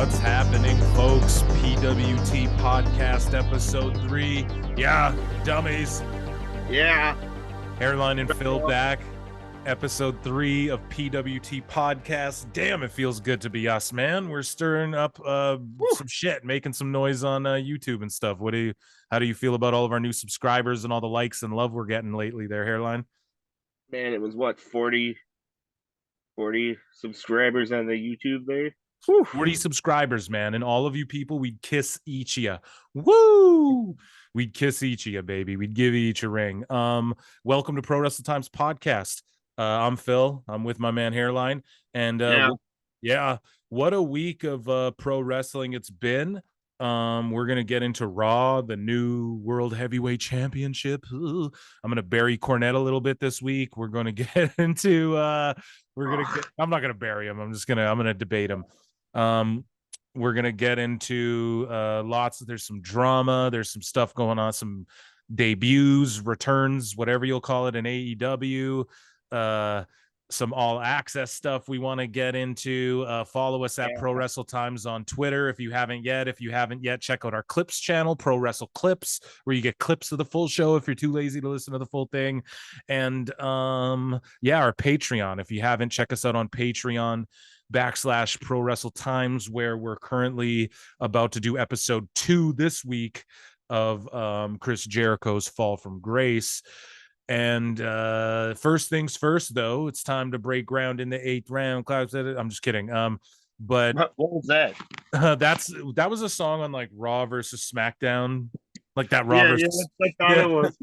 What's happening, folks? PWT Podcast Episode 3. Yeah, dummies. Yeah. Hairline and Phil back. Episode 3 of PWT Podcast. Damn, it feels good to be us, man. We're stirring up some shit, making some noise on YouTube and stuff. How do you feel about all of our new subscribers and all the likes and love we're getting lately there, Hairline? Man, it was what, 40 subscribers on the YouTube there? 40 subscribers, man. And all of you people, we'd kiss each of you. Woo! We'd kiss each of you, baby. We'd give each a ring. Welcome to Pro Wrestle Times Podcast. I'm Phil. I'm with my man Hairline. And what a week of pro wrestling it's been. We're gonna get into Raw, the new World Heavyweight Championship. I'm gonna bury Cornette a little bit this week. We're gonna get into I'm not gonna bury him. I'm gonna debate him. We're gonna get into there's some drama, there's some stuff going on, some debuts, returns, whatever you'll call it, in AEW, some all access stuff we want to get into. Follow us at Pro Wrestle Times on Twitter if you haven't yet. Check out our Clips channel, Pro Wrestle Clips, where you get clips of the full show if you're too lazy to listen to the full thing. And our Patreon, if you haven't, check us out on Patreon / Pro Wrestle Times, where we're currently about to do episode 2 this week of Chris Jericho's Fall from Grace. And first things first, though, it's time to break ground in the 8th round. I'm just kidding. But what was that? That was a song on like Raw versus SmackDown, like that Raw versus. I thought it was.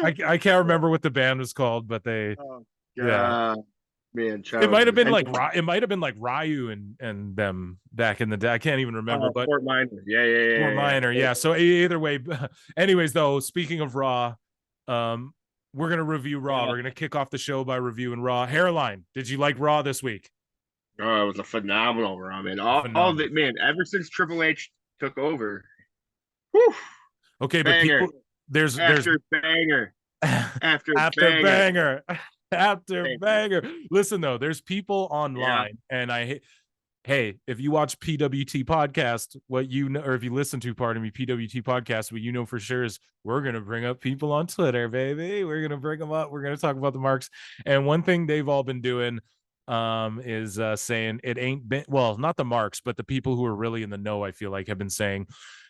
I can't remember what the band was called, but they. Oh, God. Man, it might have been like Ryu and them back in the day. I can't even remember. But Fort Minor, Fort Minor, yeah. So either way, anyways, though, speaking of Raw, we're gonna review Raw. We're gonna kick off the show by reviewing Raw. Hairline, did you like Raw this week? Oh, it was a phenomenal Raw, man. All of it, man. Ever since Triple H took over. Whew, okay, banger. But people, there's banger after banger. Listen though, there's people online, and hey, if you watch PWT Podcast, what you know, or if you listen to, PWT Podcast, what you know for sure is we're going to bring up people on Twitter, baby. We're going to bring them up. We're going to talk about the marks. And one thing they've all been doing is saying it ain't been, well, not the marks, but the people who are really in the know, I feel like, have been saying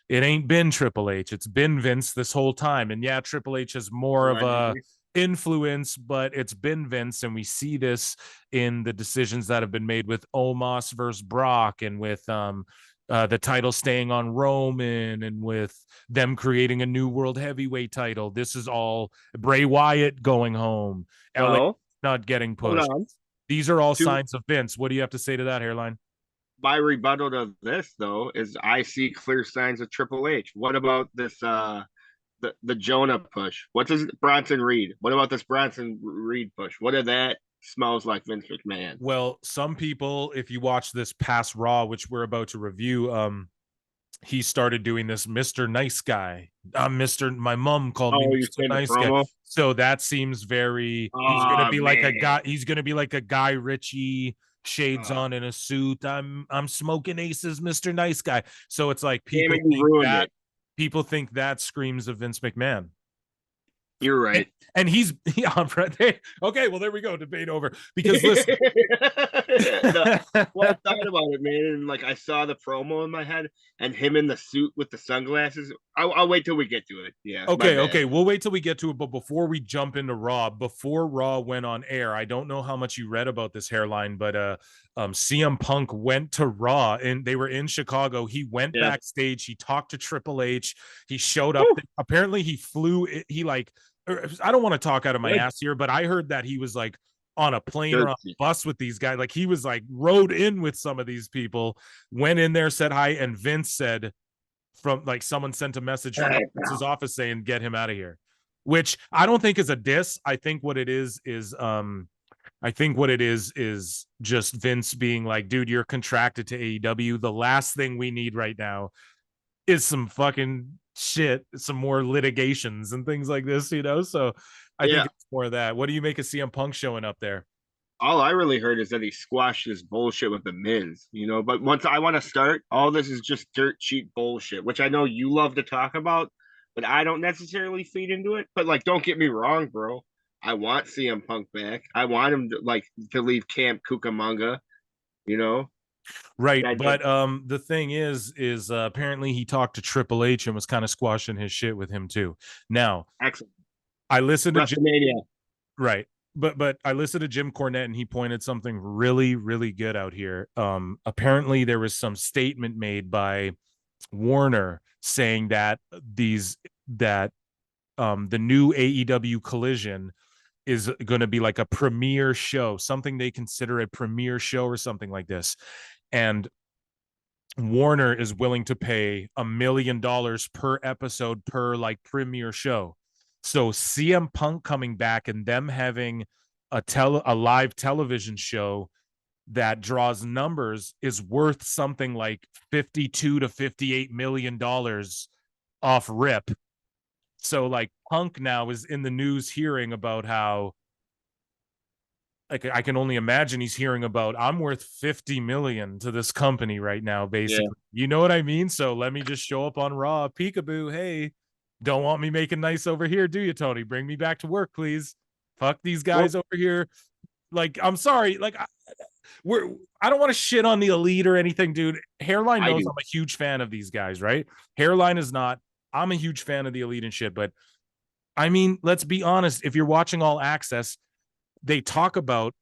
it ain't been Triple H. It's been Vince this whole time. And yeah, Triple H is more of a influence, but it's been Vince, and we see this in the decisions that have been made with Omos versus Brock, and with the title staying on Roman, and with them creating a new world heavyweight title. This is all Bray Wyatt going home, LA not getting pushed. These are all signs of Vince. What do you have to say to that, Hairline? My rebuttal to this, though, is I see clear signs of Triple H. What about this the Jonah push? What's this Bronson Reed? What about this Bronson Reed push? What if that smells like Vince McMahon? Well, some people, if you watch this past Raw, which we're about to review, he started doing this Mr. Nice Guy. My mom called me Mr. Nice Guy. So that seems very, he's gonna be like a guy, he's gonna be like a Guy Ritchie, shades on in a suit. I'm smoking aces, Mr. Nice Guy. So it's like people think that screams of Vince McMahon. You're right. And he's okay, well, there we go. Debate over. Because listen. I thought about it, man. And like I saw the promo in my head and him in the suit with the sunglasses. I'll wait till we get to it. Yeah. Okay. We'll wait till we get to it. But before we jump into Raw, before Raw went on air, I don't know how much you read about this, Hairline, but CM Punk went to Raw, and they were in Chicago. He went backstage. He talked to Triple H. He showed up. Apparently he flew. I don't want to talk out of my ass here, but I heard that he was like on a plane or on a bus with these guys. Like he was like rode in with some of these people, went in there, said hi, and Vince said, from like, someone sent a message from Vince's office saying, get him out of here, which I don't think is a diss. I think what it is just Vince being like, dude, you're contracted to AEW. The last thing we need right now is some fucking shit, some more litigations and things like this, So I think it's more of that. What do you make of CM Punk showing up there? all I really heard is that he squashed his bullshit with the Miz, But once I want to start, all this is just dirt cheap bullshit, which I know you love to talk about, but I don't necessarily feed into it. But like, don't get me wrong, bro. I want CM Punk back. I want him to leave Camp Cucamonga, you know. Right, but the thing is apparently he talked to Triple H and was kind of squashing his shit with him too. Now, excellent. I listened to WrestleMania. Right. But I listened to Jim Cornette and he pointed something really, really good out here. Apparently there was some statement made by Warner saying that the new AEW Collision is going to be like a premiere show, something they consider a premiere show or something like this. And Warner is willing to pay $1 million per episode per like premiere show. So CM Punk coming back and them having a live television show that draws numbers is worth something like $52 to $58 million off rip. So like Punk now is in the news hearing about how, like, I can only imagine he's hearing about, I'm worth 50 million to this company right now, basically. Yeah. You know what I mean? So let me just show up on Raw, peekaboo. Hey, don't want me making nice over here, do you, Tony? Bring me back to work, please. Fuck these guys over here. Like, I'm sorry. Like, I don't want to shit on the Elite or anything, dude. Hairline knows I'm a huge fan of these guys, right? Hairline is not. I'm a huge fan of the Elite and shit, but I mean, let's be honest. If you're watching All Access, they talk about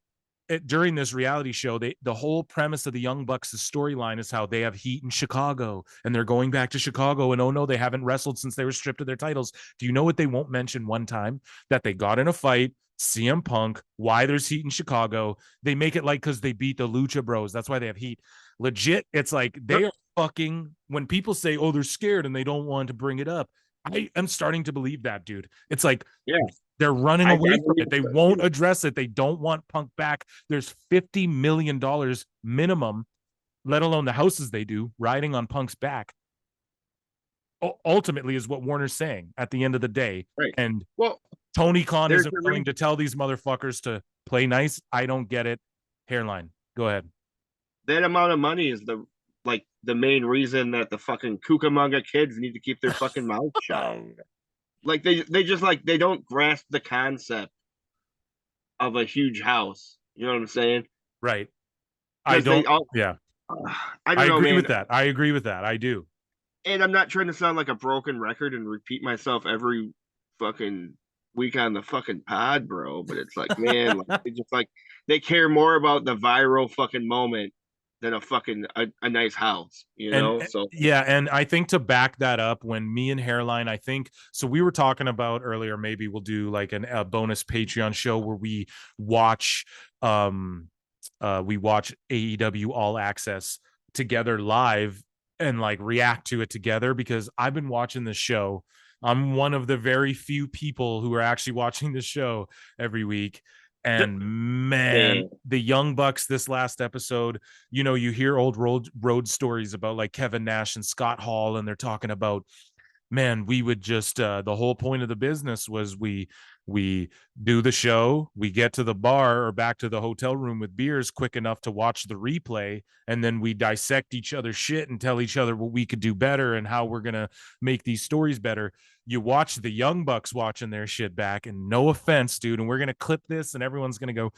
it during this reality show. The whole premise of the Young Bucks' storyline is how they have heat in Chicago and they're going back to Chicago. And oh no, they haven't wrestled since they were stripped of their titles. Do you know what they won't mention one time? That they got in a fight, CM Punk, why there's heat in Chicago. They make it like because they beat the Lucha Bros. That's why they have heat. Legit, it's like they are fucking, when people say, oh, they're scared and they don't want to bring it up, I am starting to believe that, dude. It's like, yeah, they're running away from it. They won't address it. They don't want Punk back. There's $50 million minimum, let alone the houses they do, riding on Punk's back. Ultimately is what Warner's saying at the end of the day. Right. And Tony Khan isn't willing to tell these motherfuckers to play nice. I don't get it. Hairline, go ahead. That amount of money is the main reason that the fucking Cucamonga kids need to keep their fucking mouth shut. Like they just they don't grasp the concept of a huge house. You know what I'm saying? Right. I don't. Yeah. I don't know, agree with that. I agree with that. I do. And I'm not trying to sound like a broken record and repeat myself every fucking week on the fucking pod, bro. But it's like, man, they care more about the viral fucking moment than a nice house, So yeah, and I think to back that up, when me and Hairline, I think so, we were talking about earlier, maybe we'll do like a bonus Patreon show where we watch AEW All Access together live and like react to it together, because I've been watching this show. I'm one of the very few people who are actually watching the show every week. And man, the Young Bucks this last episode, you hear old road stories about like Kevin Nash and Scott Hall, and they're talking about, man, we would just the whole point of the business was we do the show, we get to the bar or back to the hotel room with beers quick enough to watch the replay, and then we dissect each other's shit and tell each other what we could do better and how we're gonna make these stories better. You watch the Young Bucks watching their shit back, and no offense, dude, and we're gonna clip this and everyone's gonna go,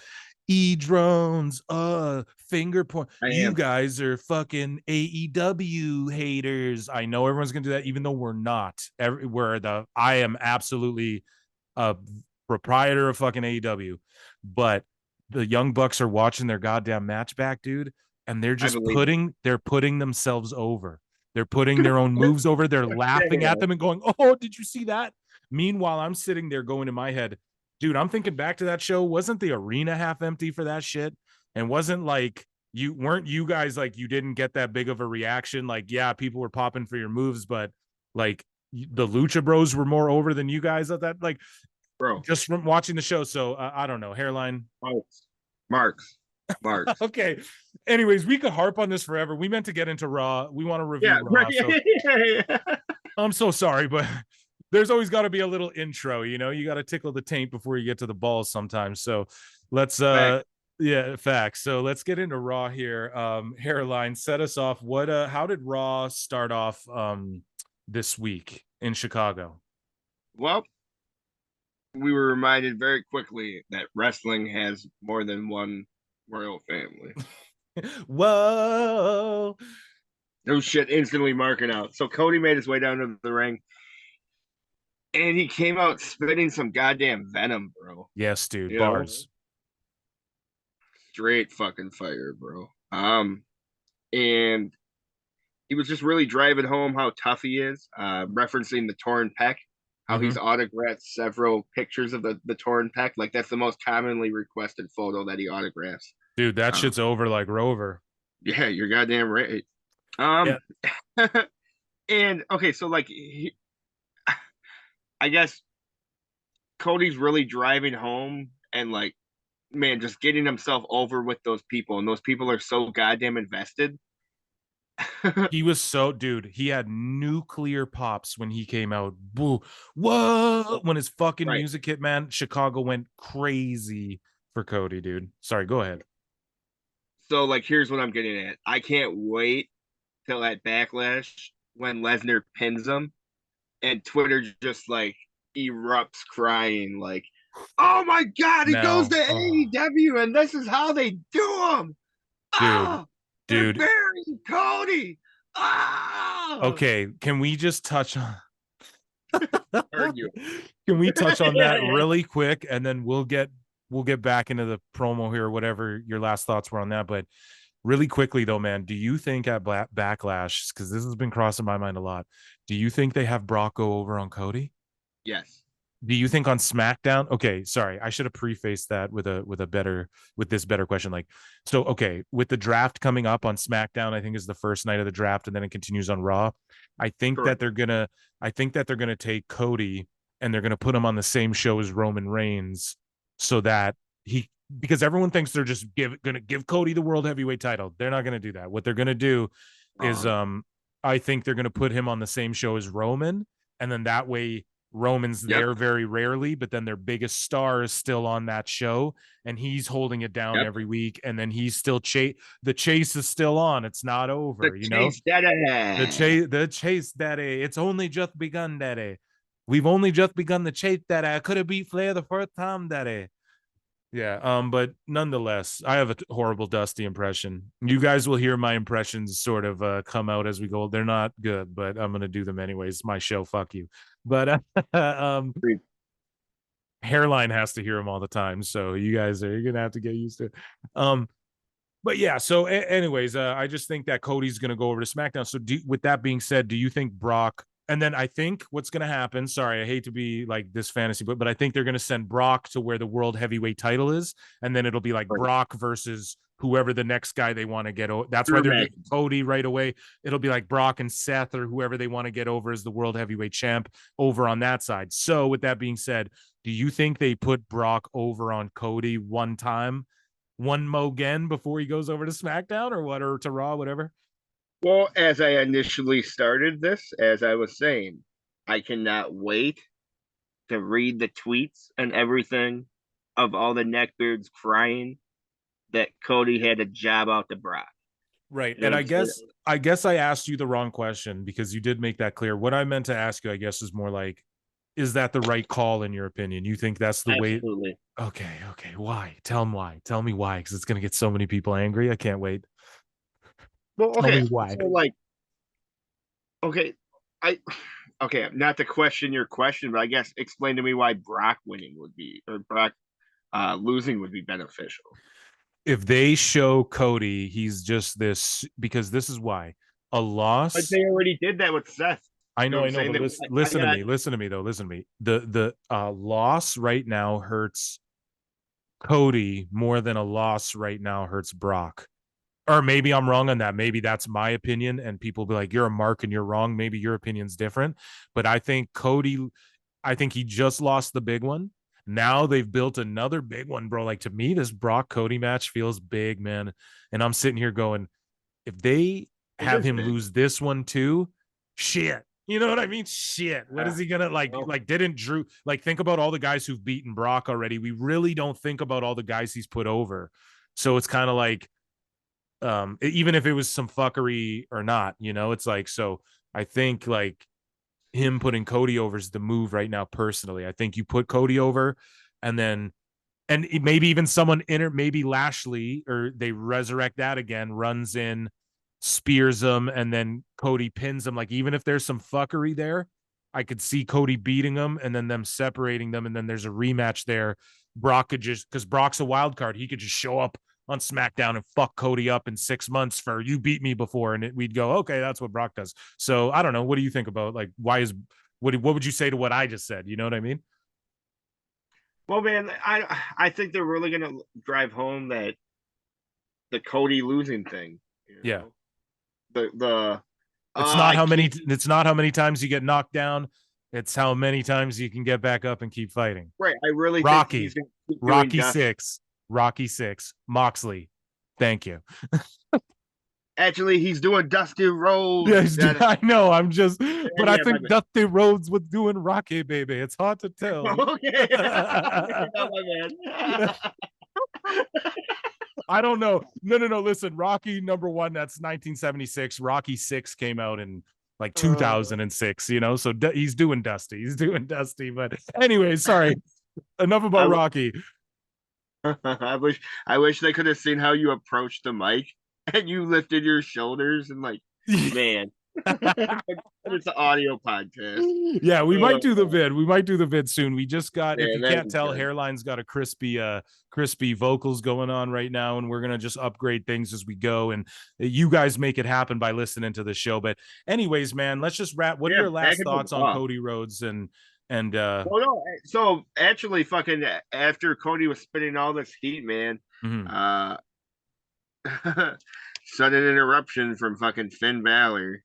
drones, finger point. You guys are fucking AEW haters. I know everyone's gonna do that, even though we're not. I am absolutely a proprietor of fucking AEW, but the Young Bucks are watching their goddamn match back, dude, and they're just putting themselves over. They're putting their own moves over. They're laughing at them and going, oh, did you see that? Meanwhile, I'm sitting there going in my head, dude, I'm thinking back to that show. Wasn't the arena half empty for that shit? And wasn't like, you guys, like, you didn't get that big of a reaction? Like, yeah, people were popping for your moves, but like the Lucha Bros were more over than you guys at that, like, bro, just from watching the show. So I don't know. Hairline. Marks. Okay. Anyways, we could harp on this forever. We meant to get into Raw. We want to review Raw. So. I'm so sorry, but there's always got to be a little intro, you got to tickle the taint before you get to the balls sometimes. So let's Yeah, facts. So let's get into Raw here. Hairline, set us off. How did Raw start off this week in Chicago? Well, we were reminded very quickly that wrestling has more than one royal family. Whoa. No shit, instantly marking out. So Cody made his way down to the ring, and he came out spitting some goddamn venom, bro. Yes, dude. You know, Bars. straight fucking fire, bro. And he was just really driving home how tough he is, referencing the torn pec, how he's autographed several pictures of the torn pec. Like that's the most commonly requested photo that he autographs. Dude, that shit's over like Rover. Yeah, you're goddamn right. Yeah. And okay, so like I guess Cody's really driving home and like, man, just getting himself over with those people, and those people are so goddamn invested. He was so, dude, he had nuclear pops when he came out. Boo. Whoa. When his fucking music hit, man, Chicago went crazy for Cody, dude. Sorry, go ahead. So, like, here's what I'm getting at. I can't wait till at Backlash when Lesnar pins him and Twitter just like erupts crying, like, oh my God, he goes to AEW and this is how they do him. Dude. Burying Cody. Okay, can we just touch on Can we touch on that really quick, and then we'll get back into the promo here, whatever your last thoughts were on that. But really quickly though, man, do you think at Backlash, because this has been crossing my mind a lot, do you think they have Brock go over on Cody? Yes. Do you think on SmackDown? Okay, sorry, I should have prefaced that with this better question. Like, so okay, with the draft coming up on SmackDown, I think is the first night of the draft, and then it continues on Raw. I think that they're gonna take Cody and they're gonna put him on the same show as Roman Reigns, so that because everyone thinks they're just gonna give Cody the World Heavyweight title. They're not gonna do that. What they're gonna do is I think they're gonna put him on the same show as Roman, and then that way Roman's there very rarely, but then their biggest star is still on that show and he's holding it down every week. And then he's still the chase is still on. It's not over, the chase daddy. It's only just begun, daddy. We've only just begun the chase, daddy. I could have beat Flair the first time, daddy. Yeah, but nonetheless, I have a horrible Dusty impression. You guys will hear my impressions sort of come out as we go. They're not good, but I'm gonna do them anyways. It's my show, fuck you. But Hairline has to hear them all the time, so you're gonna have to get used to it. But yeah, so anyways, I just think that Cody's gonna go over to SmackDown. So with that being said, do you think Brock? And then I think what's going to happen, sorry, I hate to be like this fantasy, but I think they're going to send Brock to where the World Heavyweight title is. And then it'll be like Brock versus whoever the next guy they want to get over. That's why they're getting Cody right away. It'll be like Brock and Seth or whoever they want to get over as the World Heavyweight champ over on that side. So with that being said, do you think they put Brock over on Cody one mo again before he goes over to SmackDown or to Raw, whatever? Well, as I initially started this, as I was saying, I cannot wait to read the tweets and everything of all the neckbeards crying that Cody had a job out to Brock. Right. And I guess I asked you the wrong question because you did make that clear. What I meant to ask you, I guess, is more like, is that the right call in your opinion? You think that's the way? Absolutely. Okay. Why? Tell me why, because it's going to get so many people angry. I can't wait. Well, okay. So like, okay, not to question your question, but I guess explain to me why Brock winning would be, or Brock losing would be beneficial. If they show Cody, he's just this, because this is why a loss. But they already did that with Seth. I know. But listen to me. The loss right now hurts Cody more than a loss right now hurts Brock. Or maybe I'm wrong on that. Maybe that's my opinion, and people will be like, you're a mark and you're wrong. Maybe your opinion's different. But I think he just lost the big one. Now they've built another big one, bro. Like, to me, this Brock Cody match feels big, man. And I'm sitting here going, if they have him lose this one too, shit. You know what I mean? Shit. What is he gonna didn't Drew think about all the guys who've beaten Brock already? We really don't think about all the guys he's put over. So it's kind of like, even if it was some fuckery or not, it's like, so I think like him putting Cody over is the move right now. Personally, I think you put Cody over, and then maybe even someone maybe Lashley, or they resurrect that again, runs in, spears him, and then Cody pins him. Like, even if there's some fuckery there, I could see Cody beating him and then them separating them, and then there's a rematch there. Brock could just, because Brock's a wild card, he could just show up on SmackDown and fuck Cody up in 6 months for, you beat me before, and we'd go, okay, that's what Brock does. So I don't know. What do you think about, like, what would you say to what I just said? You know what I mean? Well, man, I think they're really gonna drive home that the Cody losing thing. Yeah. The it's not how many it's not how many times you get knocked down. It's how many times you can get back up and keep fighting. Right. I really Rocky. think he's Rocky 6. Moxley. Thank you. Actually, he's doing Dusty Yes, Rhodes. I know. I'm just, but I think Dusty Rhodes was doing Rocky, baby. It's hard to tell. Okay. I don't know. No. Listen, Rocky #1, that's 1976. Rocky 6 came out in like 2006, so he's doing Dusty. But anyway, sorry. Enough about Rocky. I wish they could have seen how you approached the mic and you lifted your shoulders and like, man. It's an audio podcast. Yeah, we might do the vid soon. We just got, if you can't tell, good. Hairline's got a crispy vocals going on right now, and we're gonna just upgrade things as we go, and you guys make it happen by listening to the show. But anyways, man, let's just wrap. What are your last thoughts on Cody Rhodes and well, no, so actually fucking after Cody was spitting all this heat, man, sudden interruption from fucking Finn Balor,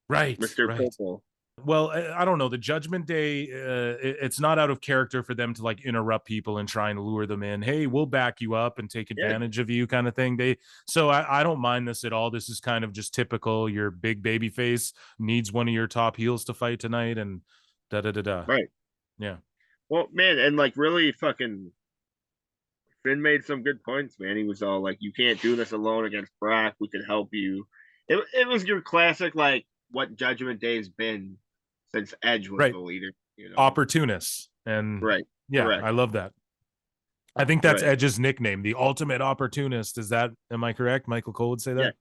right, Mr. Purple. Well, I don't know. The Judgment Day, it's not out of character for them to like interrupt people and try and lure them in. Hey, we'll back you up and take advantage of you, kind of thing. So I don't mind this at all. This is kind of just typical. Your big baby face needs one of your top heels to fight tonight, and da. Right. Yeah. Well, man, and like really fucking Finn made some good points, man. He was all like, you can't do this alone against Brock. We can help you. It was your classic, like, what Judgment Day's been since Edge was the leader. Opportunists. And yeah, correct. I love that. I think that's Edge's nickname, the ultimate opportunist. Am I correct? Michael Cole would say that?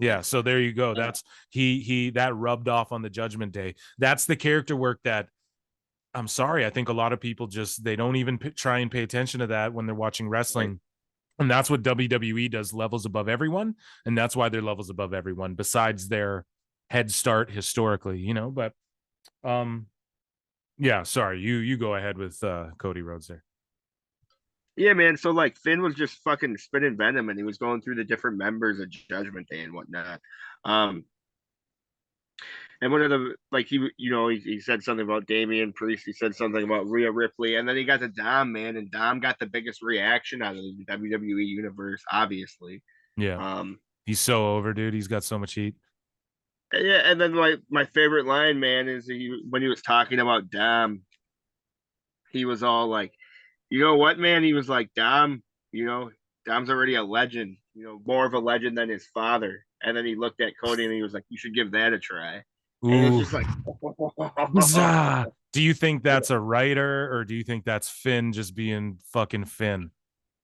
Yeah. So there you go. That's that rubbed off on the Judgment Day. That's the character work that, I'm sorry, I think a lot of people they don't even try and pay attention to that when they're watching wrestling. Right. And that's what WWE does, levels above everyone. And that's why they're levels above everyone, besides their head start historically, but yeah, sorry, you go ahead with Cody Rhodes there. Yeah, man. So like Finn was just fucking spitting venom, and he was going through the different members of Judgment Day and whatnot. And one of the, like, he said something about Damian Priest. He said something about Rhea Ripley, and then he got to Dom, man, and Dom got the biggest reaction out of the WWE universe, obviously. Yeah. He's so over, dude. He's got so much heat. Yeah, and then my favorite line, man, is when he was talking about Dom, he was all like, you know what, man? He was like, Dom's already a legend, more of a legend than his father. And then he looked at Cody and he was like, you should give that a try. Ooh. And it's just like, do you think that's a writer, or do you think that's Finn just being fucking Finn?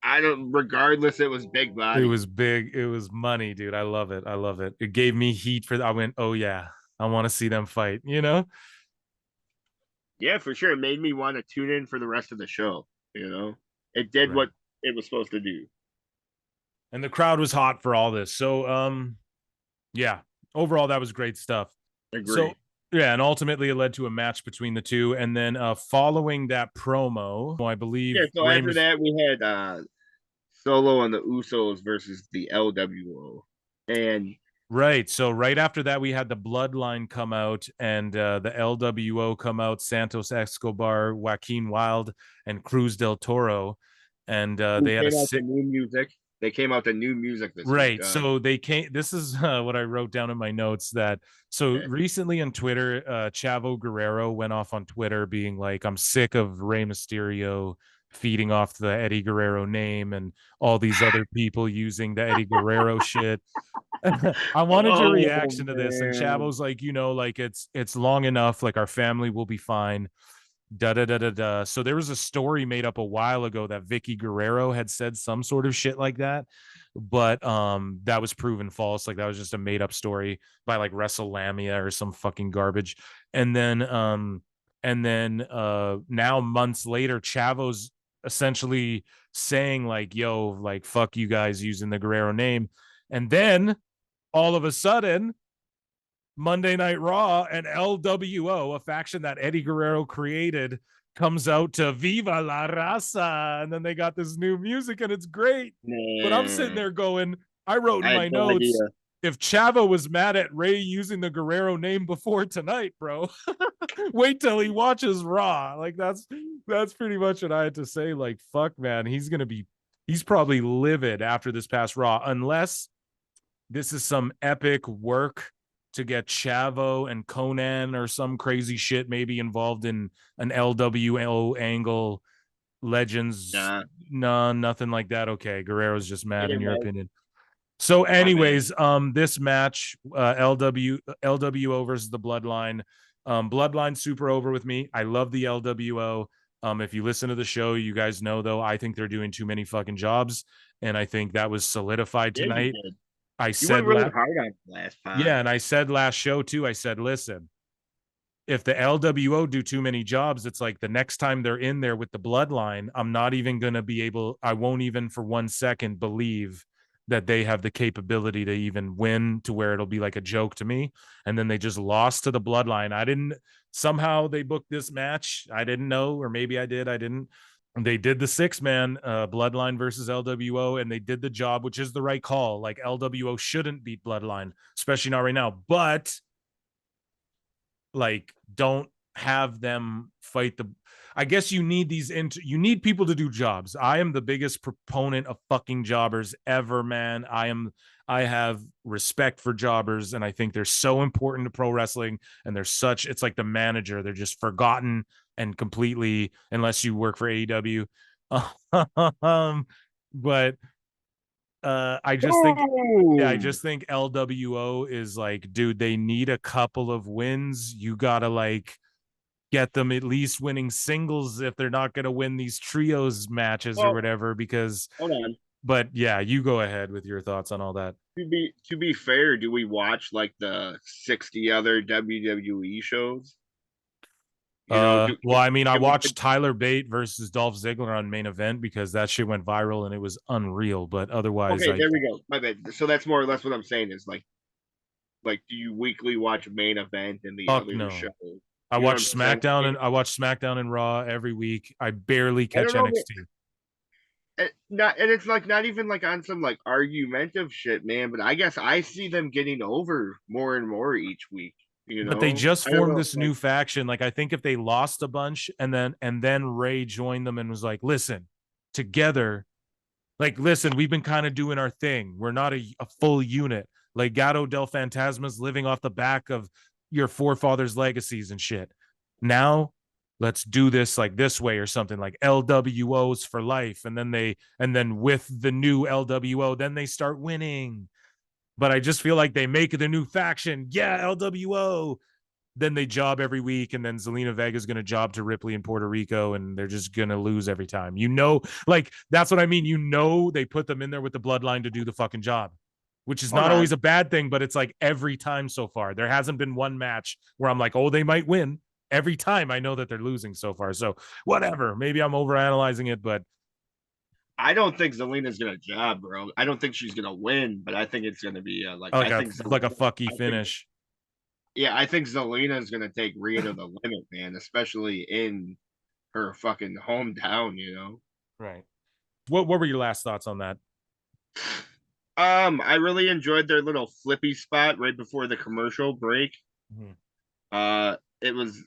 Regardless, it was big body. It was big. It was money, dude. I love it. It gave me heat I went, oh yeah, I want to see them fight, Yeah, for sure. It made me want to tune in for the rest of the show. It did what it was supposed to do. And the crowd was hot for all this. So, yeah, overall, that was great stuff. Agree. So, yeah, and ultimately it led to a match between the two. And then following that promo, I believe. Yeah, so after that, we had Solo and the Usos versus the LWO. And right. So right after that, we had the Bloodline come out and the LWO come out, Santos Escobar, Joaquin Wilde, and Cruz del Toro. And they had new music. They came out the new music this week. So they came. This is what I wrote down in my notes. Recently on Twitter, Chavo Guerrero went off on Twitter being like, "I'm sick of Rey Mysterio feeding off the Eddie Guerrero name and all these other people using the Eddie Guerrero shit. I wanted your Oh reaction to this, and man. Chavo's like, like it's long enough, like our family will be fine. Da da da da da. So there was a story made up a while ago that Vicky Guerrero had said some sort of shit like that, but that was proven false. Like that was just a made up story by like WrestleLamia or some fucking garbage. And then now months later, Chavo's essentially saying like, "Yo, like fuck you guys using the Guerrero name," and then all of a sudden Monday Night Raw and LWO, a faction that Eddie Guerrero created, comes out to Viva la Raza. And then they got this new music and it's great. But I'm sitting Man, there going, I wrote in I my had no notes, idea. if Chavo was mad at Ray using the Guerrero name before tonight, bro, wait till he watches Raw. Like that's pretty much what I had to say. Like, fuck, man, he's probably livid after this past Raw, unless this is some epic work to get Chavo and Conan or some crazy shit maybe involved in an LWO angle. Legends, Nah, no, nothing like that. Okay, Guerrero's just mad in it your was opinion. So, my bad. anyways, this match, LWO versus the Bloodline. Bloodline super over with me. I love the LWO. If you listen to the show, you guys know though, I think they're doing too many fucking jobs, and I think that was solidified Yeah, you tonight. did. I You went said really hard on the last pod. yeah, and I said last show too, I said, listen, if the LWO do too many jobs, it's like the next time they're in there with the bloodline, I'm not even going to be able, I won't even for 1 second believe that they have the capability to even win to where it'll be like a joke to me. And then they just lost to the bloodline. I didn't, somehow they booked this match. I didn't know, or maybe I did. I didn't. They did the 6-man bloodline versus LWO, and they did the job, which is the right call. Like LWO shouldn't beat bloodline, especially not right now. But like don't have them fight the, I guess you need you need people to do jobs. I am the biggest proponent of fucking jobbers ever, man. I have respect for jobbers, and I think they're so important to pro wrestling, and they're such, it's like the manager, they're just forgotten and completely, unless you work for AEW. But I just think, yeah, I Ooh. just think LWO is like, dude, they need a couple of wins. You gotta like get them at least winning singles if they're not gonna win these trios matches or Well, whatever. Because, hold on. but yeah, you go ahead with your thoughts on all that. To be fair, do we watch like the 60 other WWE shows? Well, I mean, I Can we watched Tyler Bate versus Dolph Ziggler on main event because that shit went viral and it was unreal. But otherwise, okay, I there we go. My bad. So that's more or less what I'm saying is like do you weekly watch main event and the fuck other no. shows? You know what I'm saying? I watch SmackDown and Raw every week. I barely I catch don't know. NXT. Not and it's like not even like on some like argumentative shit, man. But I guess I see them getting over more and more each week. You But they know, just I don't formed know. this Like new faction. Like I think if they lost a bunch and then Ray joined them and was like, listen, together, like listen, we've been kind of doing our thing. We're not a full unit. Like Gato del Fantasma's living off the back of your forefathers' legacies and shit. Now let's do this like this way or something, like LWOs for life. And then with the new LWO, then they start winning. But I just feel like they make the new faction. Yeah, LWO. Then they job every week, and then Zelina Vega is going to job to Ripley in Puerto Rico, and they're just going to lose every time. Like that's what I mean. They put them in there with the bloodline to do the fucking job, which is hold not always on. a bad thing, but it's like every time so far. There hasn't been one match where I'm like, oh, they might win. Every time I know that they're losing so far. So whatever. Maybe I'm overanalyzing it, but I don't think Zelina's gonna job, bro. I don't think she's gonna win, but I think it's gonna be like like I a think like a Zelina. fucky I think finish. yeah, I think Zelina is gonna take Rhea to the limit, man. Especially in her fucking hometown. You know. Right. What were your last thoughts on that? I really enjoyed their little flippy spot right before the commercial break. Mhm. It was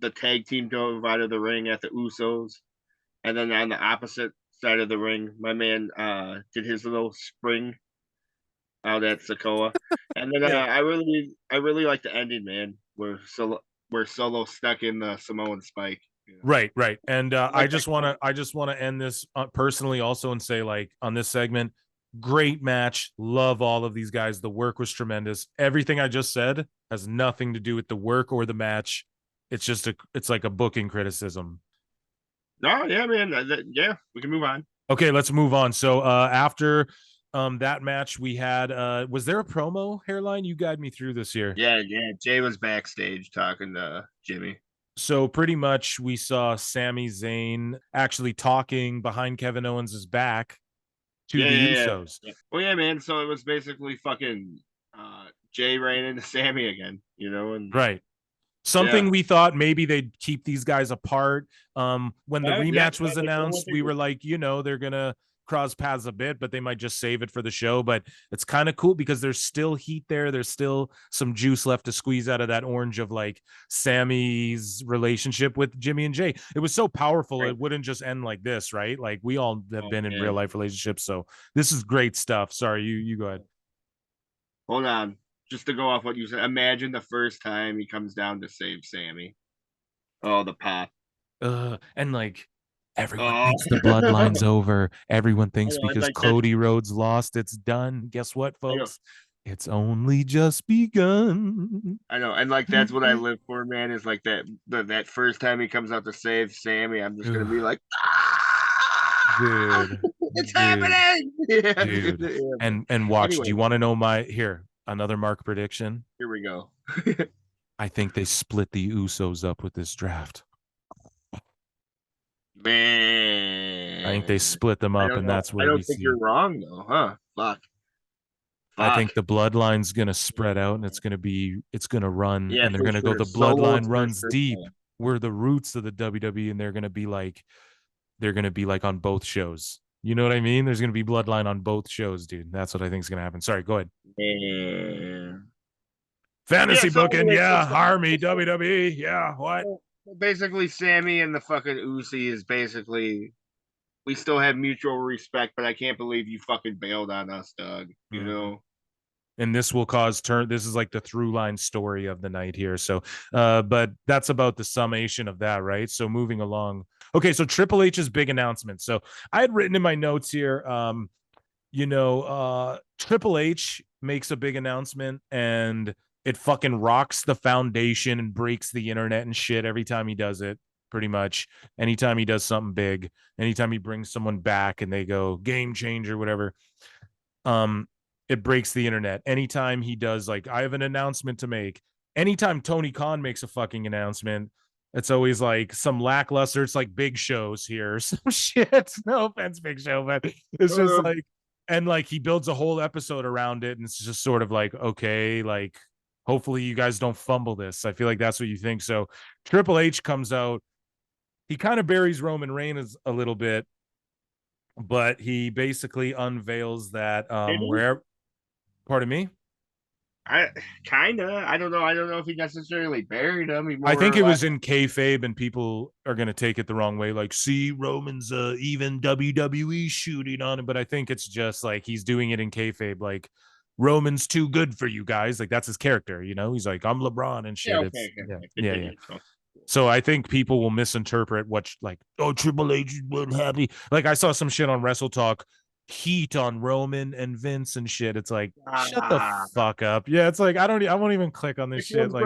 the tag team dove out of the ring at the Usos, and then on the opposite side of the ring, my man did his little spring out at Sokoa, and then Yeah. I really like the ending, man. Where Solo stuck in the Samoan Spike. Right. And I just want to end this personally also and say, like, on this segment, great match. Love all of these guys. The work was tremendous. Everything I just said has nothing to do with the work or the match. It's like a booking criticism. No, yeah, man. We can move on. Okay, let's move on. So after that match, we had was there a promo, Hairline? You guide me through this year. Yeah. Jay was backstage talking to Jimmy. So pretty much we saw Sami Zayn actually talking behind Kevin Owens' back to the Usos. Yeah. Well, yeah, man. So it was basically fucking Jay ran into Sammy again, and right. Something we thought maybe they'd keep these guys apart. When the rematch was announced, we were like, they're gonna cross paths a bit, but they might just save it for the show. But it's kind of cool because there's still heat there. There's still some juice left to squeeze out of that orange of like Sammy's relationship with Jimmy and Jay. It was so powerful. Right. It wouldn't just end like this, right? Like we all have been in real life relationships. So this is great stuff. Sorry, you go ahead. Hold on. Just to go off what you said, imagine the first time he comes down to save Sammy. Oh, the pop. And like everyone thinks the bloodline's over. Everyone thinks because like Cody Rhodes lost, it's done. Guess what, folks? It's only just begun. I know, and like that's what I live for, man. Is like that first time he comes out to save Sammy, I'm just gonna be like, dude, it's happening, dude. And watch. Anyway. Do you want to know another mark prediction? Here we go. I think they split the Usos up with this draft. Man, I think they split them up, and that's where I don't think you're wrong, though, huh? Fuck. I think the bloodline's gonna spread out, and it's gonna run, and they're gonna go. The bloodline runs deep. We're the roots of the WWE, and they're gonna be like on both shows. You know what I mean? There's gonna be bloodline on both shows, dude. That's what I think is gonna happen. Sorry, go ahead. Fantasy booking, Army, WWE, what? Basically, Sammy and the fucking Uzi is basically, we still have mutual respect, but I can't believe you fucking bailed on us, Doug. You know? And this will cause this is like the through line story of the night here. So, but that's about the summation of that, right? So moving along. Okay, so Triple H's big announcement. So I had written in my notes here, Triple H makes a big announcement and it fucking rocks the foundation and breaks the internet and shit every time he does it, pretty much. Anytime he does something big, anytime he brings someone back and they go game changer, whatever, it breaks the internet. Anytime he does, like, I have an announcement to make. Anytime Tony Khan makes a fucking announcement, it's always like some lackluster. It's like Big Show's here, some shit. No offense, Big Show, but it's just like, and like he builds a whole episode around it, and it's just sort of like, okay, like, hopefully you guys don't fumble this. I feel like that's what you think. So Triple H comes out. He kind of buries Roman Reigns a little bit, but he basically unveils that wherever. Pardon me? I don't know if he necessarily buried him. I think it was in kayfabe, and people are going to take it the wrong way. Like, see, Roman's even WWE shooting on him. But I think it's just like he's doing it in kayfabe. Like, Roman's too good for you guys. Like, that's his character, He's like, I'm LeBron and shit. Yeah. So I think people will misinterpret Triple H is world happy. Like, I saw some shit on WrestleTalk, heat on Roman and Vince and shit. It's like, shut the fuck up. Yeah, it's like I won't even click on this shit. Like,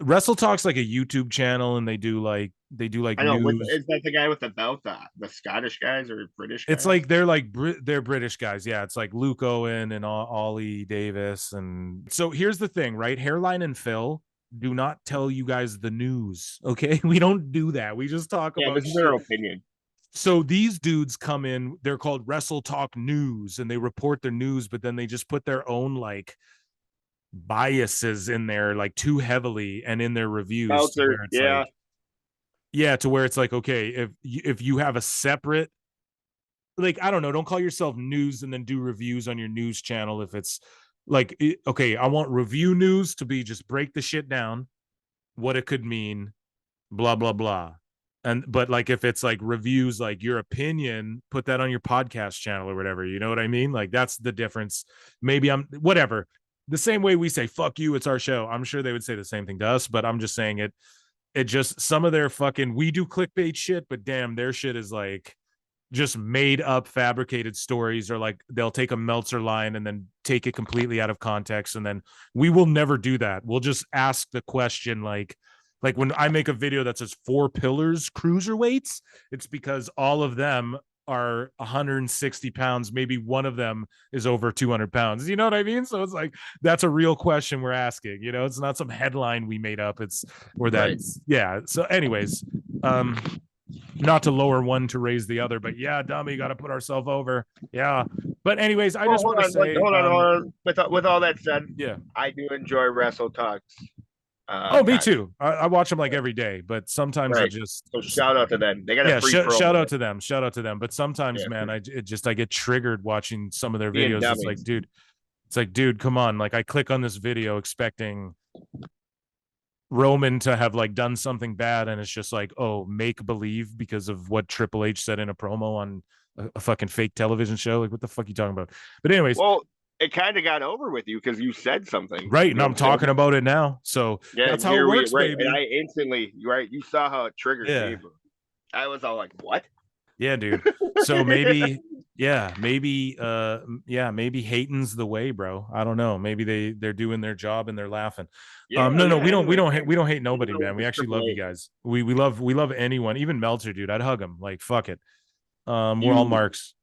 WrestleTalk's like a YouTube channel, and they do like I know, news. Is that the guy with the belt? The Scottish guys or British guys? It's like they're British guys. Yeah, it's like Luke Owen and Ollie Davis. And so here's the thing, right? Hairline and Phil do not tell you guys the news. Okay, we don't do that. We just talk about this is their opinion. So these dudes come in, they're called WrestleTalk News, and they report their news, but then they just put their own like biases in there, like too heavily, and in their reviews. Meltzer, to where it's like, okay, if you have a separate, like, I don't know, don't call yourself news and then do reviews on your news channel. If it's like, okay, I want review news to be just break the shit down, what it could mean, blah, blah, blah. But like, if it's like reviews, like your opinion, put that on your podcast channel or whatever, you know what I mean? Like, that's the difference. Maybe whatever. The same way we say, fuck you, it's our show. I'm sure they would say the same thing to us, but I'm just saying it. it just, some of their fucking, we do clickbait shit, but damn, their shit is like just made up fabricated stories, or like they'll take a Meltzer line and then take it completely out of context. And then we will never do that. We'll just ask the question, like when I make a video that says 4 pillars cruiserweights, it's because all of them are 160 pounds. Maybe one of them is over 200 pounds. You know what I mean? So it's like, that's a real question we're asking, you know, it's not some headline we made up. It's, or that, right. Yeah. So anyways, not to lower one to raise the other, but yeah, dummy, got to put ourselves over. Yeah. But anyways, I just want to say, hold on. With all that said, yeah, I do enjoy WrestleTalks. Me too. I watch them like every day, but sometimes I just, so shout out to them. They got a free shout out to them. Shout out to them. But sometimes, man, I get triggered watching some of their videos. It's like, dude, come on. Like, I click on this video expecting Roman to have like done something bad, and it's just like, oh, make believe because of what Triple H said in a promo on a fucking fake television show. Like, what the fuck are you talking about? But anyways, well, it kind of got over with you because you said something, right? And I'm talking about it now, so that's how it works, baby. And I instantly, you saw how it triggered me. I was all like, what? Yeah, dude. So maybe Hayton's the way, bro. I don't know. Maybe they're doing their job and they're laughing. No, we don't hate nobody, man. We actually love you guys. We love anyone, even Meltzer, dude. I'd hug him. Like, fuck it. We're all marks.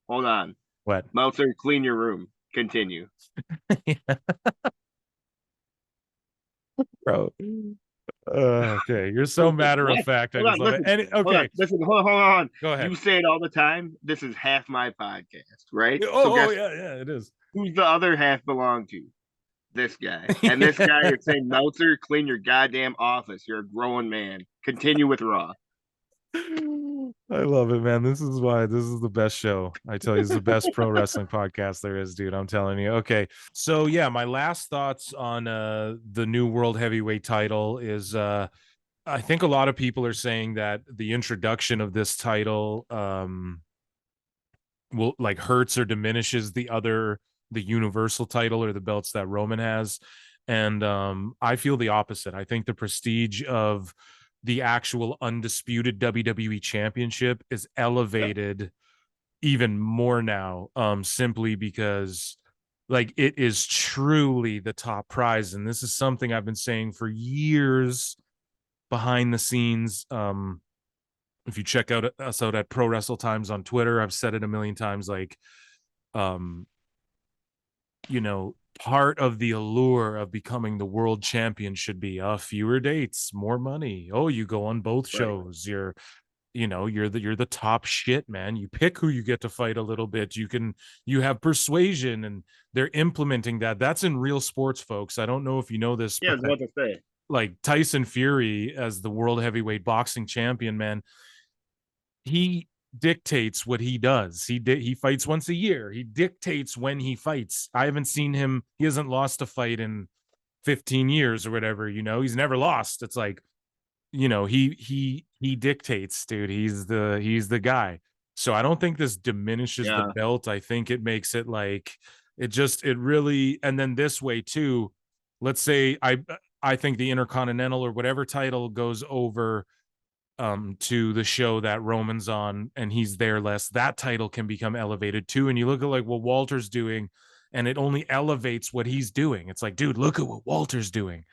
Hold on. What? Meltzer, clean your room. Continue. Bro. Okay, you're so matter of fact. I just love it. Okay, listen, hold on. Go ahead. You say it all the time. This is half my podcast, right? Yeah, it is. Who's the other half belong to? This guy. And this guy is saying, Meltzer, clean your goddamn office. You're a grown man. Continue with Raw. I love it, man. This is why this is the best show. I tell you, it's the best pro wrestling podcast there is, dude. I'm telling you. Okay, so yeah, my last thoughts on the new World Heavyweight title is I think a lot of people are saying that the introduction of this title will like hurts or diminishes the Universal title or the belts that Roman has, and I feel the opposite. I think the prestige of the actual undisputed WWE championship is elevated even more now, simply because like it is truly the top prize. And this is something I've been saying for years behind the scenes. If you check out us out at Pro Wrestle Times on Twitter, I've said it a million times, like, you know, part of the allure of becoming the world champion should be fewer dates, more money. Oh, you go on both shows. Right. You're the top shit, man. You pick who you get to fight a little bit. You have persuasion, and they're implementing that. That's in real sports, folks. I don't know if you know this. Yeah, what to say. Like Tyson Fury as the world heavyweight boxing champion, man. He dictates what he does. He fights once a year. He dictates when he fights. I haven't seen him. He hasn't lost a fight in 15 years or whatever, you know. He's never lost. It's like, you know, he dictates, dude. He's the guy. So I don't think this diminishes the belt. I think it makes it like it really, and then this way too. Let's say I think the Intercontinental or whatever title goes over to the show that Roman's on and he's there less, that title can become elevated too. And you look at like what Walter's doing and it only elevates what he's doing. It's like, dude, look at what Walter's doing.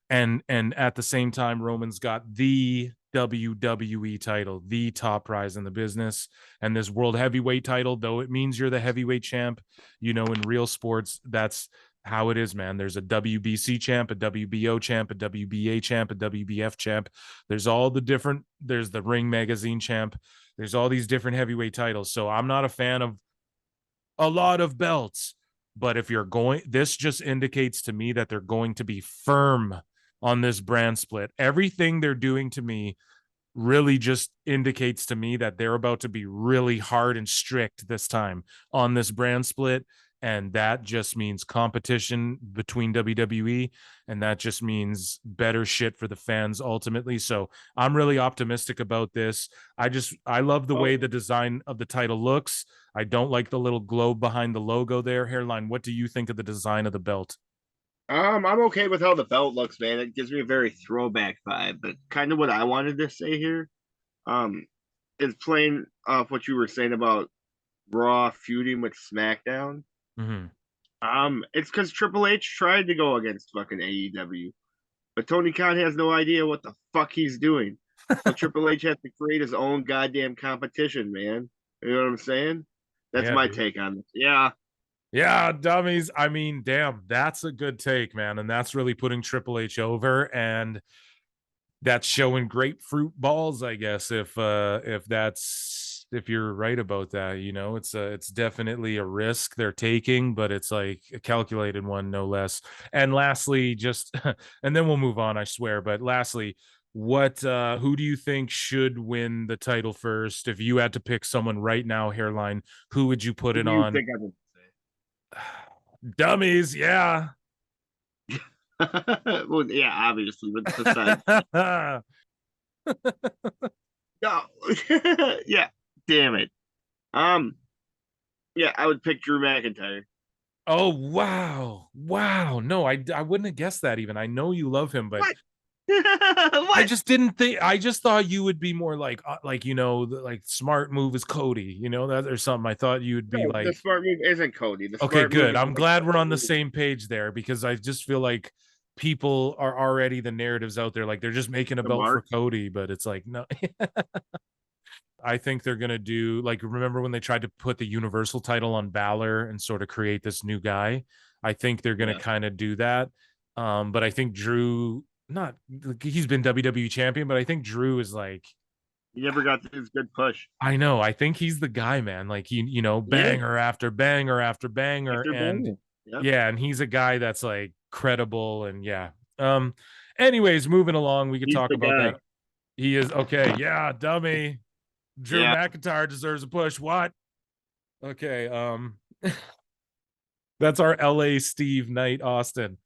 And at the same time, Roman's got the WWE title, the top prize in the business. And this world heavyweight title, though it means you're the heavyweight champ, you know, in real sports, that's how it is, man. There's a WBC champ, a WBO champ, a WBA champ, a WBF champ. There's the Ring Magazine champ. There's all these different heavyweight titles. So I'm not a fan of a lot of belts, but if you're going, this just indicates to me that they're going to be firm on this brand split. Everything they're doing to me really just indicates to me that they're about to be really hard and strict this time on this brand split. And that just means competition between WWE, and that just means better shit for the fans ultimately. So I'm really optimistic about this. I love the way the design of the title looks. I don't like the little globe behind the logo there. Hairline, what do you think of the design of the belt? I'm okay with how the belt looks, man. It gives me a very throwback vibe, but kind of what I wanted to say here, um, is playing off what you were saying about Raw feuding with SmackDown. Mm-hmm. It's because Triple H tried to go against fucking AEW, but Tony Khan has no idea what the fuck he's doing. So Triple H has to create his own goddamn competition, man. You know what I'm saying? That's Yeah, my dude. take on this. Yeah, Yeah, dummies. I mean, damn, that's a good take, man. And that's really putting Triple H over. And that's showing grapefruit balls, I guess, if you're right about that. It's definitely a risk they're taking, but it's like a calculated one, no less. And lastly, just and then we'll move on, I swear. But lastly, what who do you think should win the title first? If you had to pick someone right now, Hairline, who would you put what it do you on? think I would Dummies, yeah. say? Well, yeah, obviously, but besides, no, yeah, damn it. Um, yeah, I would pick Drew McIntyre. Oh wow. Wow. No, I wouldn't have guessed that even. I know you love him, but What? I What? just didn't think I just thought you would be more like the like smart move is Cody, that or something. I thought you would be No, the like, smart move isn't Cody. The okay, smart move good. is I'm like glad we're on the same page there because I just feel like people are already the narratives out there like they're just making a the belt for mark. Cody, but it's like no. I think they're gonna do like remember when they tried to put the universal title on Balor and sort of create this new guy. I think they're gonna Yeah, kind of do that. But I think Drew not he's been WWE champion, but I think Drew is like he never got his good push. I know, I think he's the guy, man. Like Yeah, banger after banger after banger. after And banging. Yep. yeah, and he's a guy that's like credible and yeah. Um, anyways, moving along, we could He's talk the about guy. that. He is okay, yeah, dummy. Drew Yeah. McIntyre deserves a push. What? Okay, that's our LA Steve Knight Austin.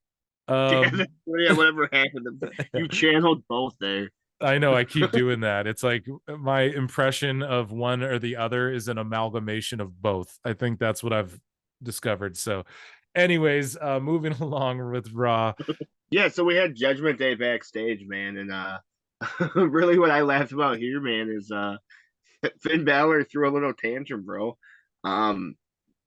Yeah, Um yeah, whatever happened. You channeled both there. I know I keep doing that. It's like my impression of one or the other is an amalgamation of both. I think that's what I've discovered. So anyways, moving along with Raw. Yeah, so we had Judgment Day backstage, man, and really what I laughed about here, man, is Finn Balor threw a little tantrum, bro. Um,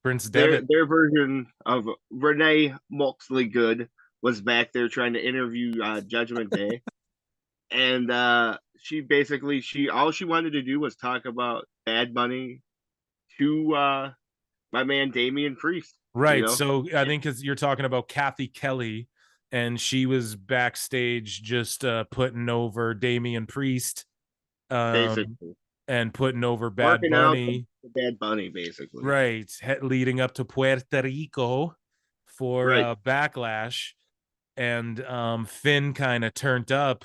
Prince their Devitt. their version of Renee Moxley Good was back there trying to interview Judgment Day, and she all she wanted to do was talk about Bad Bunny to my man Damian Priest, you Right. know, So I think because you're talking about Kathy Kelly, and she was backstage just putting over Damian Priest, um, basically and putting over Bad marking out Bunny. the Bad Bunny, basically, Right, leading up to Puerto Rico for right. Backlash, and Finn kind of turned up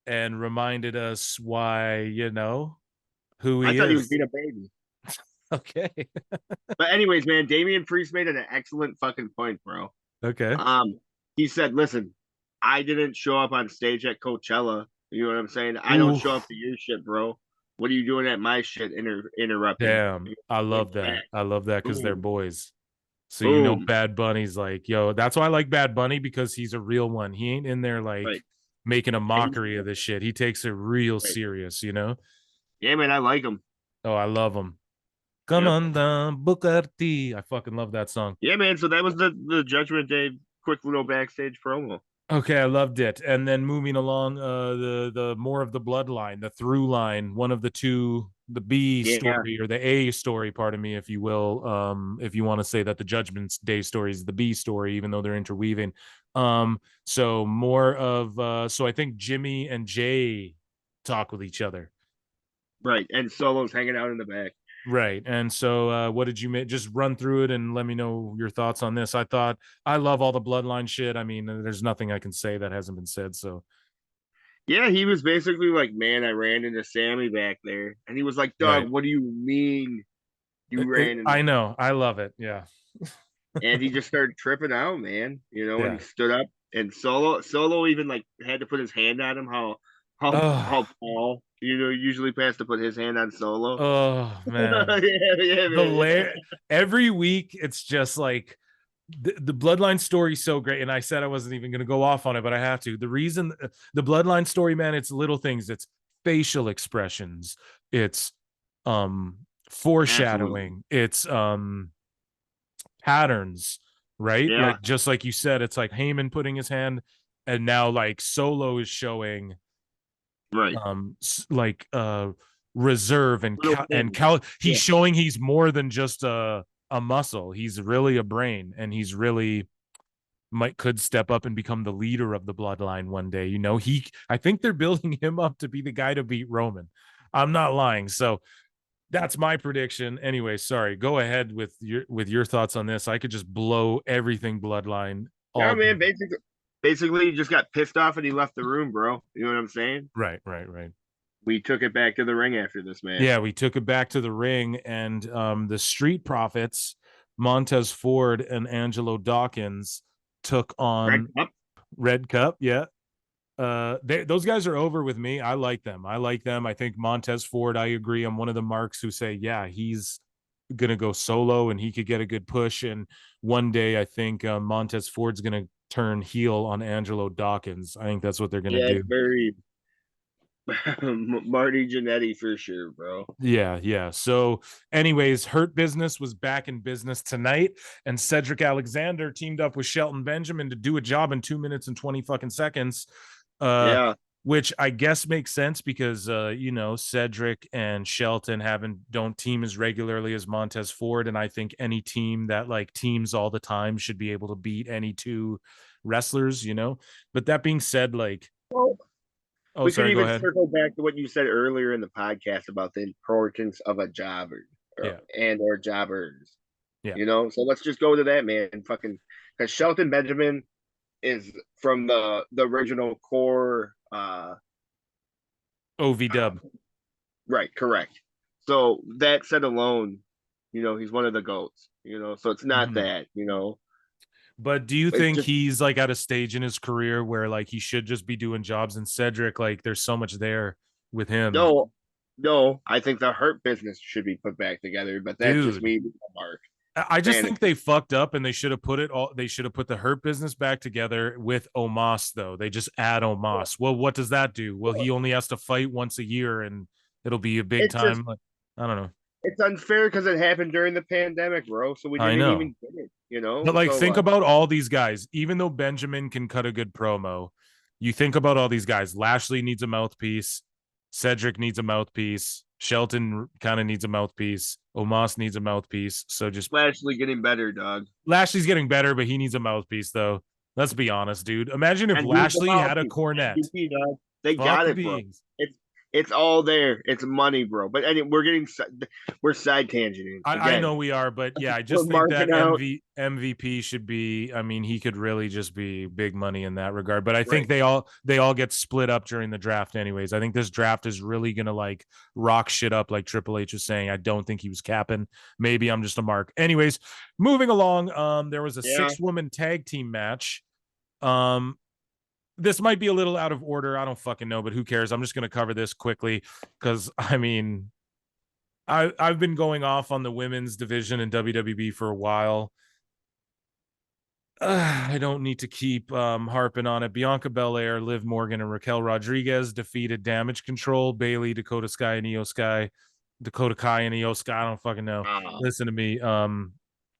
and reminded us why who I he thought he was is. being a baby. Okay. But anyways, man, Damian Priest made an excellent fucking point, bro. Okay. Um, he said, "Listen, I didn't show up on stage at Coachella. You know what I'm saying? I don't Ooh, show up to your shit, bro. What are you doing at my shit? Interrupting? damn, I love Like that. that. I love that because they're Boom, boys. So boom. Bad Bunny's like, yo, that's why I like Bad Bunny because he's a real one. He ain't in there like Right. making a Yeah, he's mockery of this shit. He takes it real right. serious. Yeah, man, I like him. Oh, I love him. Come Yep. on down, Booker T. I fucking love that song. Yeah, man. So that was the Judgment Day quick little backstage promo. Okay, I loved it. And then moving along, the more of the bloodline, the through line, one of the two, the B Yeah, story or the A story, pardon me, if you will. If you want to say that the Judgment Day story is the B story, even though they're interweaving. So more of so I think Jimmy and Jay talk with each other. right. And Solo's hanging out in the back. Right. And so what did you make? Just run through it and let me know your thoughts on this. I love all the bloodline shit. I mean, there's nothing I can say that hasn't been said. So Yeah, he was basically like, "Man, I ran into Sammy back there," and he was like, right. "Dog, what do you mean you ran into?" I know. I love it. Yeah. And he just started tripping out, man. And he Yeah. stood up, and Solo even like had to put his hand on him. How Oh, Paul usually has to put his hand on Solo. oh man. Yeah, yeah, The man. layer every week it's just like the Bloodline story is so great, and I said I wasn't even going to go off on it, but I have to. The reason the Bloodline story, man, it's little things. It's facial expressions. It's foreshadowing. Absolutely. It's patterns, right? Yeah. Like just like you said, it's like Heyman putting his hand, and now like Solo is showing Right. like reserve and he's Yeah. showing he's more than just a muscle. He's really a brain, and he's really could step up and become the leader of the Bloodline one day. You know, I think they're building him up to be the guy to beat Roman. I'm not lying. So that's my prediction. Anyway, sorry. Go ahead with your thoughts on this. I could just blow everything Bloodline Yeah, all. man. Basically, he just got pissed off and he left the room, bro. You know what I'm saying? Right. We took it back to the ring after this match. Yeah, we took it back to the ring, and the Street Profits, Montez Ford and Angelo Dawkins, took on Red Cup. Yeah. Those guys are over with me. I like them. I think Montez Ford, I agree. I'm one of the marks who say, yeah, he's gonna go solo and he could get a good push. And one day I think Montez Ford's gonna turn heel on Angelo Dawkins. I think that's what they're gonna do. Very Marty Jannetty for sure, bro. Yeah. So, anyways, Hurt Business was back in business tonight, and Cedric Alexander teamed up with Shelton Benjamin to do a job in 2 minutes and 20 fucking seconds. Which I guess makes sense because Cedric and Shelton don't team as regularly as Montez Ford, and I think any team that like teams all the time should be able to beat any two wrestlers, you know. But that being said, like, we could even circle back to what you said earlier in the podcast about the importance of a jobber or jobbers. Yeah, you know. So let's just go to that, man. Fucking, because Shelton Benjamin is from the original core OV Dub. Right, correct. So that said alone, he's one of the GOATs, so it's not that, But do you think he's like at a stage in his career where like he should just be doing jobs, and Cedric, like there's so much there with him? No, I think the Hurt Business should be put back together, but that's just me, Mark. I just think they fucked up, and they should have put the Hurt Business back together with Omos, though. They just add Omos. Well, what does that do? Well, he only has to fight once a year, and it'll be a big time. I don't know. It's unfair because it happened during the pandemic, bro. So we didn't even get it, But like, think about all these guys. Even though Benjamin can cut a good promo, you think about all these guys. Lashley needs a mouthpiece. Cedric needs a mouthpiece. Shelton kind of needs a mouthpiece. Omos needs a mouthpiece. So just Lashley getting better, dog. Lashley's getting better, but he needs a mouthpiece, though. Let's be honest, dude. Imagine if Lashley had a cornet. They got it, bro. It's all there. It's money, bro. But anyway, we're side tangenting. I know we are, but yeah, I just think that MVP should be. I mean, he could really just be big money in that regard. But I think they all get split up during the draft, anyways. I think this draft is really gonna like rock shit up, like Triple H was saying. I don't think he was capping. Maybe I'm just a mark. Anyways, moving along. There was a 6-woman tag team match. This might be a little out of order. I don't fucking know, but who cares? I'm just going to cover this quickly because, I mean, I've been going off on the women's division in WWE for a while. I don't need to keep harping on it. Bianca Belair, Liv Morgan, and Raquel Rodriguez defeated Damage Control, Bayley, Dakota Kai, and Io Sky. I don't fucking know. Listen to me.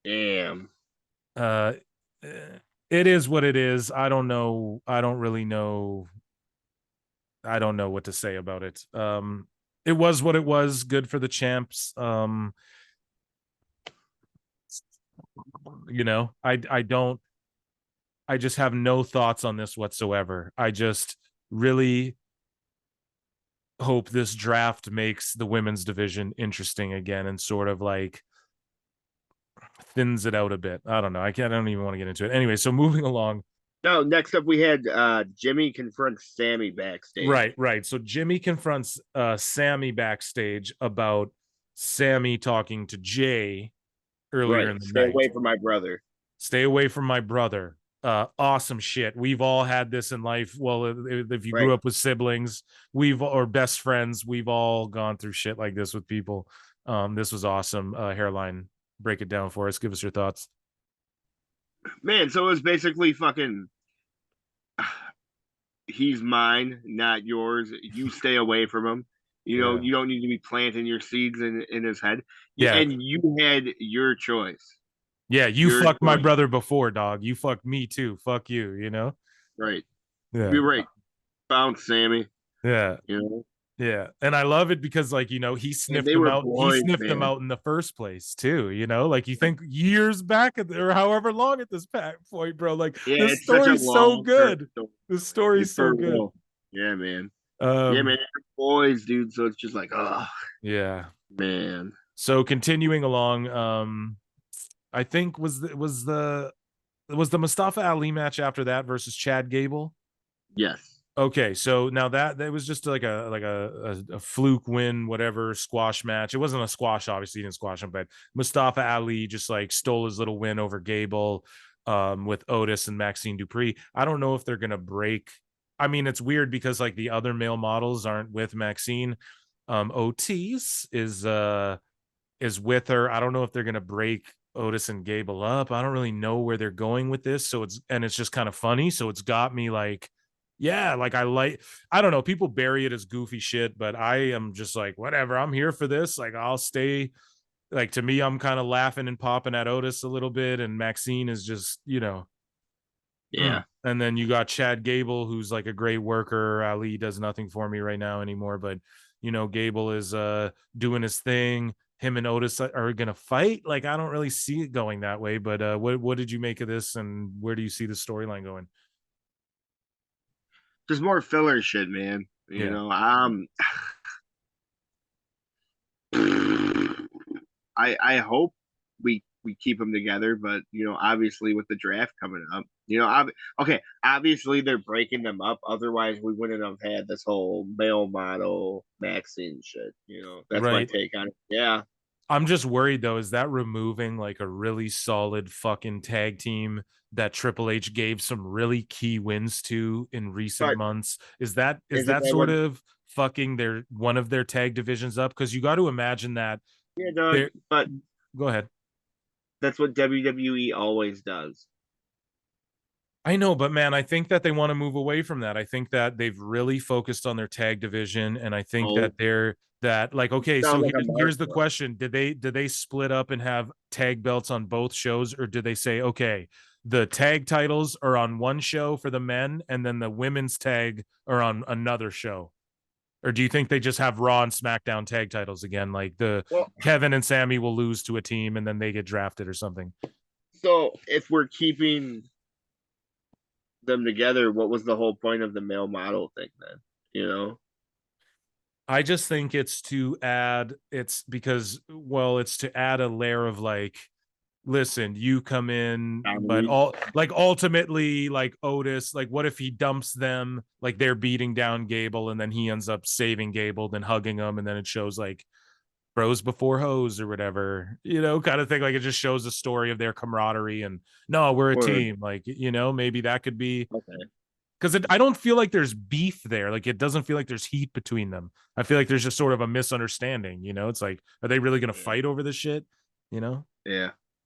Damn. It is what it is. I don't know. I don't really know. I don't know what to say about it. It was what it was. Good for the champs. I just have no thoughts on this whatsoever. I just really hope this draft makes the women's division interesting again and sort of like thins it out a bit. I don't know. I don't even want to get into it. Anyway, so moving along. No, next up we had Jimmy confronts Sammy backstage. Right. So Jimmy confronts Sammy backstage about Sammy talking to Jay earlier in the night. Stay away from my brother. Stay away from my brother. Awesome shit. We've all had this in life. Well, if you grew up with siblings, or best friends, we've all gone through shit like this with people. This was awesome. Hairline, break it down for us. Give us your thoughts. Man, so it was basically fucking he's mine, not yours. You stay away from him. Yeah. You don't need to be planting your seeds in his head. Yeah. And you had your choice. Yeah, you Your fucked my choice. brother before, dog. You fucked me too. Fuck you, you know? Right. Yeah. Be right. Bounce, Sammy. Yeah. You know? Yeah. And I love it because like, you know, he And sniffed they them were out. He boys, sniffed them man. out in the first place too, you know? Like you think years back or however long at this point, bro. Like Yeah, the it's such a story's so long term good. story. The story's so For good. real. Yeah, man. Yeah, Um man. They're boys, dude. So it's just like, oh yeah. man. So continuing along, I think was the Mustafa Ali match after that versus Chad Gable. Yes. Okay, so now that was just like a fluke win, whatever squash match. It wasn't a squash, obviously, he didn't squash him, but Mustafa Ali just like stole his little win over Gable with Otis and Maxine Dupree. I don't know if they're gonna break. I mean, it's weird because like the other male models aren't with Maxine. Otis is with her. I don't know if they're gonna break Otis and Gable up. I don't really know where they're going with this. So it's just kind of funny. So it's got me like, yeah, like I don't know. People bury it as goofy shit, but I am just like, whatever. I'm here for this. Like I'll stay. Like to me, I'm kind of laughing and popping at Otis a little bit, and Maxine is just, you know. Yeah. And then you got Chad Gable, who's like a great worker. Ali does nothing for me right now anymore, but you know, Gable is doing his thing. Him and Otis are gonna fight. Like I don't really see it going that way, but what did you make of this, and where do you see the storyline going? Just more filler shit, man. You Yeah, know, I hope we keep them together, but obviously with the draft coming up, okay, obviously they're breaking them up. Otherwise, we wouldn't have had this whole male model Maxine shit. That's my right. take on it. Yeah, I'm just worried though, is that removing like a really solid fucking tag team that Triple H gave some really key wins to in recent but months? Is that isn't that sort what? of fucking their one of their tag divisions up? Because you got to imagine that Yeah, Doug. they're But go ahead. that's what WWE always does. I know, but man, I think that they want to move away from that. I think that they've really focused on their tag division, and I think Oh, that they're that like okay. sound So like a here's the mark. question: did they split up and have tag belts on both shows, or did they say okay, the tag titles are on one show for the men, and then the women's tag are on another show? Or do you think they just have Raw and SmackDown tag titles again? Like the Well, Kevin and Sammy will lose to a team, and then they get drafted or something. so if we're keeping them together, what was the whole point of the male model thing then? You know? I just think it's because, well, it's to add a layer of like, listen, you come in, but Comedy. all like ultimately, like Otis, like what if he dumps them, like they're beating down Gable and then he ends up saving Gable, then hugging him, and then it shows like bros before hoes or whatever, kind of thing. Like it just shows a story of their camaraderie and no, we're a Word. team. Like, maybe that could be Okay. because I don't feel like there's beef there. Like it doesn't feel like there's heat between them. I feel like there's just sort of a misunderstanding. It's like, are they really going to Yeah. fight over this shit? Yeah.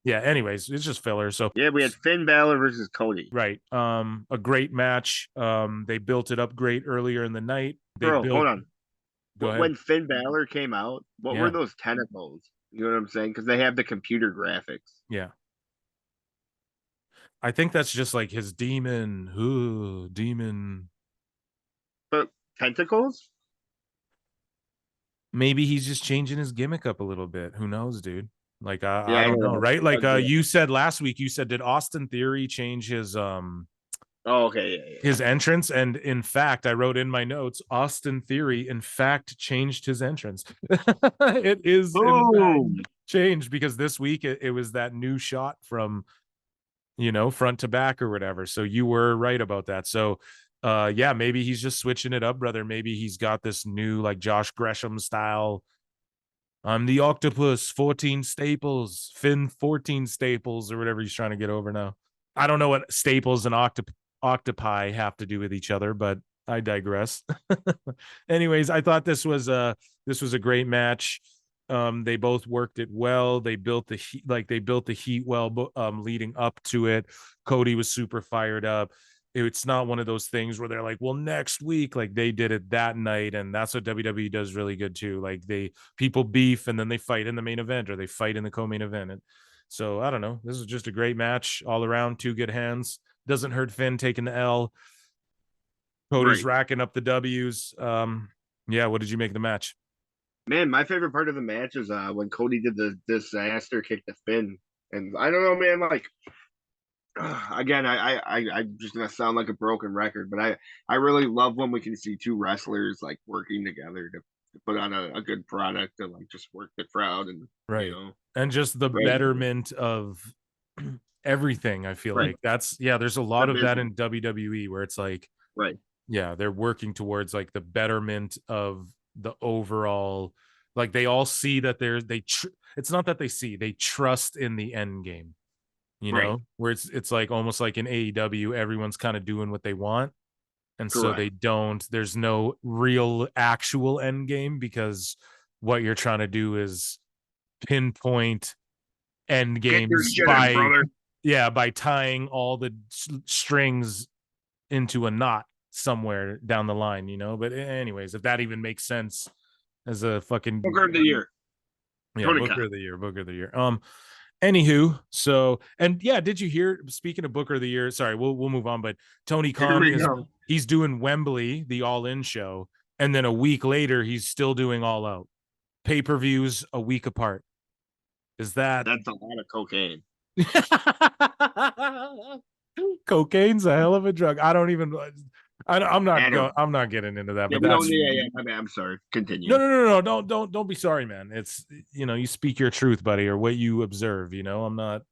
Yeah. Anyways, it's just filler. So Yeah, we had Finn Balor versus Cody. right, a great match. They built it up great earlier in the night. They Bro, built. hold on. Go ahead. When Finn Balor came out, what were Yeah. those tentacles? You know what I'm saying? Because they have the computer graphics. Yeah. I think that's just like his demon. Ooh, demon. But tentacles? Maybe he's just changing his gimmick up a little bit. Who knows, dude? Like I Yeah, I don't know, know. right? Like you said last week, you said did Austin Theory change Oh, okay, yeah, his entrance? And in fact, I wrote in my notes, Austin Theory in fact changed his entrance. It is yeah. in fact Boom. changed because this week it was that new shot from front to back or whatever. So you were right about that. So yeah, maybe he's just switching it up, brother. Maybe he's got this new like Josh Gresham style. I'm the octopus, 14 staples, Finn 14 staples, or whatever he's trying to get over now. I don't know what staples and octopi have to do with each other, but I digress. Anyways, I thought this was a great match. They both worked it well. They built the heat, well, leading up to it. Cody was super fired up. It's not one of those things where they're like, well, next week, like they did it that night. And that's what WWE does really good too. Like people beef and then they fight in the main event or they fight in the co-main event. And so I don't know. This is just a great match all around. Two good hands. Doesn't hurt Finn taking the L. Cody's racking up the W's. Yeah, what did you make of the match? Man, my favorite part of the match is when Cody did the disaster kick to Finn. And I don't know, man, like again, I'm just gonna sound like a broken record, but I really love when we can see two wrestlers like working together to put on a good product and like just work the crowd and you know, and just the betterment of everything. I feel like there's a lot of that in WWE where it's like they're working towards like the betterment of the overall, like they all see that it's not that they trust in the end game, you know, where it's like almost like in AEW everyone's kind of doing what they want, and so there's no real actual end game because what you're trying to do is pinpoint end games by tying all the strings into a knot somewhere down the line, you know. But anyways, if that even makes sense as a fucking Booker of the Year. Booker of the Year. Anywho, so did you hear, speaking of Booker of the Year, sorry, we'll move on, but Tony Khan he's doing Wembley, the All In show, and then a week later he's still doing All Out. Pay-per-views a week apart. That's a lot of cocaine. Cocaine's a hell of a drug. I'm not getting into that. But I'm sorry. Continue. No. Don't be sorry, man. It's, you know, you speak your truth, buddy, or what you observe. You know, I'm not.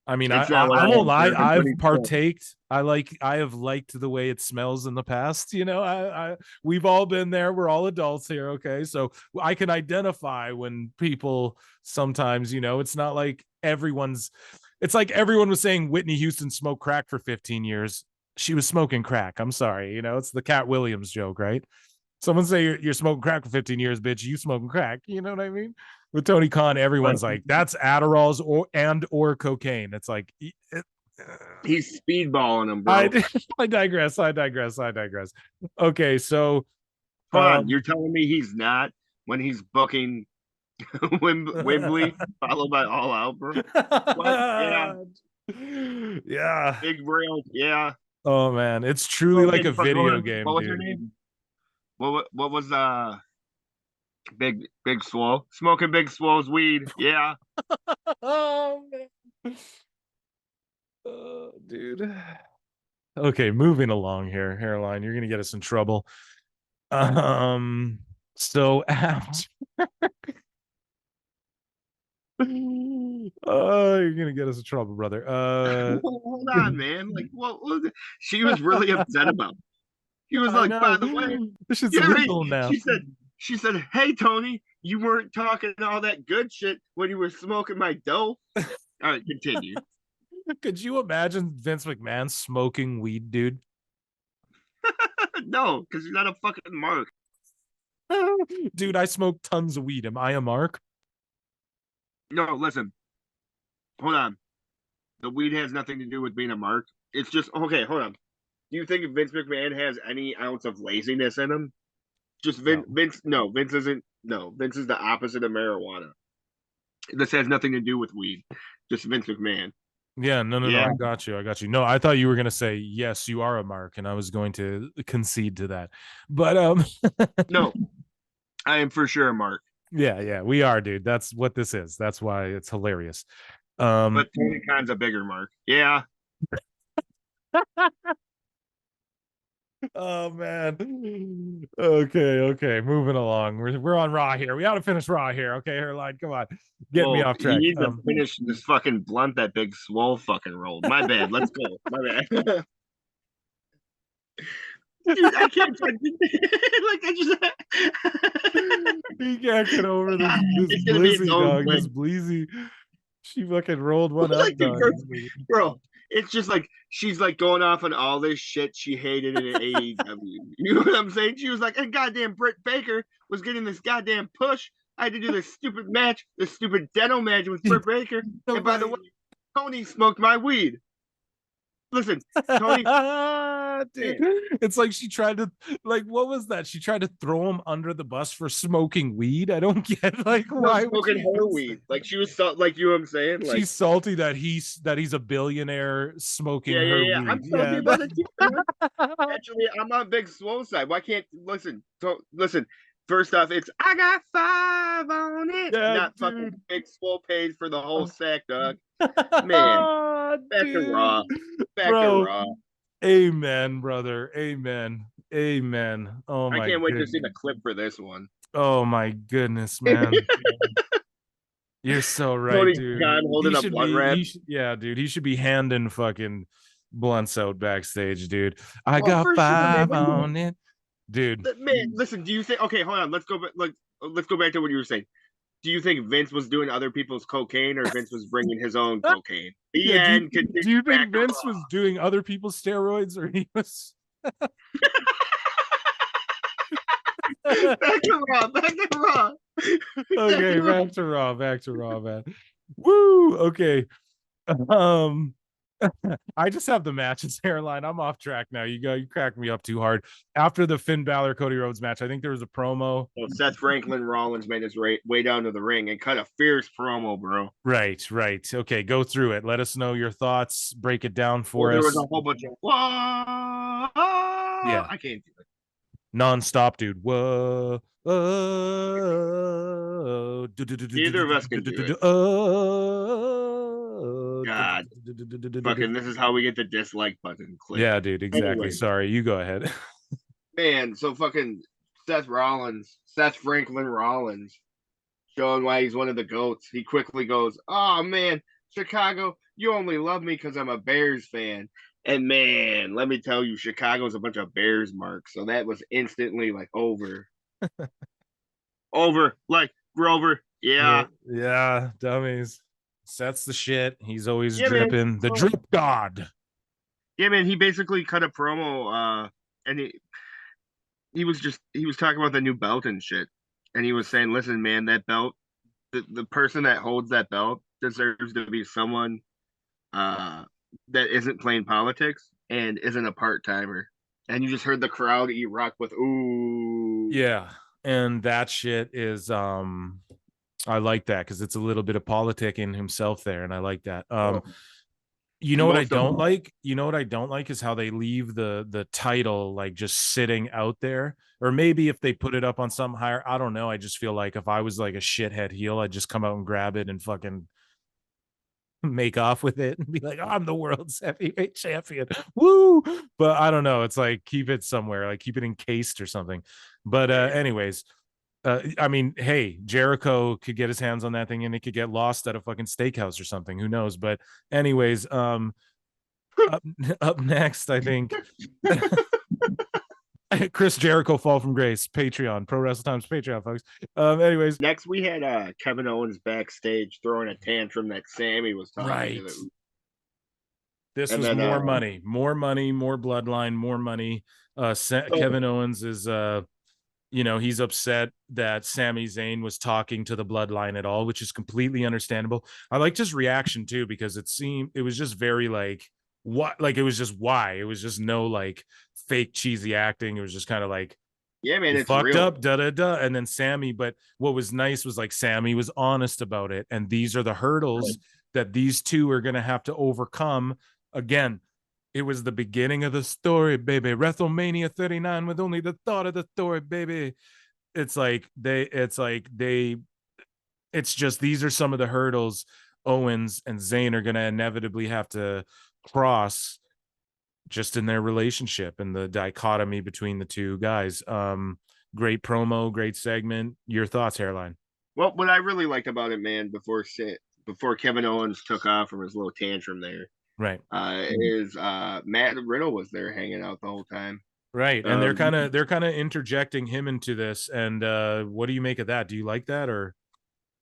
I mean, I won't lie. I've partaked. I have liked the way it smells in the past. You know, we've all been there. We're all adults here. Okay, so I can identify when people sometimes, you know, it's not like everyone's. It's like everyone was saying Whitney Houston smoked crack for 15 years. She was smoking crack. I'm sorry. You know, it's the Cat Williams joke, right? Someone say you're smoking crack for 15 years, bitch. You smoking crack. You know what I mean? With Tony Khan, everyone's like, that's Adderalls or cocaine. It's like he's speedballing them, bro. I digress. Okay, so hold on. You're telling me he's not when he's booking Wembley followed by All Out, bro? Yeah. Big rail. Yeah. Oh man, it's truly like a video game. What was her name? What was Big Swole? Smoking Big Swole's weed. Yeah. Oh man. Dude. Okay, moving along here, Hairline. You're gonna get us in trouble. So after you're gonna get us in trouble, brother. Hold on, man. Like, what was it? She was really upset about? He was like, by the way, this shit's legal now. She said, hey Tony, you weren't talking all that good shit when you were smoking my dope. All right, continue. Could you imagine Vince McMahon smoking weed, dude? No, because he's not a fucking mark. Dude, I smoke tons of weed. Am I a mark? No, listen. Hold on. The weed has nothing to do with being a mark. It's just, okay, hold on. Do you think Vince McMahon has any ounce of laziness in him? Just Vince is the opposite of marijuana. This has nothing to do with weed. Just Vince McMahon. Yeah, no, I got you. No, I thought you were gonna say yes, you are a mark, and I was going to concede to that. But no, I am for sure a mark. Yeah, we are, dude. That's what this is. That's why it's hilarious. But Tony Khan's a bigger mark. Yeah. Oh man. Okay. Moving along. We're on Raw here. We ought to finish Raw here. Okay, Hairline, come on. Get me off track. You need to finish this fucking blunt that Big Swole fucking rolled. My bad. Let's go. My bad. Dude, I can't like I just he can't get over this Blizzy, dog. This Bleezy. She fucking rolled one up, dog. Bro. It's just like she's like going off on all this shit she hated in AEW. You know what I'm saying? She was like, and goddamn Britt Baker was getting this goddamn push I had to do this stupid match, this stupid dental match with Britt Baker. And by the way, Tony smoked my weed. Listen, Tony, dude, it's like she tried to, like, what was that? She tried to throw him under the bus for smoking weed. I don't get, like, why smoking her weed. Like she was like, you know what I'm saying? Like she's salty that he's a billionaire smoking her weed. I'm salty about it too. Actually, I'm on Big Swole side. Why can't listen? Listen. First off, it's I got 5 on it. Yeah, not dude. Fucking Big Swole pays for the whole sack, dog. Man, back to Raw. Back to Raw. Amen, brother. Amen. Oh my! I can't wait to see the clip for this one. Oh my goodness, man. You're so right, Tony dude. Khan holding a blunt wrap. Yeah, dude. He should be handing fucking blunts out backstage, dude. I got 5 on it, dude. Man, listen. Do you think? Okay, hold on. Let's go back to what you were saying. Do you think Vince was doing other people's cocaine, or Vince was bringing his own cocaine? Do you think Vince was doing other people's steroids, or he was? Back to Raw. Okay, back to Raw, man. Woo. Okay. I just have the matches, Hairline. I'm off track now. You cracked me up too hard. After the Finn Balor Cody Rhodes match, I think there was a promo. Well, Seth Rollins made his way down to the ring and cut a fierce promo, bro. Right. Okay, go through it. Let us know your thoughts. Break it down for us. There was a whole bunch of yeah, I can't do it. Non-stop, dude. Whoa. Neither of us can do it. God. Fucking, this is how we get the dislike button click. Yeah, dude, exactly. Anyway. Sorry, you go ahead. Man, so fucking Seth Franklin Rollins, showing why he's one of the GOATs. He quickly goes, oh, man, Chicago, you only love me because I'm a Bears fan. And, man, let me tell you, Chicago's a bunch of Bears marks. So that was instantly, like, over. Over, like, Grover. Yeah. Yeah, dummies. Seth's the shit. He's always dripping. Man. The drip god. Yeah, man. He basically cut a promo, and he was talking about the new belt and shit. And he was saying, listen, man, that belt, the person that holds that belt deserves to be someone that isn't playing politics and isn't a part-timer. And you just heard the crowd erupt with ooh. Yeah. And that shit is I like that because it's a little bit of politic in himself there, and I like that. You know what I don't like? You know what I don't like is how they leave the title like just sitting out there. Or maybe if they put it up on something higher, I don't know. I just feel like if I was like a shithead heel, I'd just come out and grab it and fucking make off with it and be like, oh, I'm the world's heavyweight champion. Woo! But I don't know. It's like keep it somewhere, like keep it encased or something. But anyways. I mean, hey, Jericho could get his hands on that thing and it could get lost at a fucking steakhouse or something. Who knows? But anyways, up next, I think Chris Jericho fall from grace. Patreon, Pro Wrestle Times Patreon, folks. Anyways, next we had Kevin Owens backstage throwing a tantrum that Sammy was talking right. to. This was more money, more bloodline, more money. Kevin Owens is he's upset that Sami Zayn was talking to the bloodline at all, which is completely understandable. I liked his reaction too, because it was just very like, what, like, it was just why. It was just no like fake cheesy acting. It was just kind of like, yeah, man, it's fucked real. Up, da. And then Sammy, but what was nice was like Sammy was honest about it. And these are the hurdles that these two are going to have to overcome. Again, it was the beginning of the story, baby. WrestleMania 39 with only the thought of the story, baby. It's just, these are some of the hurdles Owens and Zayn are going to inevitably have to cross just in their relationship and the dichotomy between the two guys. Great promo, great segment. Your thoughts, Hairline? Well, what I really liked about it, man, before Kevin Owens took off from his little tantrum there, right, is Matt Riddle was there hanging out the whole time, right? And they're kind of interjecting him into this. And what do you make of that? Do you like that? Or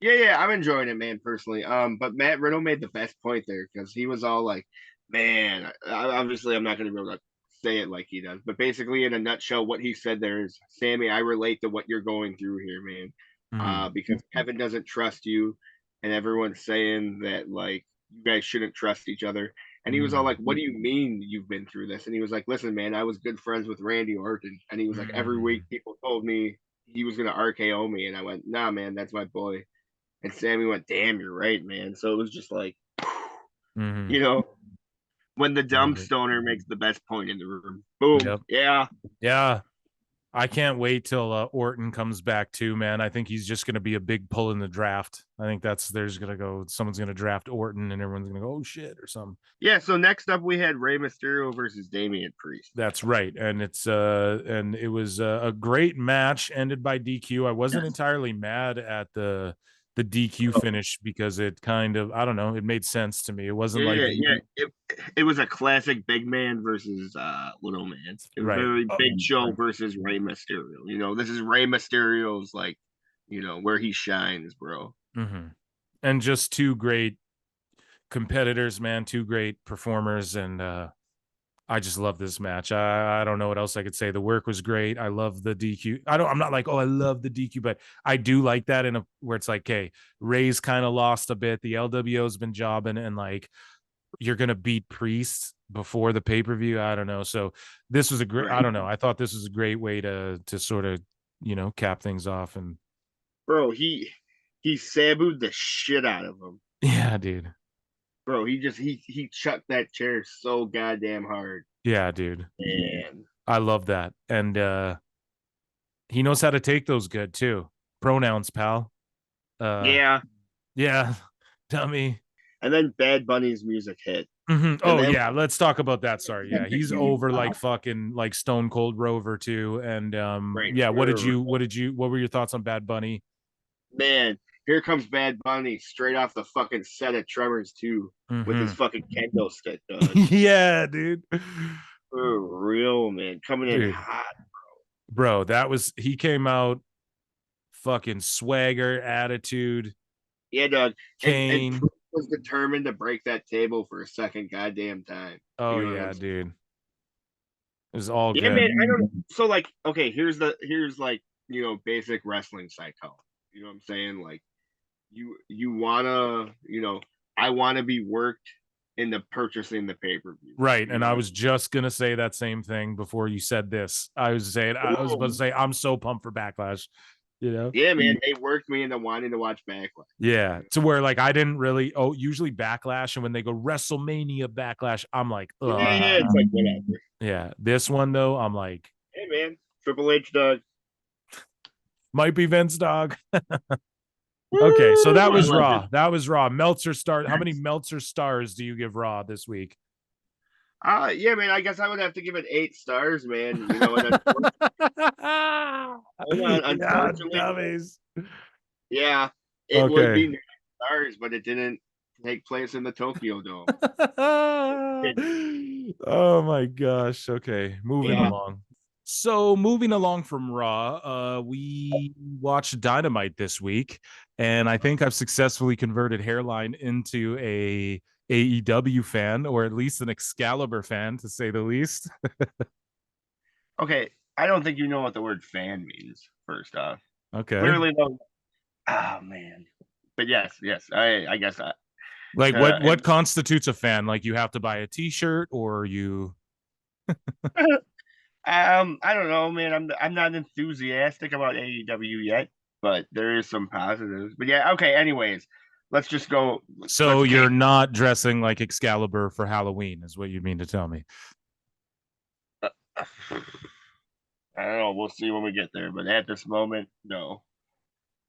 yeah, I'm enjoying it, man, personally. But Matt Riddle made the best point there because he was all like, man, obviously I'm not going to be able to say it like he does, but basically in a nutshell, what he said there is, Sammy, I relate to what you're going through here, man. because Kevin doesn't trust you, and everyone's saying that like you guys shouldn't trust each other. And he was all like, "What do you mean you've been through this?" And he was like, "Listen, man, I was good friends with Randy Orton." And he was like, "Every week people told me he was gonna RKO me," and I went, "Nah, man, that's my boy." And Sammy went, "Damn, you're right, man." So it was just like, you know, when the dumb stoner makes the best point in the room. Boom. Yep. Yeah. I can't wait till Orton comes back too, man. I think he's just going to be a big pull in the draft. I think someone's going to draft Orton and everyone's going to go, oh shit, or something. Yeah. So next up we had Rey Mysterio versus Damian Priest. That's right. And it was a great match ended by DQ. I wasn't entirely mad at the DQ finish because it kind of, I don't know, it made sense to me. It wasn't it was a classic big man versus little man. It was very Big Show versus Rey Mysterio. You know, this is Rey Mysterio's like, you know, where he shines, bro. And just two great competitors, man, two great performers, and I just love this match. I don't know what else I could say. The work was great. I love the DQ. I'm not like, oh, I love the DQ, but I do like that where it's like, okay, Ray's kind of lost a bit. The LWO's been jobbing, and like, you're going to beat Priest before the pay-per-view. I don't know. So this was a great, I don't know. I thought this was a great way to sort of, you know, cap things off. And bro, he sabued the shit out of him. Yeah, dude. Bro, he chucked that chair so goddamn hard. Yeah, dude. Man. I love that. And he knows how to take those good too. Pronouns, pal. Yeah, dummy. And then Bad Bunny's music hit. Oh yeah, let's talk about that. Sorry, yeah, he's over like fucking like Stone Cold Rover too. And yeah, what were your thoughts on Bad Bunny? Man, here comes Bad Bunny straight off the fucking set of Tremors 2 with his fucking kendo stick, dog. Yeah, dude. For real, man. Coming in hot, bro. He came out fucking swagger, attitude. Yeah, dog. Kane and was determined to break that table for a second goddamn time. Oh, you know yeah, dude. It was all good. Man, I don't so like, okay, here's like, you know, basic wrestling psychology. You know what I'm saying? Like, you wanna, you know, I wanna be worked into purchasing the pay-per-view. Right. And I was just gonna say that same thing before you said this. I was about to say I'm so pumped for Backlash. You know? Yeah, man, they worked me into wanting to watch Backlash. Yeah, to where like I didn't really. Usually Backlash, and when they go WrestleMania Backlash, I'm like, ugh. Yeah, it's like whatever. Yeah, this one though, I'm like, hey man, Triple H dog. Might be Vince dog. Okay, so that was Raw. That was Raw. Meltzer star. How many Meltzer stars do you give Raw this week? Yeah, man. I guess I would have to give it 8 stars, man. You know, unfortunately, yeah, it would be 9 stars, but it didn't take place in the Tokyo Dome. Oh my gosh. Okay, moving along. So moving along from Raw, we watched Dynamite this week, and I think I've successfully converted Hairline into a AEW fan, or at least an Excalibur fan, to say the least. Okay, I don't think you know what the word fan means, first off. Okay. Clearly, though. Oh, man. But yes, I guess that. Like, what constitutes a fan? Like, you have to buy a T-shirt, or you... I don't know, man. I'm not enthusiastic about AEW yet, but there is some positives. But yeah, okay. Anyways, let's just go. So you're not dressing like Excalibur for Halloween, is what you mean to tell me? I don't know. We'll see when we get there. But at this moment, no.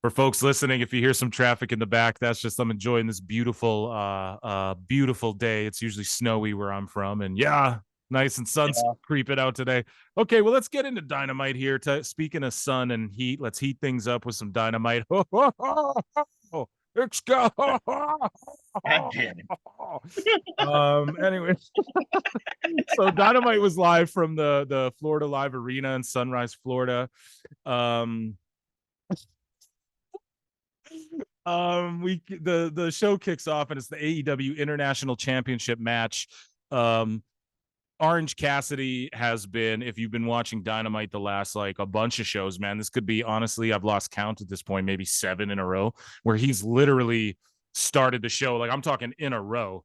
For folks listening, if you hear some traffic in the back, that's just I'm enjoying this beautiful, beautiful day. It's usually snowy where I'm from, and yeah. Nice and sun's creeping out today. Okay, well, let's get into Dynamite here. Speaking of sun and heat, let's heat things up with some Dynamite. Anyway, so Dynamite was live from the Florida Live Arena in Sunrise, Florida. The show kicks off, and it's the AEW International Championship match. Orange Cassidy has been, if you've been watching Dynamite the last like a bunch of shows, man, this could be, honestly, I've lost count at this point, maybe 7 in a row, where he's literally started the show. Like I'm talking in a row,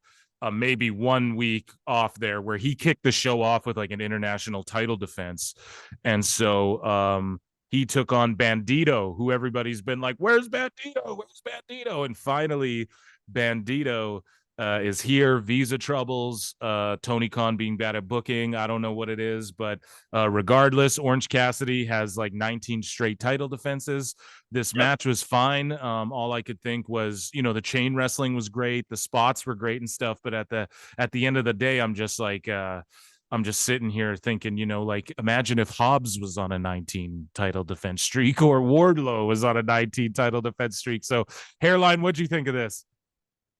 maybe 1 week off there where he kicked the show off with like an international title defense. And so he took on Bandito, who everybody's been like, where's Bandito? Where's Bandito? And finally, Bandito is here. Visa troubles, Tony Khan being bad at booking. I don't know what it is, but regardless, Orange Cassidy has like 19 straight title defenses. This match was fine. All I could think was, you know, the chain wrestling was great, the spots were great and stuff. But at the end of the day, I'm just like, I'm just sitting here thinking, you know, like imagine if Hobbs was on a 19 title defense streak or Wardlow was on a 19 title defense streak. So, Hairline, what'd you think of this?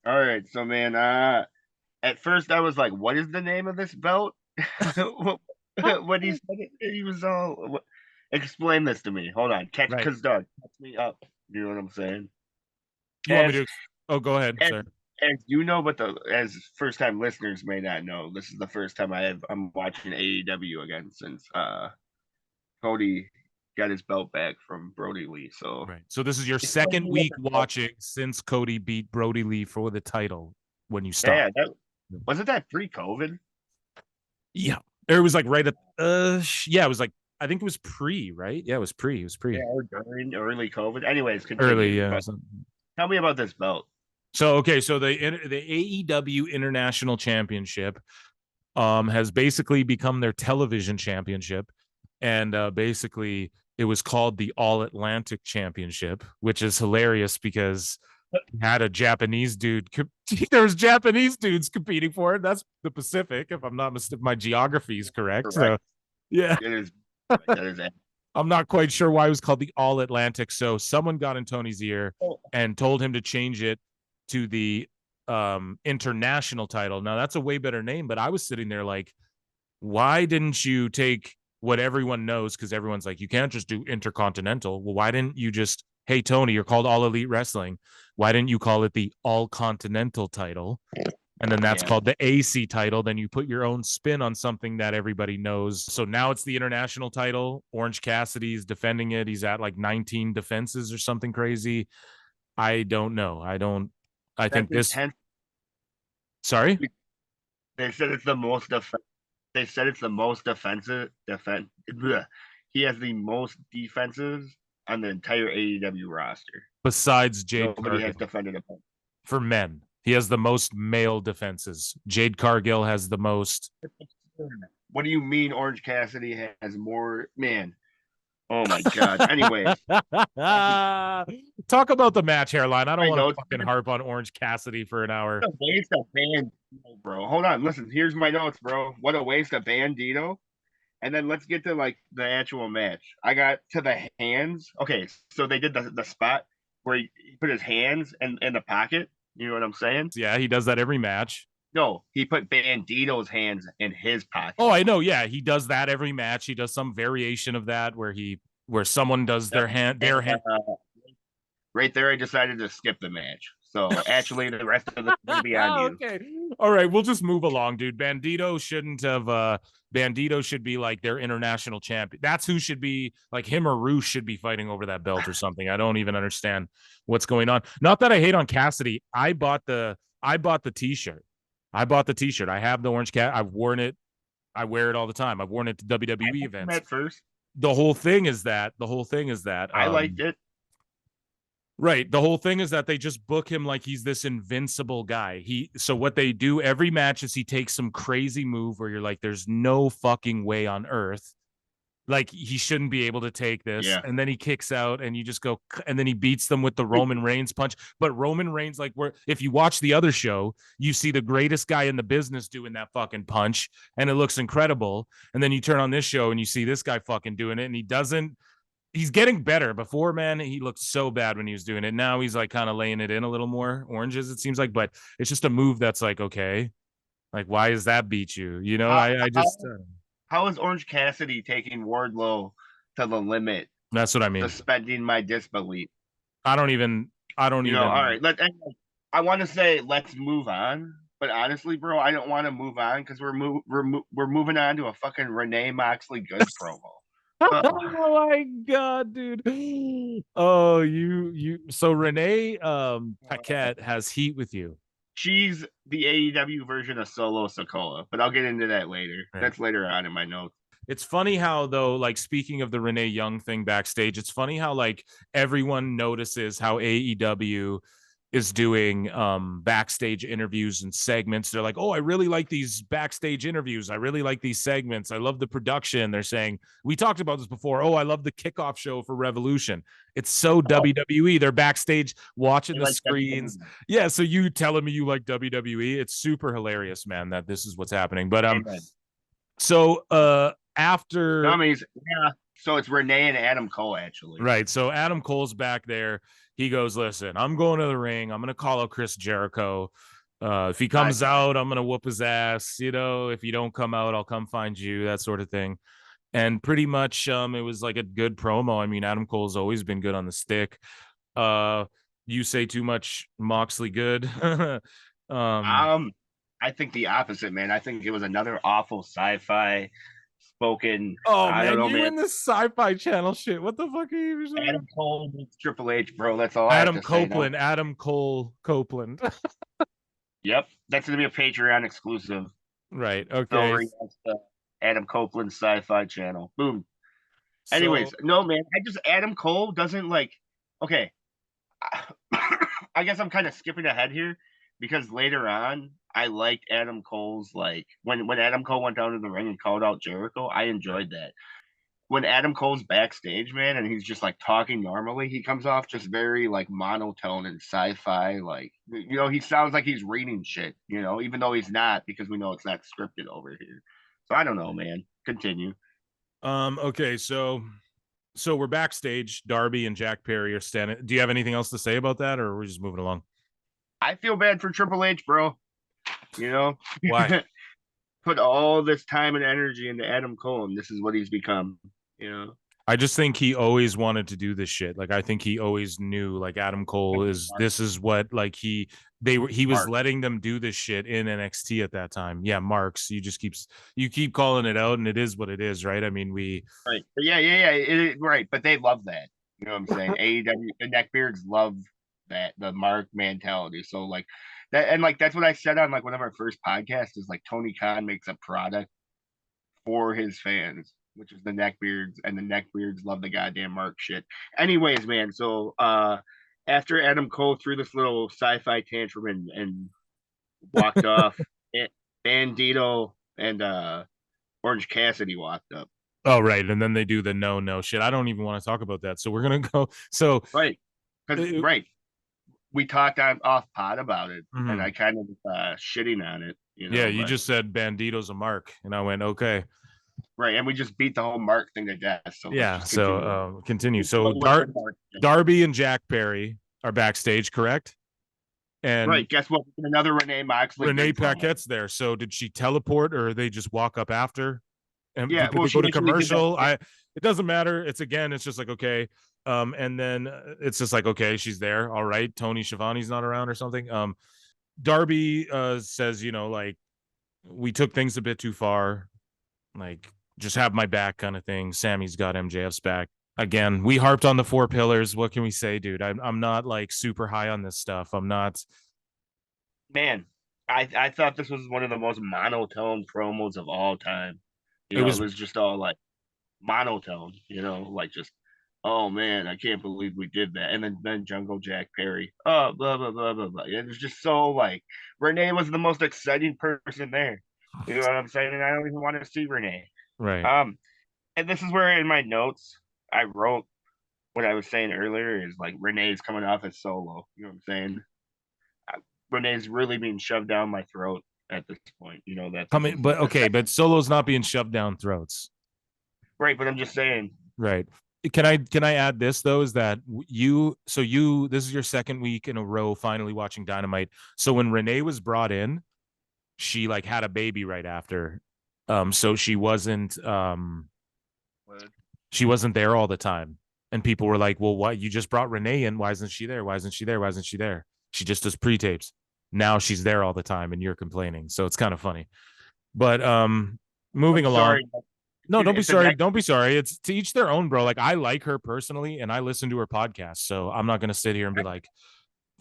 All right, so man, at first I was like, "What is the name of this belt?" When he said it, he was all, "Explain this to me." Hold on, catch me up. You know what I'm saying? You want me to? Oh, go ahead, sir. As you know, but as first-time listeners may not know, this is the first time I'm watching AEW again since Cody got his belt back from Brody Lee. So So this is your second week watching since Cody beat Brody Lee for the title when you stopped. Yeah, wasn't that pre-COVID? Yeah, it was like right at yeah, it was like, I think it was pre, right? Yeah, it was pre. Yeah, or during early COVID. Anyways, early, yeah. Tell me about this belt. So okay, so the AEW International Championship has basically become their television championship, and basically it was called the All Atlantic Championship, which is hilarious because had a Japanese dude. There was Japanese dudes competing for it. That's the Pacific, if I'm not mistaken. My geography is correct. So, yeah, it is. I'm not quite sure why it was called the All Atlantic. So someone got in Tony's ear and told him to change it to the international title. Now that's a way better name, but I was sitting there like, why didn't you take what everyone knows? Because everyone's like, you can't just do intercontinental. Well, why didn't you just, hey, Tony, you're called All Elite Wrestling. Why didn't you call it the All Continental title? And then that's called the AC title. Then you put your own spin on something that everybody knows. So now it's the international title. Orange Cassidy's defending it. He's at like 19 defenses or something crazy. I don't know. I think this. Sorry? They said it's the most They said it's the most defensive. He has the most defenses on the entire AEW roster. Besides Jade Nobody Cargill. has defended him. For men, he has the most male defenses. Jade Cargill has the most. What do you mean Orange Cassidy has more? Man. Oh my God. Anyways. Talk about the match, Hairline. I don't want to fucking harp on Orange Cassidy for an hour. What a waste of Bandito, bro. Hold on. Listen, here's my notes, bro. What a waste of Bandito. And then let's get to like the actual match. I got to the hands. Okay, so they did the spot where he put his hands in the pocket. You know what I'm saying? Yeah, he does that every match. No, he put Bandito's hands in his pocket. Oh, I know. Yeah, he does that every match. He does some variation of that where someone does their hand. Right there, I decided to skip the match. So actually, the rest of it will be on you. Okay. All right, we'll just move along, dude. Bandito shouldn't have. Bandito should be like their international champion. That's who should be, like, him or Roosh should be fighting over that belt or something. I don't even understand what's going on. Not that I hate on Cassidy. I bought the t-shirt. I have the Orange Cat. I've worn it. I wear it all the time. I've worn it to WWE events. At first, the whole thing is that I liked it. Right. The whole thing is that they just book him like he's this invincible guy. So what they do every match is he takes some crazy move where you're like, there's no fucking way on earth. Like, he shouldn't be able to take this. Yeah. And then he kicks out and you just go, and then he beats them with the Roman Reigns punch. But Roman Reigns, like, if you watch the other show, you see the greatest guy in the business doing that fucking punch and it looks incredible. And then you turn on this show and you see this guy fucking doing it and he's getting better. Before, man, he looked so bad when he was doing it. Now he's like kind of laying it in a little more, oranges, it seems like, but it's just a move that's like, okay, like, why does that beat you? You know, I just how is Orange Cassidy taking Wardlow to the limit? That's what I mean. Suspending my disbelief. I don't even. All right. I want to say let's move on But honestly, bro, I don't want to move on because we're moving on to a fucking Renee Moxley good promo. Oh my god, dude. Oh, so Renee Paquette has heat with you. She's the AEW version of Solo Sokoa, but I'll get into that later. Right. That's later on in my notes. It's funny how, though, like, speaking of the Renee Young thing backstage, it's funny how, like, everyone notices how AEW is doing backstage interviews and segments. They're like, oh, I really like these backstage interviews. I really like these segments. I love the production. They're saying, we talked about this before. Oh, I love the kickoff show for Revolution. It's so WWE. They're backstage watching the screens. WWE. Yeah, so you telling me you like WWE? It's super hilarious, man, that this is what's happening. But so after so it's Renee and Adam Cole, actually. Right. So Adam Cole's back there. He goes, listen, I'm going to the ring. I'm going to call out Chris Jericho. If he comes out, I'm going to whoop his ass. You know, if you don't come out, I'll come find you, that sort of thing. And pretty much it was like a good promo. I mean, Adam Cole's always been good on the stick. You say too much Moxley good. I think the opposite, man. I think it was another awful sci-fi spoken. Oh, I don't know, you man. In this sci-fi channel shit. What the fuck are you saying? Adam Cole meets Triple H, bro. That's all. Adam Copeland. Adam Cole Copeland. Yep, that's gonna be a Patreon exclusive. Right. Okay. Adam Copeland sci-fi channel. Boom. So, anyways, no, man. Adam Cole doesn't like. Okay. I guess I'm kind of skipping ahead here because later on, I liked Adam Cole's, like, when Adam Cole went down to the ring and called out Jericho, I enjoyed that. When Adam Cole's backstage, man, and he's just, like, talking normally, he comes off just very, like, monotone and sci-fi, like, you know, he sounds like he's reading shit, you know, even though he's not, because we know it's not scripted over here. So I don't know, man. Continue. Okay, so we're backstage. Darby and Jack Perry are standing. Do you have anything else to say about that, or are we just moving along? I feel bad for Triple H, bro. You know, why? Put all this time and energy into Adam Cole, and this is what he's become. You know, I just think he always wanted to do this shit. Like, I think he always knew, like, Adam Cole is. This is what, like, he was letting them do this shit in NXT at that time. Yeah, Marks. You keep calling it out, and it is what it is, right? I mean, right. Yeah. Right, but they love that. You know what I'm saying? AEW, the neckbeards love that, the Mark mentality. So, like, that, and like that's what I said on, like, one of our first podcasts, is like Tony Khan makes a product for his fans, which is the neckbeards, and the neckbeards love the goddamn Mark shit. Anyways, man, so after Adam Cole threw this little sci-fi tantrum and walked off, Bandito and Orange Cassidy walked up. Oh, right. And then they do the no shit. I don't even want to talk about that. So we're gonna go. So right. We talked off pod about it, and I kind of shitting on it. You know, yeah, you just said Bandito's a mark, and I went, okay. Right, and we just beat the whole mark thing to death. So yeah, so continue. So Darby and Jack Perry are backstage, correct? And right, guess what? Another Renee Moxley. Renee Paquette's there. So did she teleport, or they just walk up after? And yeah, did they go to commercial? It doesn't matter. It's just like, okay. And then it's just like, okay, she's there. All right. Tony Schiavone's not around or something. Darby says, you know, like, we took things a bit too far. Like, just have my back kind of thing. Sammy's got MJF's back. Again, we harped on the 4 pillars. What can we say, dude? I'm not, like, super high on this stuff. I'm not. Man, I thought this was one of the most monotone promos of all time. It was just all, like, monotone, you know, like, just, oh man, I can't believe we did that. And then Jungle Jack Perry, oh, blah blah blah blah blah. It was just so, like, Renee was the most exciting person there. You know what I'm saying? And I don't even want to see Renee. Right. And this is where in my notes I wrote what I was saying earlier is, like, Renee's coming off as Solo. You know what I'm saying? Renee's really being shoved down my throat at this point. You know that. But Solo's not being shoved down throats. Right, but I'm just saying. Right. Can I add this, though, is that this is your second week in a row finally watching Dynamite. So when Renee was brought in, she, like, had a baby right after. So she wasn't there all the time. And people were like, well, what? You just brought Renee in. Why isn't she there? Why isn't she there? Why isn't she there? She just does pre-tapes. now she's there all the time and you're complaining. So it's kind of funny. But moving I'm along. sorry. No, don't be It's a sorry. Don't be sorry. It's to each their own, bro. Like, I like her personally and I listen to her podcast. So I'm not going to sit here and be like,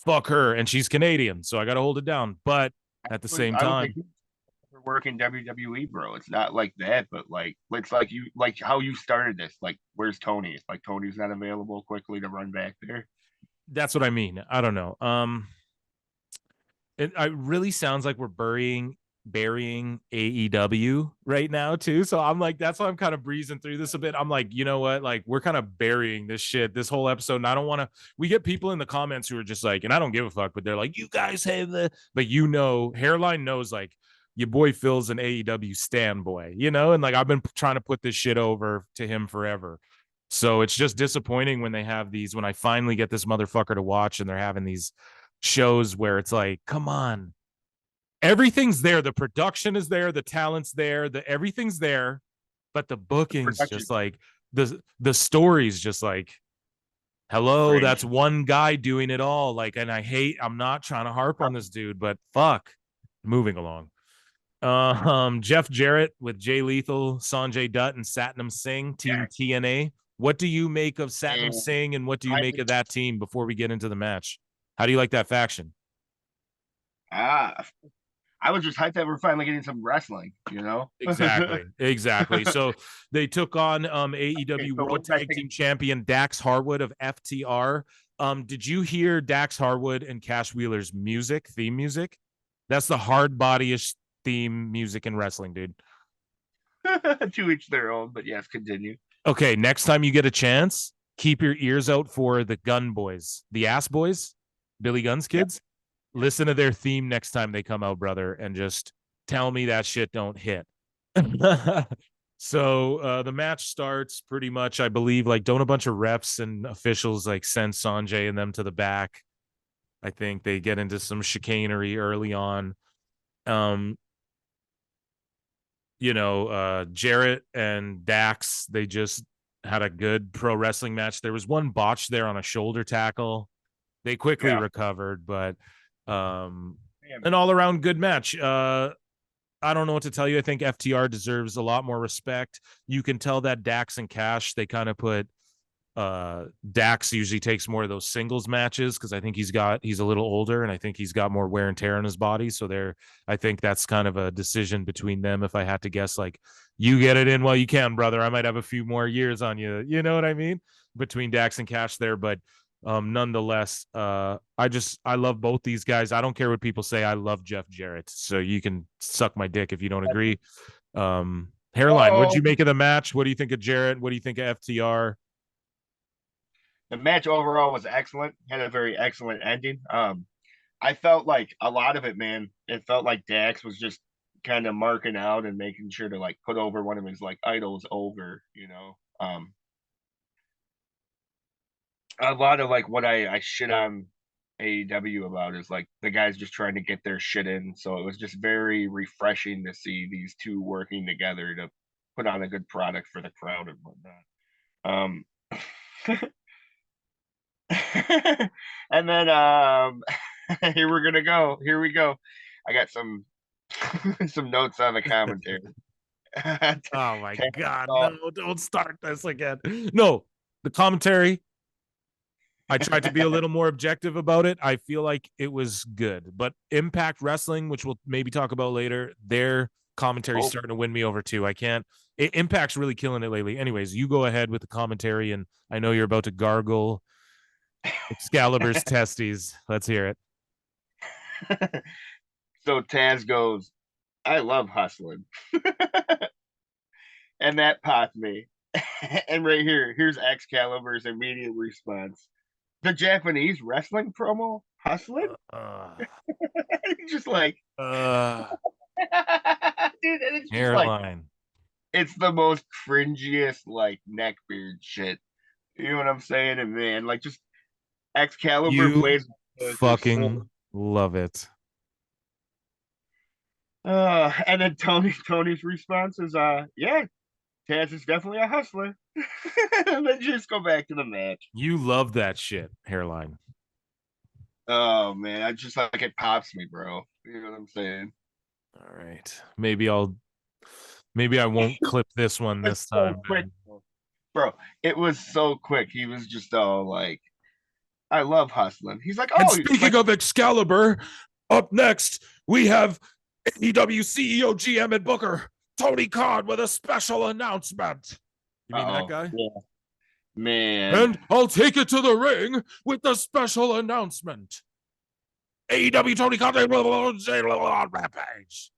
fuck her. And she's Canadian. So I got to hold it down. But at the same I was time, working WWE, bro. It's not like that, but like it's like you like how you started this. Like, where's Tony? Like Tony's not available quickly to run back there. that's what I mean. I don't know. It really sounds like we're burying AEW right now too. So I'm like, that's why I'm kind of breezing through this a bit. I'm like, you know what? Like, we're kind of burying this shit this whole episode. And I don't want to. We get people in the comments who are just like, and I don't give a fuck, but they're like, you guys have the. But Hairline knows like your boy Phil's an AEW stan boy, and like I've been trying to put this shit over to him forever. So it's just disappointing when they have these. When I finally get this motherfucker to watch, and they're having these shows where it's like, come on, everything's there. The production is there, the talent's there, everything's there, but the booking's just like the story's just like, hello, Cringe. that's one guy doing it all. Like, and I'm not trying to harp on this dude, but fuck. Moving along. Jeff Jarrett with Jay Lethal, Sanjay Dutt, and Satnam Singh, Team TNA. What do you make of Satnam Singh, and what do you make of that team before we get into the match? How do you like that faction? I was just hyped that we're finally getting some wrestling, Exactly. So they took on AEW World Tag Team Champion Dax Harwood of FTR. Did you hear Dax Harwood and Cash Wheeler's theme music? That's the hard bodyish theme music in wrestling, dude. To each their own, but yes, continue. Okay, next time you get a chance, keep your ears out for the Gun Boys, the Ass Boys, Billy Gunn's kids. Yep. Listen to their theme next time they come out, brother, and just tell me that shit don't hit. So the match starts pretty much, I believe, like, don't a bunch of refs and officials like send Sanjay and them to the back. I think they get into some chicanery early on. Jarrett and Dax, they just had a good pro wrestling match. There was one botch there on a shoulder tackle. They quickly recovered, but an all-around good match. I don't know what to tell you. I think FTR deserves a lot more respect. You can tell that Dax and Cash, they kind of put Dax usually takes more of those singles matches because I think he's a little older and I think he's got more wear and tear on his body. So I think that's kind of a decision between them. If I had to guess, like, you get it in while you can, brother. I might have a few more years on you. You know what I mean? Between Dax and Cash there, but nonetheless, I love both these guys. I don't care what people say. I love Jeff Jarrett. So you can suck my dick if you don't agree. Hairline, what'd you make of the match? What do you think of Jarrett? What do you think of FTR? The match overall was excellent. Had a very excellent ending. I felt like a lot of it, man. It felt like Dax was just kind of marking out and making sure to like put over one of his like idols over. A lot of like what I shit on AEW about is like the guys just trying to get their shit in. So it was just very refreshing to see these two working together to put on a good product for the crowd and whatnot. And then here we go. I got some notes on the commentary. Oh my god, no, don't start this again. No, the commentary, I tried to be a little more objective about it. I feel like it was good, but Impact Wrestling, which we'll maybe talk about later, their commentary is starting to win me over too. Impact's really killing it lately. Anyways, you go ahead with the commentary, and I know you're about to gargle Excalibur's testes. Let's hear it. So Taz goes, I love hustling. And that popped me. And right here's Excalibur's immediate response. The Japanese wrestling promo, hustling? Just like dude, it's Hairline. It's the most cringiest like neckbeard shit. You know what I'm saying? And man, like just Excalibur plays fucking love it. And then Tony's response is yeah, Taz is definitely a hustler. And then just go back to the match. You love that shit, Hairline. Oh man, I just like it pops me, bro. You know what I'm saying? All right. Maybe I won't clip this one It's this so time, quick, man. bro. It was so quick. He was just all like, "I love hustling." He's like, And "Oh, speaking like of Excalibur, up next we have AEW CEO GM and Booker Tony Khan with a special announcement. You mean that oh guy? yeah, man." And I'll take it to the ring with the special announcement. AEW Tony Khan Rampage.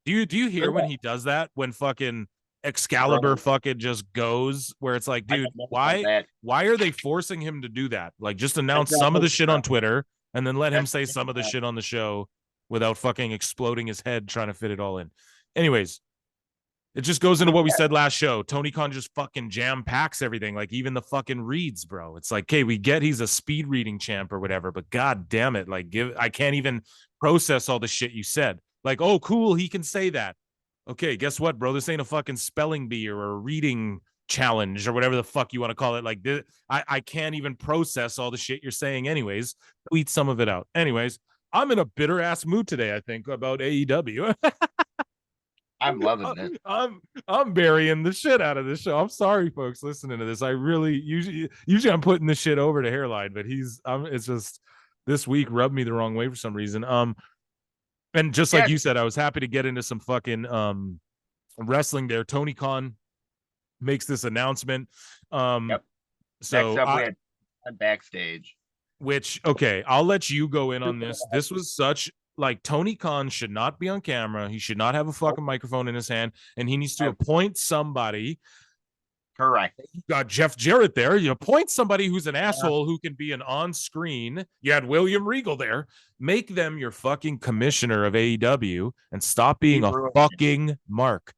Do you hear when he does that? When fucking Excalibur Bro, fucking just goes where it's like, I dude, don't know about why that. why are they forcing him to do that? Like just That's announce not some of his the shit on style. Twitter and then let him That's say his some of the style. shit on the show without fucking exploding his head trying to fit it all in. Anyways, it just goes into But what we said last show. Tony Khan just fucking jam packs everything, like even the fucking reads, bro. It's like, okay, we get he's a speed reading champ or whatever, but god damn it, like I can't even process all the shit you said. Like, oh, cool, he can say that. Okay, guess what, bro? This ain't a fucking spelling bee or a reading challenge or whatever the fuck you want to call it. Like, I can't even process all the shit you're saying. Anyways, tweet some of it out. Anyways, I'm in a bitter ass mood today. I think about AEW. I'm loving this. I'm burying the shit out of this show. I'm sorry, folks, listening to this. I really usually I'm putting the shit over to Hairline, but it's just this week rubbed me the wrong way for some reason. And just like Yes, you said, I was happy to get into some fucking wrestling there. Tony Khan makes this announcement. yep. Next So up, we I had backstage. which okay, I'll let you go in on this. This was such like Tony Khan should not be on camera. He should not have a fucking microphone in his hand, and he needs to appoint somebody. Correct. You got Jeff Jarrett there. You appoint somebody who's an asshole who can be an on-screen. You had William Regal there. Make them your fucking commissioner of AEW and stop He being a ruined it. fucking mark.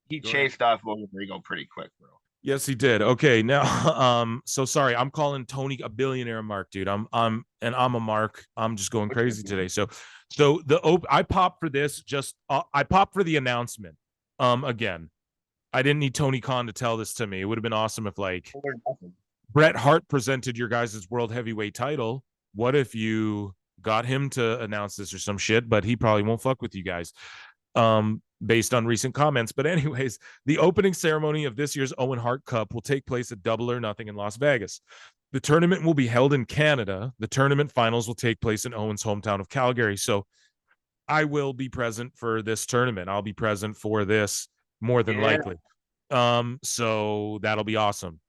He Go ahead. chased off William Regal pretty quick, bro. Yes, he did. Okay, now so sorry, I'm calling Tony a billionaire mark, dude. I'm a mark. I'm just going crazy today. So I popped for this, just I popped for the announcement. Again, I didn't need Tony Khan to tell this to me. It would have been awesome if like Bret Hart presented your guys' world heavyweight title. What if you got him to announce this or some shit, but he probably won't fuck with you guys. Based on recent comments. But anyways, the opening ceremony of this year's Owen Hart Cup will take place at Double or Nothing in Las Vegas. The tournament will be held in Canada. The tournament finals will take place in Owen's hometown of Calgary. So I will be present for this tournament. I'll be present for this more than likely. So that'll be awesome.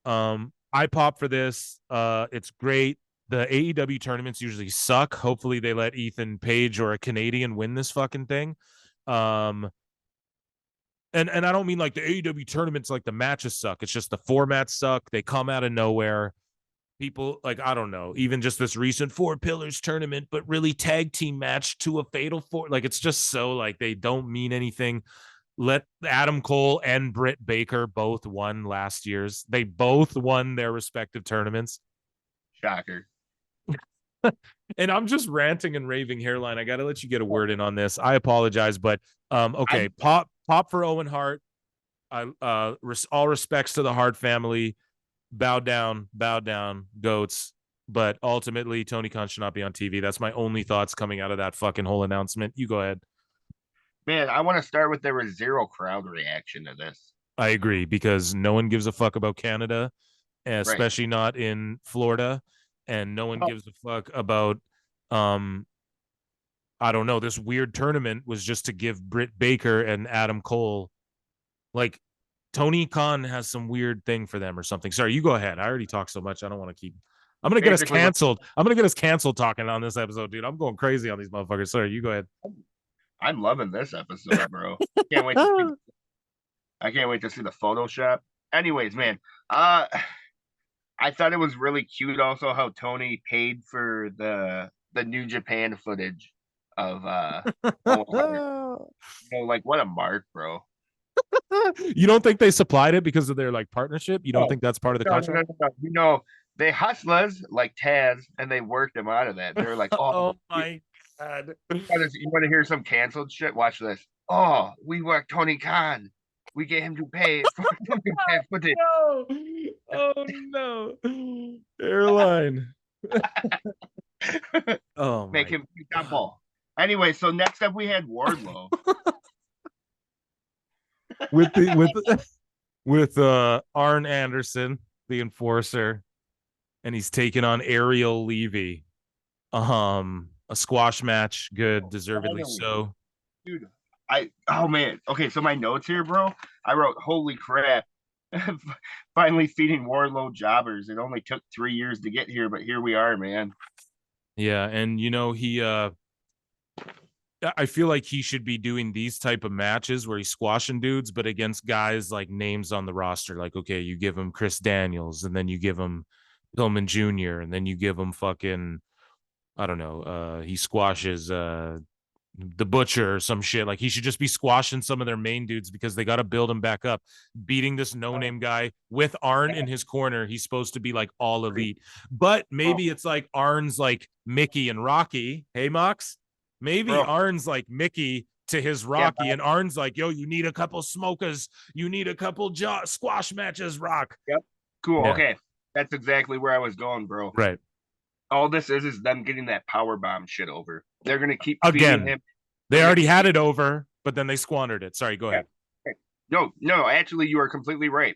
I pop for this. It's great. The AEW tournaments usually suck. Hopefully they let Ethan Page or a Canadian win this fucking thing. And I don't mean like the AEW tournaments, like the matches suck. It's just the formats suck. They come out of nowhere. People like, I don't know, even just this recent Four Pillars tournament, but really tag team match to a fatal four. Like it's just so like they don't mean anything. Let Adam Cole and Britt Baker both won last year's. They both won their respective tournaments. Shocker. And I'm just ranting and raving, Hairline. I got to let you get a word in on this. I apologize, but okay, pop for Owen Hart. All respects to the Hart family. Bow down, goats. But ultimately, Tony Khan should not be on TV. That's my only thoughts coming out of that fucking whole announcement. You go ahead. Man, I want to start with there was zero crowd reaction to this. I agree because no one gives a fuck about Canada, especially not in Florida, and no one gives a fuck about I don't know, this weird tournament was just to give Britt Baker and Adam Cole like Tony Khan has some weird thing for them or something. Sorry, you go ahead. I already talked so much. I don't want to keep I'm gonna get us canceled. I'm gonna get us canceled talking on this episode, dude. I'm going crazy on these motherfuckers. Sorry, you go ahead. I'm loving this episode, bro. I can't wait to see the Photoshop. Anyways, man, I thought it was really cute also how Tony paid for the New Japan footage of Owen Hart. You know, like what a mark, bro. You don't think they supplied it because of their like partnership? You don't think that's part of the contract? No. You know, they hustlers like Taz and they worked him out of that. They're like, oh my god. You want to hear some canceled shit? Watch this. Oh, we worked Tony Khan. We get him to pay for footage. No. Oh no. Airline. Oh Make my him beat that ball. Anyway, so next up we had Wardlow. with the with Arn Anderson, the enforcer, and he's taking on Ariel Levy. A squash match, good, deservedly Finally, so. dude. Oh man. Okay, so my notes here, bro. I wrote, holy crap. Finally feeding Wardlow jobbers. It only took 3 years to get here, but here we are, man. Yeah, and he I feel like he should be doing these type of matches where he's squashing dudes, but against guys like names on the roster. Like, okay, you give him Chris Daniels, and then you give him Pillman Jr., and then you give him fucking, I don't know, he squashes the Butcher or some shit. Like, he should just be squashing some of their main dudes because they got to build him back up. Beating this no-name guy with Arn in his corner, he's supposed to be like all elite. But maybe it's like Arn's like Mickey and Rocky. Hey, Mox? Maybe Arn's like Mickey to his Rocky, and Arn's like, yo, you need a couple smokers. You need a couple squash matches, Rock. Yep. Cool. Yeah. Okay. That's exactly where I was going, bro. Right. All this is them getting that power bomb shit over. They're going to keep again him. They already had it over, but then they squandered it. Sorry, go ahead. No, actually, you are completely right.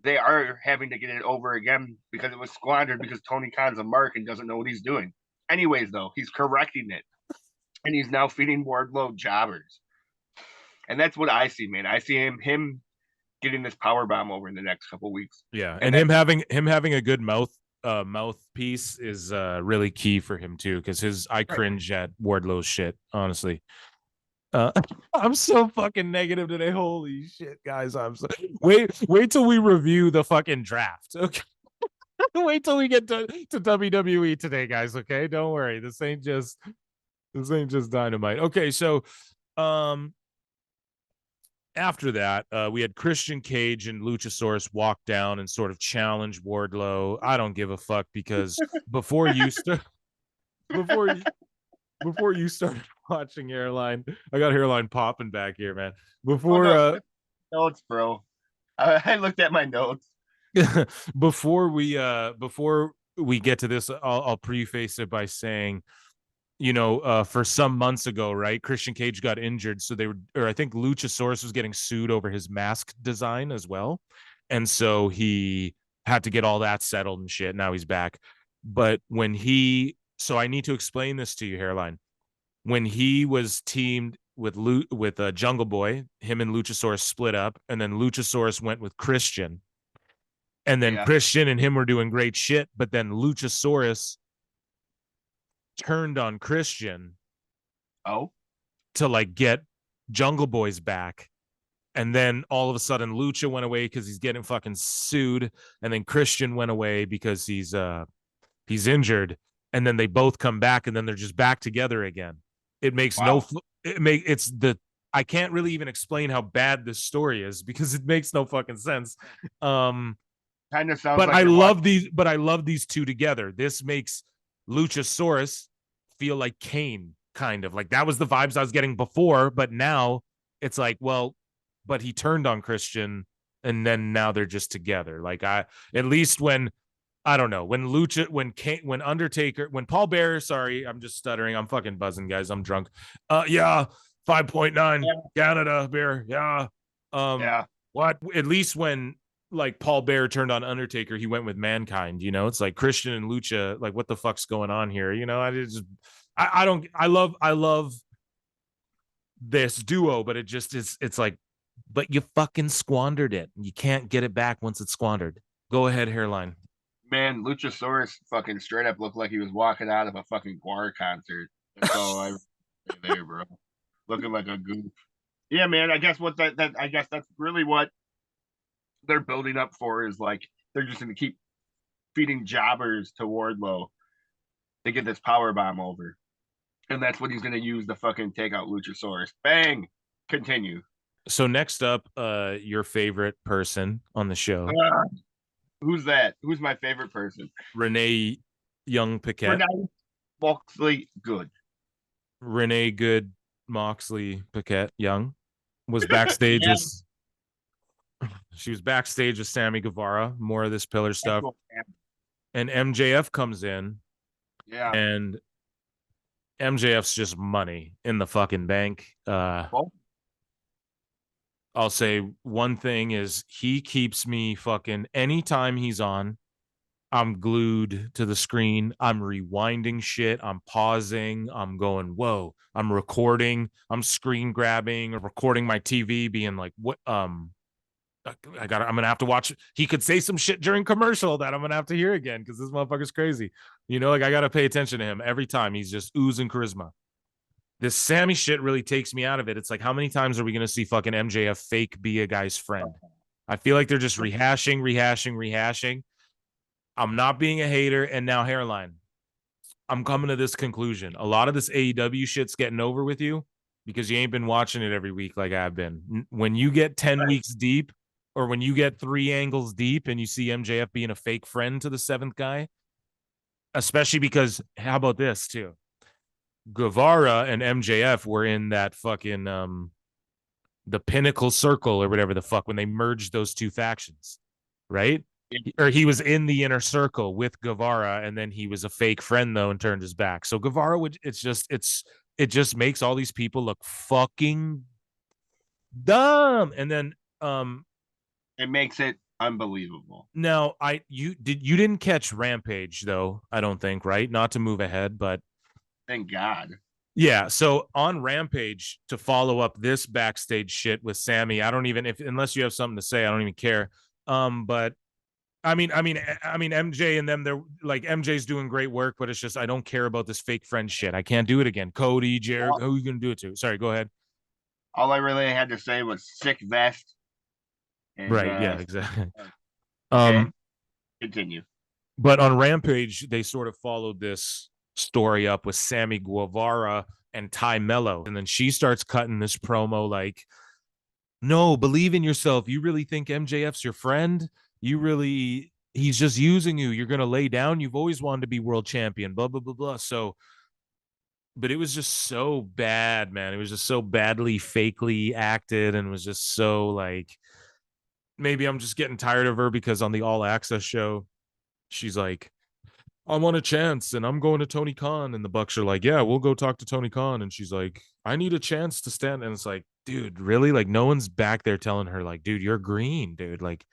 They are having to get it over again because it was squandered because Tony Khan's a mark and doesn't know what he's doing. Anyways, though, he's correcting it. And he's now feeding Wardlow jobbers. And that's what I see, man. I see him getting this power bomb over in the next couple weeks. Yeah, and him having a good mouthpiece is really key for him too, because I cringe at Wardlow's shit, honestly. I'm so fucking negative today. Holy shit, guys. I'm so wait till we review the fucking draft. Okay. Wait till we get to WWE today, guys. Okay, don't worry. This ain't just Dynamite. Okay, so after that, we had Christian Cage and Luchasaurus walk down and sort of challenge Wardlow. I don't give a fuck, because before you started watching Hairline, I got Hairline popping back here, man. Before notes, bro. I looked at my notes. before we get to this, I'll preface it by saying, for some months ago, right, Christian Cage got injured, so I think Luchasaurus was getting sued over his mask design as well, and so he had to get all that settled and shit. Now he's back, but so I need to explain this to you, Hairline. When he was teamed with Jungle Boy, him and Luchasaurus split up, and then Luchasaurus went with Christian, and then Christian and him were doing great shit, but then Luchasaurus turned on Christian to like get Jungle Boys back, and then all of a sudden Lucha went away because he's getting fucking sued, and then Christian went away because he's injured, and then they both come back, and then they're just back together again. It makes I can't really even explain how bad this story is because it makes no fucking sense. Kind of sounds but I love these two together. This makes Luchasaurus feel like Kane, kind of like that was the vibes I was getting before, but now it's like, well, but he turned on Christian, and then now they're just together. Like, at least when Undertaker, when Paul Bearer, sorry, I'm just stuttering, I'm fucking buzzing, guys, I'm drunk. 5.9 Canada beer, what, at least when like Paul Bearer turned on Undertaker, he went with Mankind. It's like Christian and Lucha, like, what the fuck's going on here? I love this duo, but it just is, it's like, but you fucking squandered it. You can't get it back once it's squandered. Go ahead, Hairline. Man, Luchasaurus fucking straight up looked like he was walking out of a fucking Guar concert. That's all I there, bro. Looking like a goof. Yeah, man. I guess that's really what they're building up for, is like they're just going to keep feeding jobbers to Wardlow to get this power bomb over, and that's what he's going to use to fucking take out Luchasaurus. Bang. Continue. So next up, your favorite person on the show. Who's that? Who's my favorite person? Renee Young Paquette. Moxley Good. Renee Good Moxley Paquette Young was backstage with. She was backstage with Sammy Guevara. More of this pillar stuff. And MJF comes in. Yeah. And MJF's just money in the fucking bank. Well, I'll say one thing is he keeps me fucking anytime he's on. I'm glued to the screen. I'm rewinding shit. I'm pausing. I'm going, whoa. I'm recording. I'm screen grabbing or recording my TV, being like, what? I'm gonna have to watch. He could say some shit during commercial that I'm gonna have to hear again because this motherfucker's crazy. Like I gotta pay attention to him every time. He's just oozing charisma. This Sammy shit really takes me out of it. It's like, how many times are we gonna see fucking MJF fake be a guy's friend? I feel like they're just rehashing. I'm not being a hater. And now Hairline, I'm coming to this conclusion. A lot of this AEW shit's getting over with you because you ain't been watching it every week like I've been. When you get 10 weeks deep or when you get 3 angles deep and you see MJF being a fake friend to the 7th guy, especially because how about this too? Guevara and MJF were in that fucking the Pinnacle Circle or whatever the fuck when they merged those two factions, right? Or he was in the inner circle with Guevara, and then he was a fake friend though and turned his back. So Guevara would it just makes all these people look fucking dumb. And then it makes it unbelievable. Now you didn't catch Rampage though, I don't think, right? Not to move ahead, but thank God. Yeah, so on Rampage, to follow up this backstage shit with Sammy, I don't even unless you have something to say, I don't even care. But I mean, MJ and them, they're like MJ's doing great work, but it's just I don't care about this fake friend shit. I can't do it again. Cody, Jared, who are you gonna do it to? Sorry, go ahead. All I really had to say was sick vest. And, right, yeah, exactly. Continue. But on Rampage, they sort of followed this story up with Sammy Guevara and Tay Melo, and then she starts cutting this promo like, no, believe in yourself. You really think MJF's your friend? He's just using you. You're gonna lay down. You've always wanted to be world champion, blah blah blah blah. So, but it was just so bad, man. It was just so badly fakely acted, and was just so like, maybe I'm just getting tired of her because on the All Access show she's like, I want a chance and I'm going to Tony Khan. And the Bucks are like, yeah, we'll go talk to Tony Khan. And she's like, I need a chance to stand. And it's like, dude, really? Like, no one's back there telling her, like, dude, you're green, dude. Like,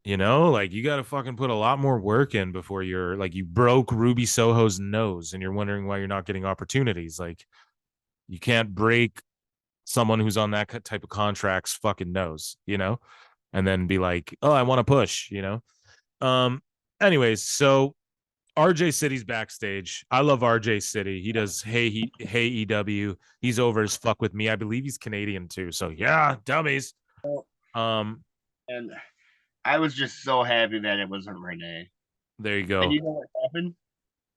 like you got to fucking put a lot more work in before you're like, you broke Ruby Soho's nose and you're wondering why you're not getting opportunities. Like, you can't break someone who's on that type of contract's fucking nose, and then be like, oh, I want to push, anyways, so RJ City's backstage. I love RJ City. He does hey EW. He's over as fuck with me. I believe he's Canadian too. So yeah, dummies. And I was just so happy that it wasn't Renee. There you go. And you know what happened?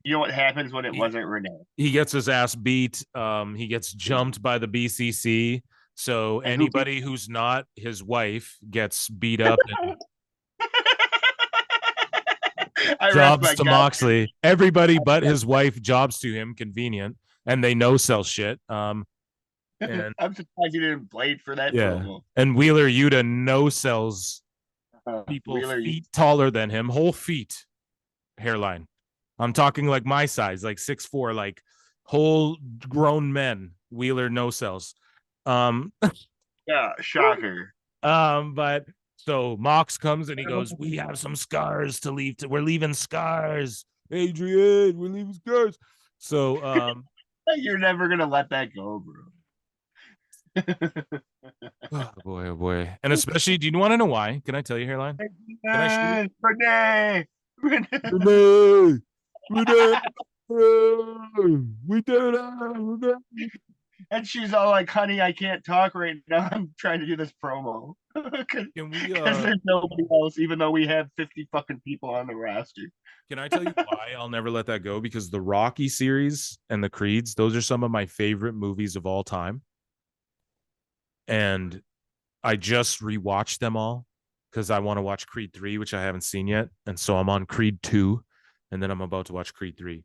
You know what happens when it wasn't Renee? He gets his ass beat. He gets jumped by the BCC. So anybody who's not his wife gets beat up. Jobs to Moxley. Everybody but his wife jobs to him. Convenient, and they no sell shit. And I'm surprised he didn't blade for that. Yeah, promo. And Wheeler Yuta no sells people feet taller than him, whole feet, hairline. I'm talking like my size, like 6'4", like whole grown men. Wheeler no sells. Yeah, shocker. But. So Mox comes and he goes, we have some scars to leave. We're leaving scars. Adrian, we're leaving scars. So you're never going to let that go, bro. Oh boy. And especially, do you want to know why? Can I tell you, Hairline? Renee. We did it. And she's all like, honey, I can't talk right now. I'm trying to do this promo. Because there's nobody else, even though we have 50 fucking people on the roster. Can I tell you why I'll never let that go? Because the Rocky series and the Creeds, those are some of my favorite movies of all time. And I just rewatched them all because I want to watch Creed 3, which I haven't seen yet. And so I'm on Creed 2, and then I'm about to watch Creed 3.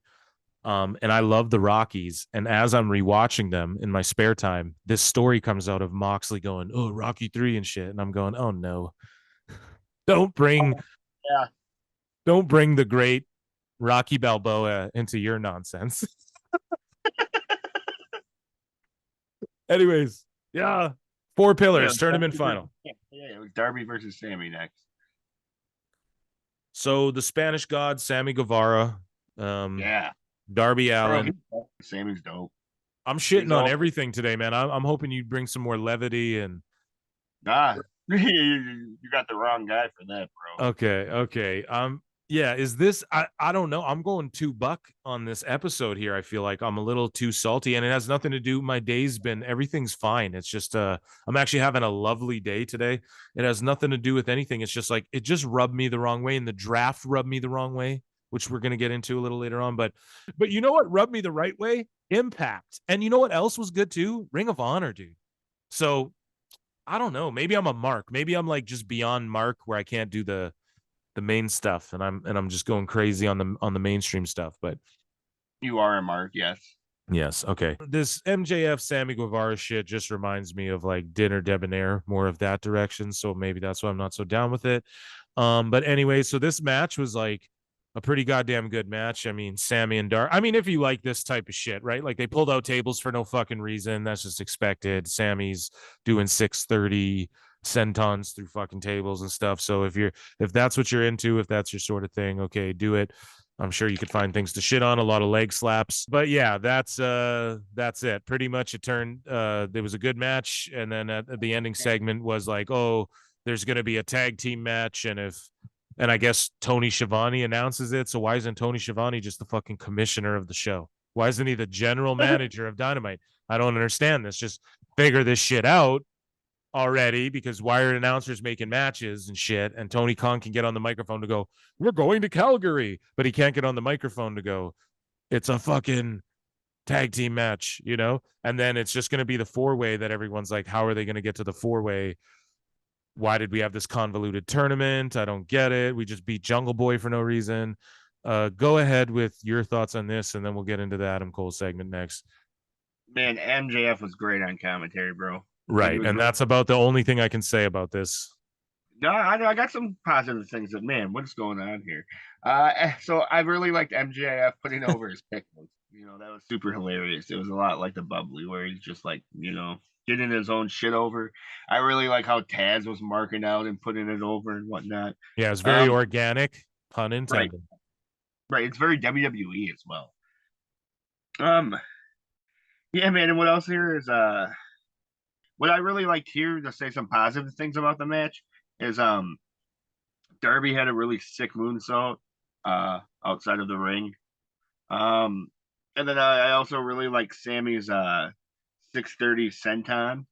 And I love the Rockies. And as I'm rewatching them in my spare time, this story comes out of Moxley going, oh, Rocky 3 and shit. And I'm going, oh no, don't bring the great Rocky Balboa into your nonsense. Anyways, yeah. 4 pillars, tournament final. Yeah, it was Darby versus Sammy next. So the Spanish God, Sammy Guevara, Yeah. Darby Allin. Sammy's dope. I'm shitting on everything today, man. I'm hoping you bring some more levity and. You got the wrong guy for that, bro. Okay. Yeah, is this I don't know. I'm going $2 on this episode here. I feel like I'm a little too salty, and it has nothing to do. My day's been everything's fine. It's just I'm actually having a lovely day today. It has nothing to do with anything. It's just like it just rubbed me the wrong way, and the draft rubbed me the wrong way, which we're gonna get into a little later on. But you know what rubbed me the right way? Impact. And you know what else was good too? Ring of Honor, dude. So I don't know. Maybe I'm a mark. Maybe I'm like just beyond mark where I can't do the main stuff, and I'm just going crazy on the mainstream stuff. But you are a mark, yes. Okay. This MJF Sammy Guevara shit just reminds me of like Dinner Debonair, more of that direction. So maybe that's why I'm not so down with it. But anyway, so this match was like a pretty goddamn good match. I mean, Sammy and Dar. I mean, if you like this type of shit, right? Like they pulled out tables for no fucking reason. That's just expected. Sammy's doing 630 sentons through fucking tables and stuff. So if that's what you're into, if that's your sort of thing, okay, do it. I'm sure you could find things to shit on, a lot of leg slaps. But yeah, that's it. Pretty much it turned there was a good match, and then at the ending segment was like, oh, there's gonna be a tag team match, and I guess Tony Schiavone announces it. So why isn't Tony Schiavone just the fucking commissioner of the show? Why isn't he the general manager of Dynamite? I don't understand this. Just figure this shit out already, because wired announcers making matches and shit, and Tony Khan can get on the microphone to go, we're going to Calgary, but he can't get on the microphone to go, it's a fucking tag team match, you know? And then it's just going to be the 4-way that everyone's like, how are they going to get to the 4-way? Why did we have this convoluted tournament? I don't get it. We just beat Jungle Boy for no reason. Go ahead with your thoughts on this, and then we'll get into the Adam Cole segment next. Man, MJF was great on commentary, bro. Right, and that's about the only thing I can say about this. No, I got some positive things. That, man, what's going on here? So I really liked MJF putting over his pickles. You know, that was super hilarious. It was a lot like the bubbly, where he's just like, you know, getting his own shit over. I really like how Taz was marking out and putting it over and whatnot. Yeah, it's very organic, pun intended. Right, it's very WWE as well. Yeah, man, and what else here is what I really liked here, to say some positive things about the match, is Darby had a really sick moonsault outside of the ring. And then I also really like Sammy's 630 senton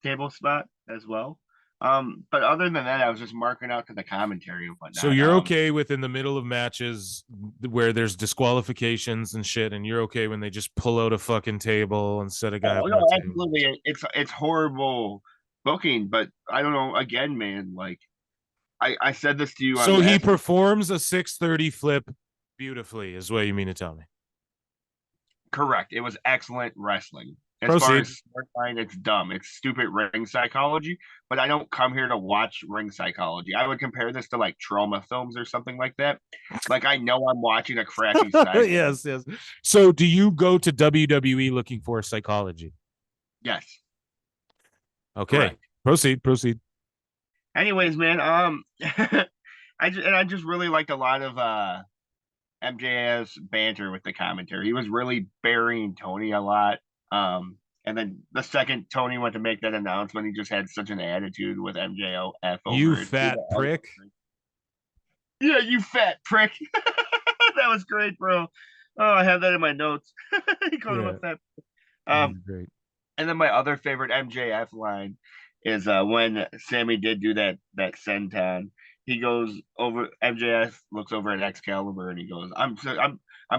table spot as well. But other than that, I was just marking out to the commentary and whatnot. So you're okay with in the middle of matches where there's disqualifications and shit, and you're okay when they just pull out a fucking table and set a guy up? No, absolutely. It's horrible booking, but I don't know. Again, man, like I said this to you. So he performs a 630 flip beautifully, is what you mean to tell me? Correct. It was excellent wrestling. As far as storyline, it's dumb. It's stupid ring psychology, but I don't come here to watch ring psychology. I would compare this to like trauma films or something like that. Like I know I'm watching a crappy side. Yes. So do you go to WWE looking for psychology? Yes. Okay. Correct. Proceed. Anyways, man, I just really liked a lot of MJF's banter with the commentary. He was really burying Tony a lot. And then the second Tony went to make that announcement, he just had such an attitude with MJF. You fat prick. Yeah, you fat prick. That was great, bro. Oh, I have that in my notes. He called him a fat prick. Great. And then my other favorite MJF line is when Sammy did do that senton. He goes over. MJF looks over at Excalibur and he goes, "I'm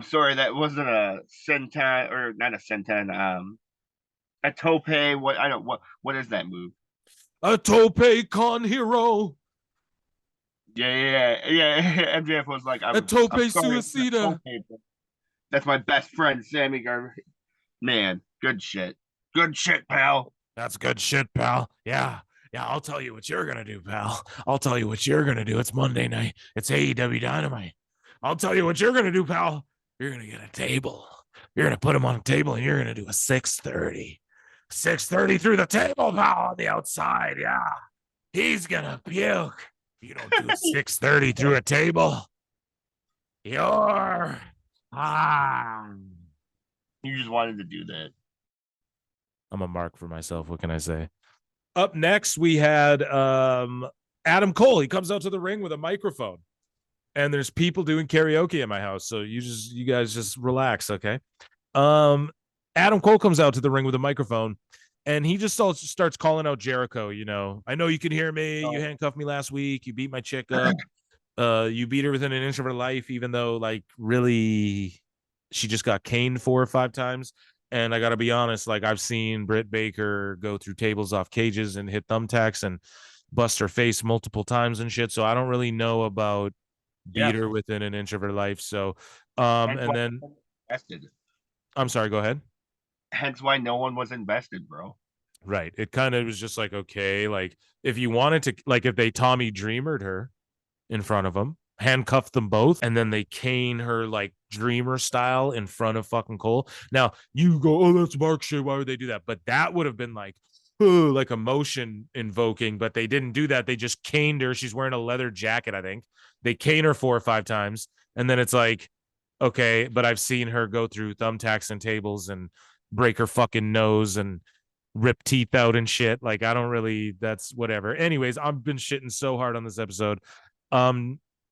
sorry, that wasn't a senton, or not a senton. A tope. What is that move? A tope con hero." Yeah. MJF was like, a tope suicida. That's my best friend, Sammy Garvey. Man, good shit. Good shit, pal. That's good shit, pal. Yeah, I'll tell you what you're going to do, pal. I'll tell you what you're going to do. It's Monday night. It's AEW Dynamite. I'll tell you what you're going to do, pal. You're going to get a table. You're going to put him on a table, and you're going to do a 630. 630 through the table now on the outside. Yeah. He's gonna puke. You don't do 630 through a table. You're You just wanted to do that. I'm a mark for myself. What can I say? Up next, we had Adam Cole. He comes out to the ring with a microphone. And there's people doing karaoke in my house. So you guys just relax, okay? Adam Cole comes out to the ring with a microphone. And he just starts calling out Jericho, you know. I know you can hear me. You handcuffed me last week. You beat my chick up. You beat her within an inch of her life, even though, like, really, she just got caned 4 or 5 times. And I got to be honest, like, I've seen Britt Baker go through tables off cages and hit thumbtacks and bust her face multiple times and shit. So I don't really know about beat her within an inch of her life. So, and then invested. I'm sorry, go ahead. Hence why no one was invested, bro. Right. It kind of was just like, okay, like if you wanted to, like if they Tommy Dreamered her in front of them, handcuffed them both, and then they cane her like Dreamer style in front of fucking Cole. Now you go, oh, that's Mark shit. Why would they do that? But that would have been like emotion invoking, but they didn't do that. They just caned her. She's wearing a leather jacket, I think. They cane her 4 or 5 times, and then it's like, okay, but I've seen her go through thumbtacks and tables and break her fucking nose and rip teeth out and shit. Like, I don't really, that's whatever. Anyways, I've been shitting so hard on this episode.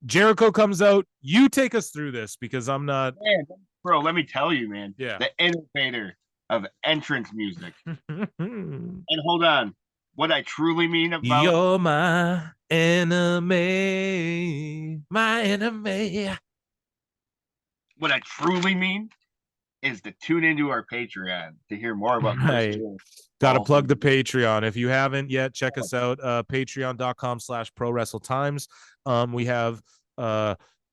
Jericho comes out. You take us through this because I'm not. Man, bro, let me tell you, man. Yeah. The innovator of entrance music. And hold on. What I truly mean about you're my enemy, my enemy. What I truly mean is to tune into our Patreon to hear more about Chris. Got to plug the Patreon. If you haven't yet, check us out. Patreon.com/ProWrestleTimes. We have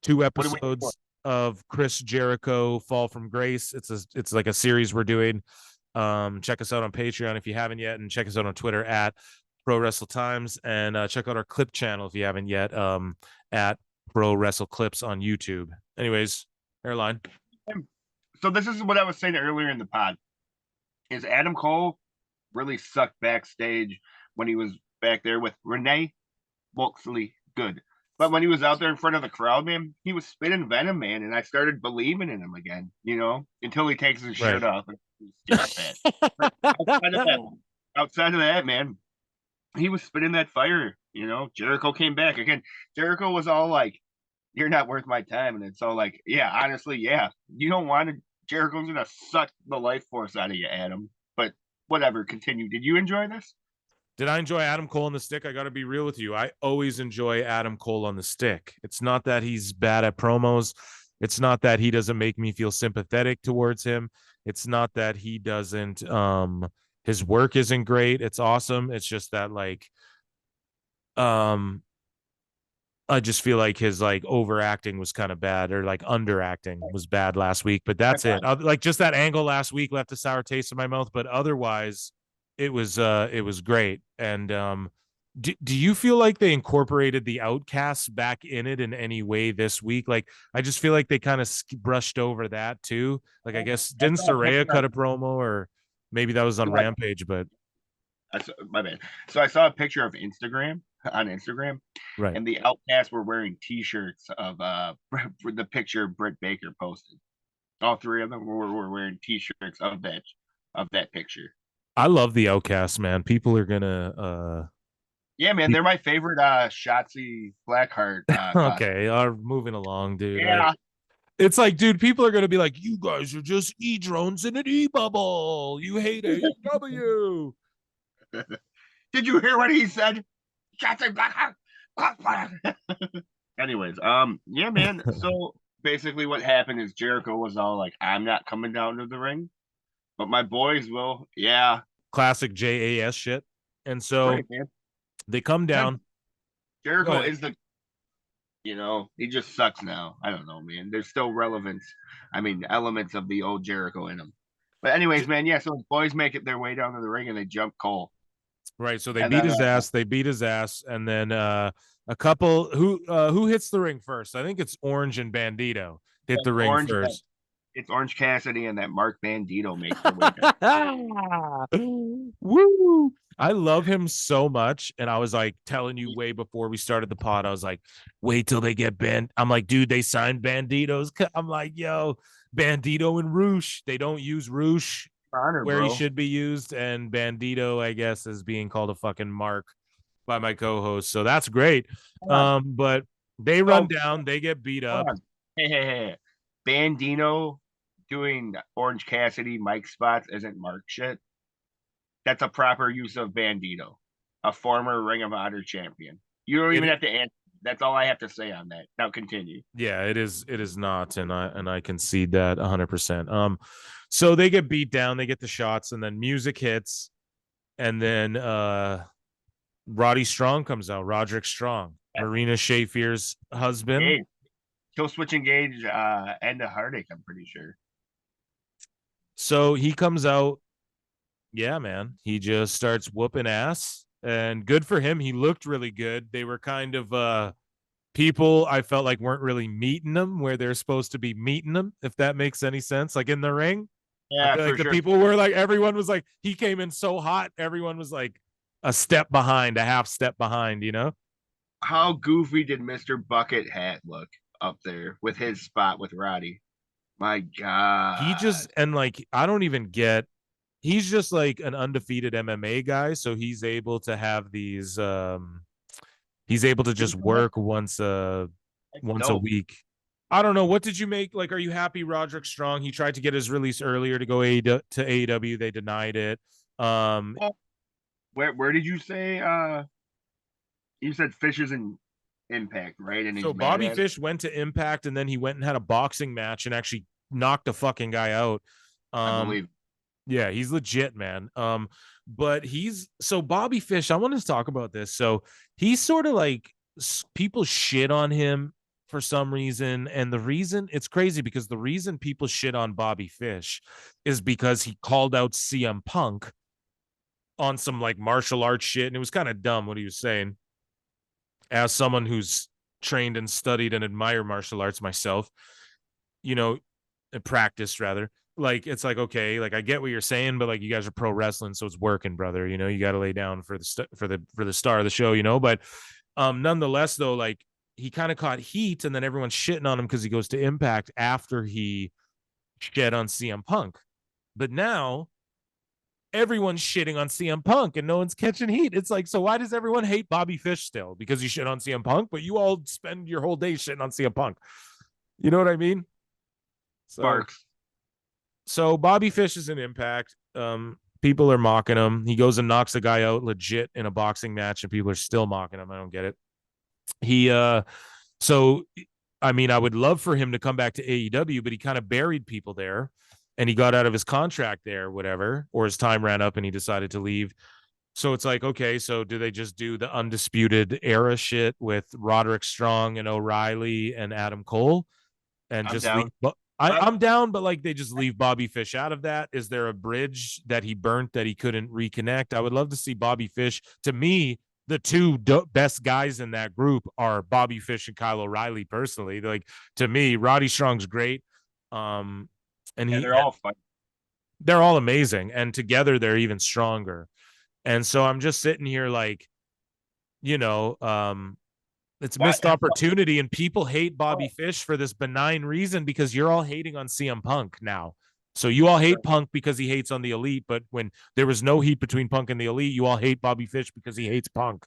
2 episodes of Chris Jericho Fall from Grace. It's like a series we're doing. Check us out on Patreon if you haven't yet, and check us out on Twitter at ProWrestleTimes, and check out our clip channel if you haven't yet, at Pro Wrestle Clips on YouTube. Anyways, Hairline. So this is what I was saying earlier in the pod. Is Adam Cole really sucked backstage when he was back there with Renee? Mostly good. But when he was out there in front of the crowd, man, he was spitting venom, man, and I started believing in him again, you know, until he takes his shirt off. And outside of that, man, he was spitting that fire, you know. Jericho came back again. Jericho was all like, you're not worth my time. And it's all like, yeah, honestly, yeah. You don't want to, Jericho's going to suck the life force out of you, Adam. But whatever, continue. Did you enjoy this? Did I enjoy Adam Cole on the stick? I got to be real with you. I always enjoy Adam Cole on the stick. It's not that he's bad at promos. It's not that he doesn't make me feel sympathetic towards him. It's not that he doesn't, his work isn't great. It's awesome. It's just that, like, I just feel like his like overacting was kind of bad, or like underacting was bad last week, but that's it. Like, just that angle last week left a sour taste in my mouth, but otherwise it was great. And do you feel like they incorporated the Outcasts back in it in any way this week? Like, I just feel like they kind of brushed over that too. Like, I guess didn't Saraya cut a promo, or maybe that was on Rampage, but my bad. So I saw a picture of Instagram on Instagram, right? And the Outcasts were wearing T-shirts of the picture Britt Baker posted. All 3 of them were wearing T-shirts of that picture. I love the Outcasts, man. People are gonna yeah, man, they're my favorite Shotzi Blackheart. Okay, moving along, dude. Yeah. It's like, dude, people are gonna be like, you guys are just E-drones in an E-bubble. You hate AEW. Did you hear what he said? Shotzi Blackheart. Anyways, yeah, man. So basically what happened is Jericho was all like, I'm not coming down to the ring, but my boys will. Yeah. Classic JAS shit. And so they come down. Jericho is the, you know, he just sucks now. I don't know, man. There's still relevance. I mean, elements of the old Jericho in him. But anyways, man, yeah, so his boys make it their way down to the ring and they jump Cole. Right. So they beat his ass. They beat his ass. And then a couple who hits the ring first? I think it's Orange and Bandito hit the ring first. it's Orange Cassidy and that Mark Bandito make their way down. Woo! I love him so much. And I was like telling you way before we started the pod, I was like, wait till they get banned. I'm like, dude, they signed Banditos. I'm like, yo, Bandito and Roosh. They don't use Roosh where he should be used. And Bandito, I guess, is being called a fucking mark by my co-host. So that's great. But they run down, they get beat up. Hey. Bandito doing Orange Cassidy mic spots isn't mark shit. That's a proper use of Bandito, a former Ring of Honor champion. You don't even have to answer. That's all I have to say on that. Now continue. Yeah, it is not, and I concede that 100%. So they get beat down, they get the shots, and then music hits, and then Roddy Strong comes out, Roderick Strong, Marina Shafir's husband. Kill switch engage and a heartache, I'm pretty sure. So he comes out. Yeah, man. He just starts whooping ass, and good for him. He looked really good. They were kind of people I felt like weren't really meeting them where they're supposed to be meeting them, if that makes any sense. Like in the ring. Yeah, I feel like the people were like, everyone was like, he came in so hot. Everyone was like a step behind, a half step behind, you know? How goofy did Mr. Bucket Hat look up there with his spot with Roddy? My God. He just, and like, I don't even get, he's just like an undefeated MMA guy. So he's able to have these, he's able to just work once a week. I don't know. What did you make? Like, are you happy Roderick Strong? He tried to get his release earlier to go to AEW. They denied it. Where did you say? You said Fish is in Impact, right? And so Bobby Fish went to Impact, and then he went and had a boxing match and actually knocked a fucking guy out. I believe. Yeah, he's legit, man. But so Bobby Fish, I wanted to talk about this. So he's sort of like, people shit on him for some reason. And the reason, it's crazy because the reason people shit on Bobby Fish is because he called out CM Punk on some like martial arts shit. And it was kind of dumb what he was saying. As someone who's trained and studied and admire martial arts myself, you know, and practiced rather. Like, it's like, okay, like I get what you're saying, but like you guys are pro wrestling, so it's working, brother. You know, you got to lay down for the star of the show, you know. But nonetheless, though, like he kind of caught heat, and then everyone's shitting on him because he goes to Impact after he shed on CM Punk. But now everyone's shitting on CM Punk, and no one's catching heat. It's like, so why does everyone hate Bobby Fish still? Because you shit on CM Punk, but you all spend your whole day shitting on CM Punk. You know what I mean? Sparks. So Bobby Fish is an Impact. People are mocking him. He goes and knocks a guy out legit in a boxing match, and people are still mocking him. I don't get it. So I mean, I would love for him to come back to AEW, but he kind of buried people there, and he got out of his contract there, whatever, or his time ran up and he decided to leave. So it's like, okay, so do they just do the Undisputed Era shit with Roderick Strong and O'Reilly and Adam Cole and just leave? I'm down, but like they just leave Bobby Fish out of that. Is there a bridge that he burnt that he couldn't reconnect? I would love to see Bobby Fish. To me, the two best guys in that group are Bobby Fish and Kyle O'Reilly. Personally, like to me, Roddy Strong's great. And they're all fun. They're all amazing, and together they're even stronger. And so I'm just sitting here like, you know, it's missed opportunity, and people hate Bobby Fish for this benign reason because you're all hating on CM Punk now. So you all hate Punk because he hates on the Elite, but when there was no heat between Punk and the Elite, you all hate Bobby Fish because he hates Punk.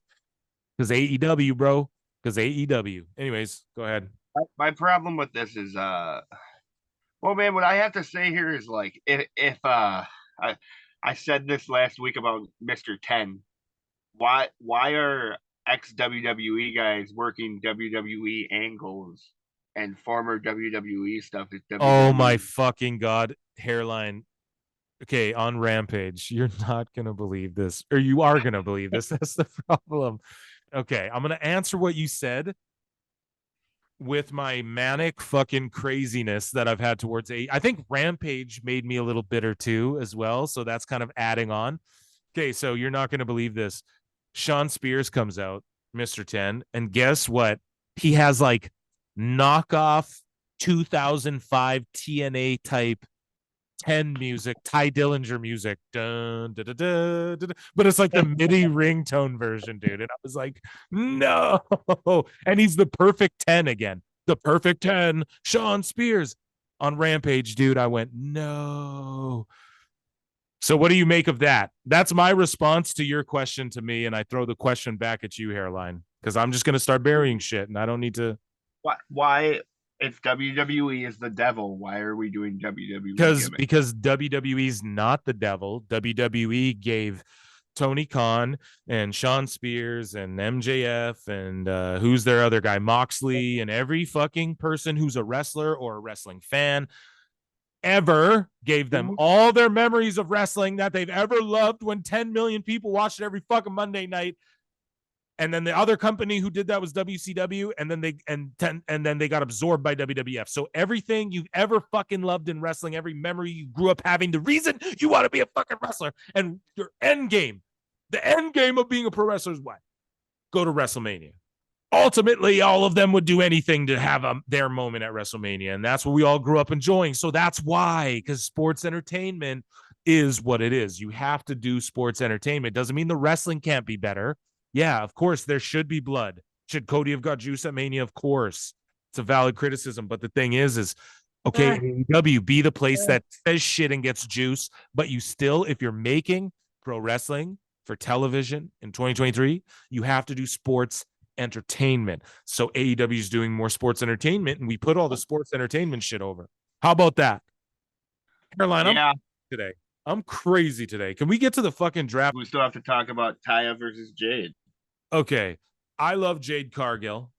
Because AEW, bro. Because AEW. Anyways, go ahead. My problem with this is, well, man, what I have to say here is like, if I said this last week about Mr. 10, why are ex-WWE guys working WWE angles and former WWE stuff at WWE? Oh my fucking God. Hairline. Okay, on Rampage. You're not going to believe this. Or you are going to believe this. That's the problem. Okay, I'm going to answer what you said with my manic fucking craziness that I've had towards I think Rampage made me a little bitter too as well. So that's kind of adding on. Okay, so you're not going to believe this. Sean Spears comes out, Mr. 10, and guess what? He has like knockoff 2005 TNA type 10 music, Ty Dillinger music. Dun, da, da, da, da, da. But it's like the MIDI ringtone version, dude. And I was like, no. And he's the perfect 10 again. The perfect 10, Sean Spears on Rampage, dude. I went, no. So what do you make of that? That's my response to your question to me. And I throw the question back at you, Hairline, because I'm just going to start burying shit and I don't need to. Why if WWE is the devil, why are we doing WWE? Because WWE's not the devil. WWE gave Tony Khan and Sean Spears and MJF and who's their other guy, Moxley, and every fucking person who's a wrestler or a wrestling fan ever gave them all their memories of wrestling that they've ever loved when 10 million people watched it every fucking Monday night. And then the other company who did that was WCW, and then they got absorbed by WWF. So everything you've ever fucking loved in wrestling, every memory you grew up having, the reason you want to be a fucking wrestler, and your end game, the end game of being a pro wrestler is what? Go to WrestleMania. Ultimately, all of them would do anything to have their moment at WrestleMania, and that's what we all grew up enjoying. So that's why, because sports entertainment is what it is. You have to do sports entertainment. Doesn't mean the wrestling can't be better. Yeah, of course, there should be blood. Should Cody have got juice at Mania? Of course. It's a valid criticism. But the thing is okay, AEW, be the place that says shit and gets juice, but you still, if you're making pro wrestling for television in 2023, you have to do sports entertainment. So AEW is doing more sports entertainment, and we put all the sports entertainment shit over. How about that? Caroline, today. I'm crazy today. Can we get to the fucking draft? We still have to talk about Taya versus Jade. Okay. I love Jade Cargill.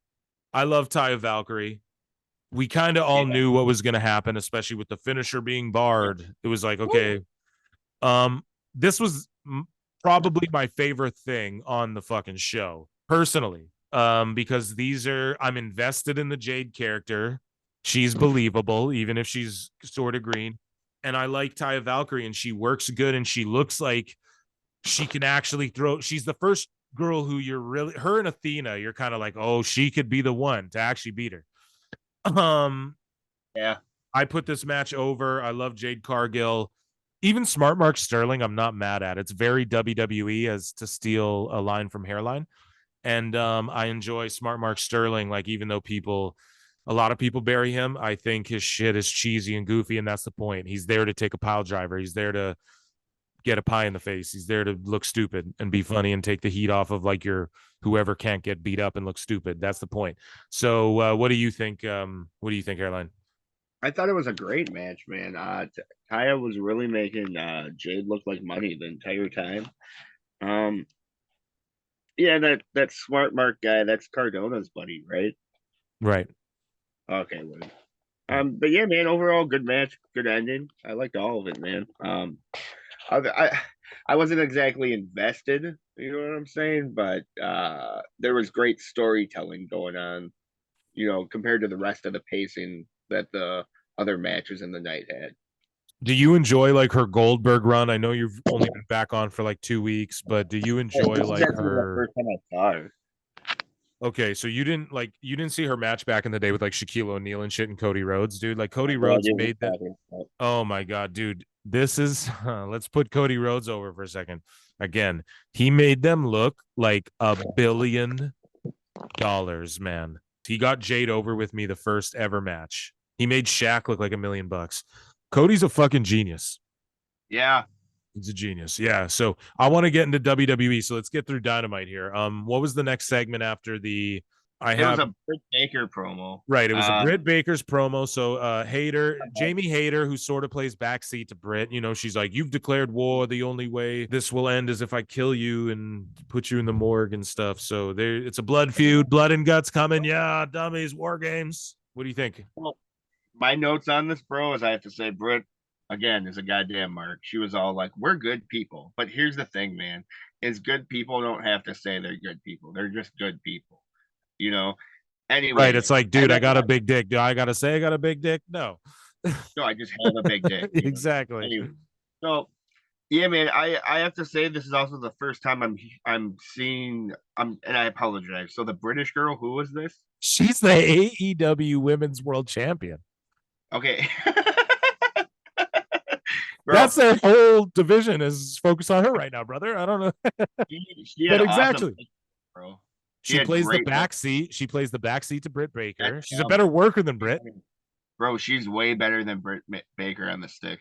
I love Taya Valkyrie. We kind of all knew what was going to happen, especially with the finisher being barred. It was like, okay. This was probably my favorite thing on the fucking show, personally, because I'm invested in the Jade character. She's believable, even if she's sort of green. And I like Taya Valkyrie, and she works good, and she looks like she can actually throw. She's the first girl who her and Athena, you're kind of like, oh, she could be the one to actually beat her. Yeah. I put this match over. I love Jade Cargill. Even Smart Mark Sterling, I'm not mad at. It's very WWE, as to steal a line from Hairline. And I enjoy Smart Mark Sterling, like, even though a lot of people bury him, I think his shit is cheesy and goofy, and that's the point. He's there to take a pile driver. He's there to get a pie in the face. He's there to look stupid and be funny and take the heat off of like whoever can't get beat up and look stupid. That's the point. So what do you think? What do you think, Hairline? I thought it was a great match, man. Taya was really making Jade look like money the entire time. Yeah, that Smart Mark guy, that's Cardona's buddy, right? Right. Okay, but yeah, man, overall good match, good ending. I liked all of it, man. I wasn't exactly invested, you know what I'm saying, but there was great storytelling going on, compared to the rest of the pacing that the other matches in the night had. Do you enjoy like her Goldberg run? I know you've only been back on for like 2 weeks, but do you enjoy like her? The first time I saw her. Okay, so you didn't see her match back in the day with like Shaquille O'Neal and shit and Cody Rhodes, dude. Like Cody Rhodes made that. Oh my god, dude. This is let's put Cody Rhodes over for a second. Again, he made them look like $1 billion, man. He got Jade over with me the first ever match. He made Shaq look like $1 million. Cody's a fucking genius. Yeah. He's a genius. Yeah. So I want to get into WWE. So let's get through Dynamite here. What was the next segment after the it was a Britt Baker promo. Right. It was a Britt Baker's promo. So Jamie Hayter, who sort of plays backseat to Britt, she's like, you've declared war. The only way this will end is if I kill you and put you in the morgue and stuff. So it's a blood feud, blood and guts coming. Yeah, dummies, war games. What do you think? Well, my notes on this, bro, is I have to say Britt, again, is a goddamn mark. She was all like, we're good people. But here's the thing, man, is good people don't have to say they're good people. They're just good people. Anyway. Right. It's like, dude, I got a big dick. Do I got to say I got a big dick? No. No, I just have a big dick. Exactly. Anyway, so, yeah, man, I have to say this is also the first time I'm seeing, and I apologize. So the British girl, who was this? She's the AEW Women's World Champion. Okay. Bro, That's their whole division is focused on her right now, brother. I don't know. she had But awesome, exactly. bro. She She had plays the great look. back seat. She plays the back seat to Britt Baker. That's She's a better worker than Britt. Bro, she's way better than Britt Baker on the stick.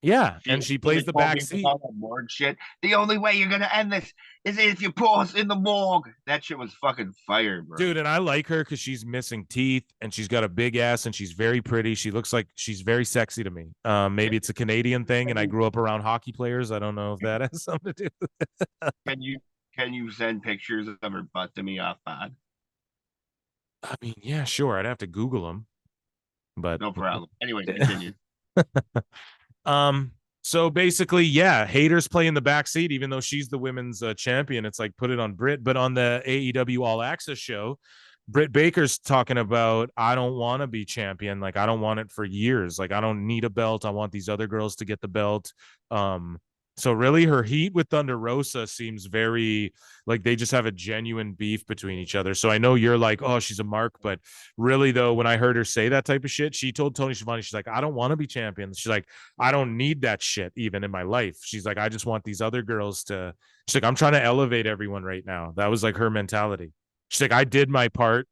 Yeah, She and she plays even the told back me with seat. all that morgue shit. The only way you're gonna end this is if you put us in the morgue. That shit was fucking fire, bro. Dude, and I like her because she's missing teeth and she's got a big ass and she's very pretty. She looks like she's very sexy to me. Maybe it's a Canadian thing and I grew up around hockey players. I don't know if that has something to do with it. Can you send pictures of her butt to me off pod? I mean, yeah, sure. I'd have to Google them, but No problem. Anyway, continue. So basically, yeah, haters play in the back seat, even though she's the women's champion. It's like put it on Britt. But on the AEW All Access show, Britt Baker's talking about, I don't want to be champion. Like, I don't want it for years. Like, I don't need a belt. I want these other girls to get the belt. So really her heat with Thunder Rosa seems very like they just have a genuine beef between each other. So I know you're like, oh, she's a mark, but really though, when I heard her say that type of shit, she told Tony Schiavone, she's like, I don't want to be champion. She's like, I don't need that shit even in my life. She's like, I just want these other girls to, she's like, I'm trying to elevate everyone right now. That was like her mentality. She's like, I did my part.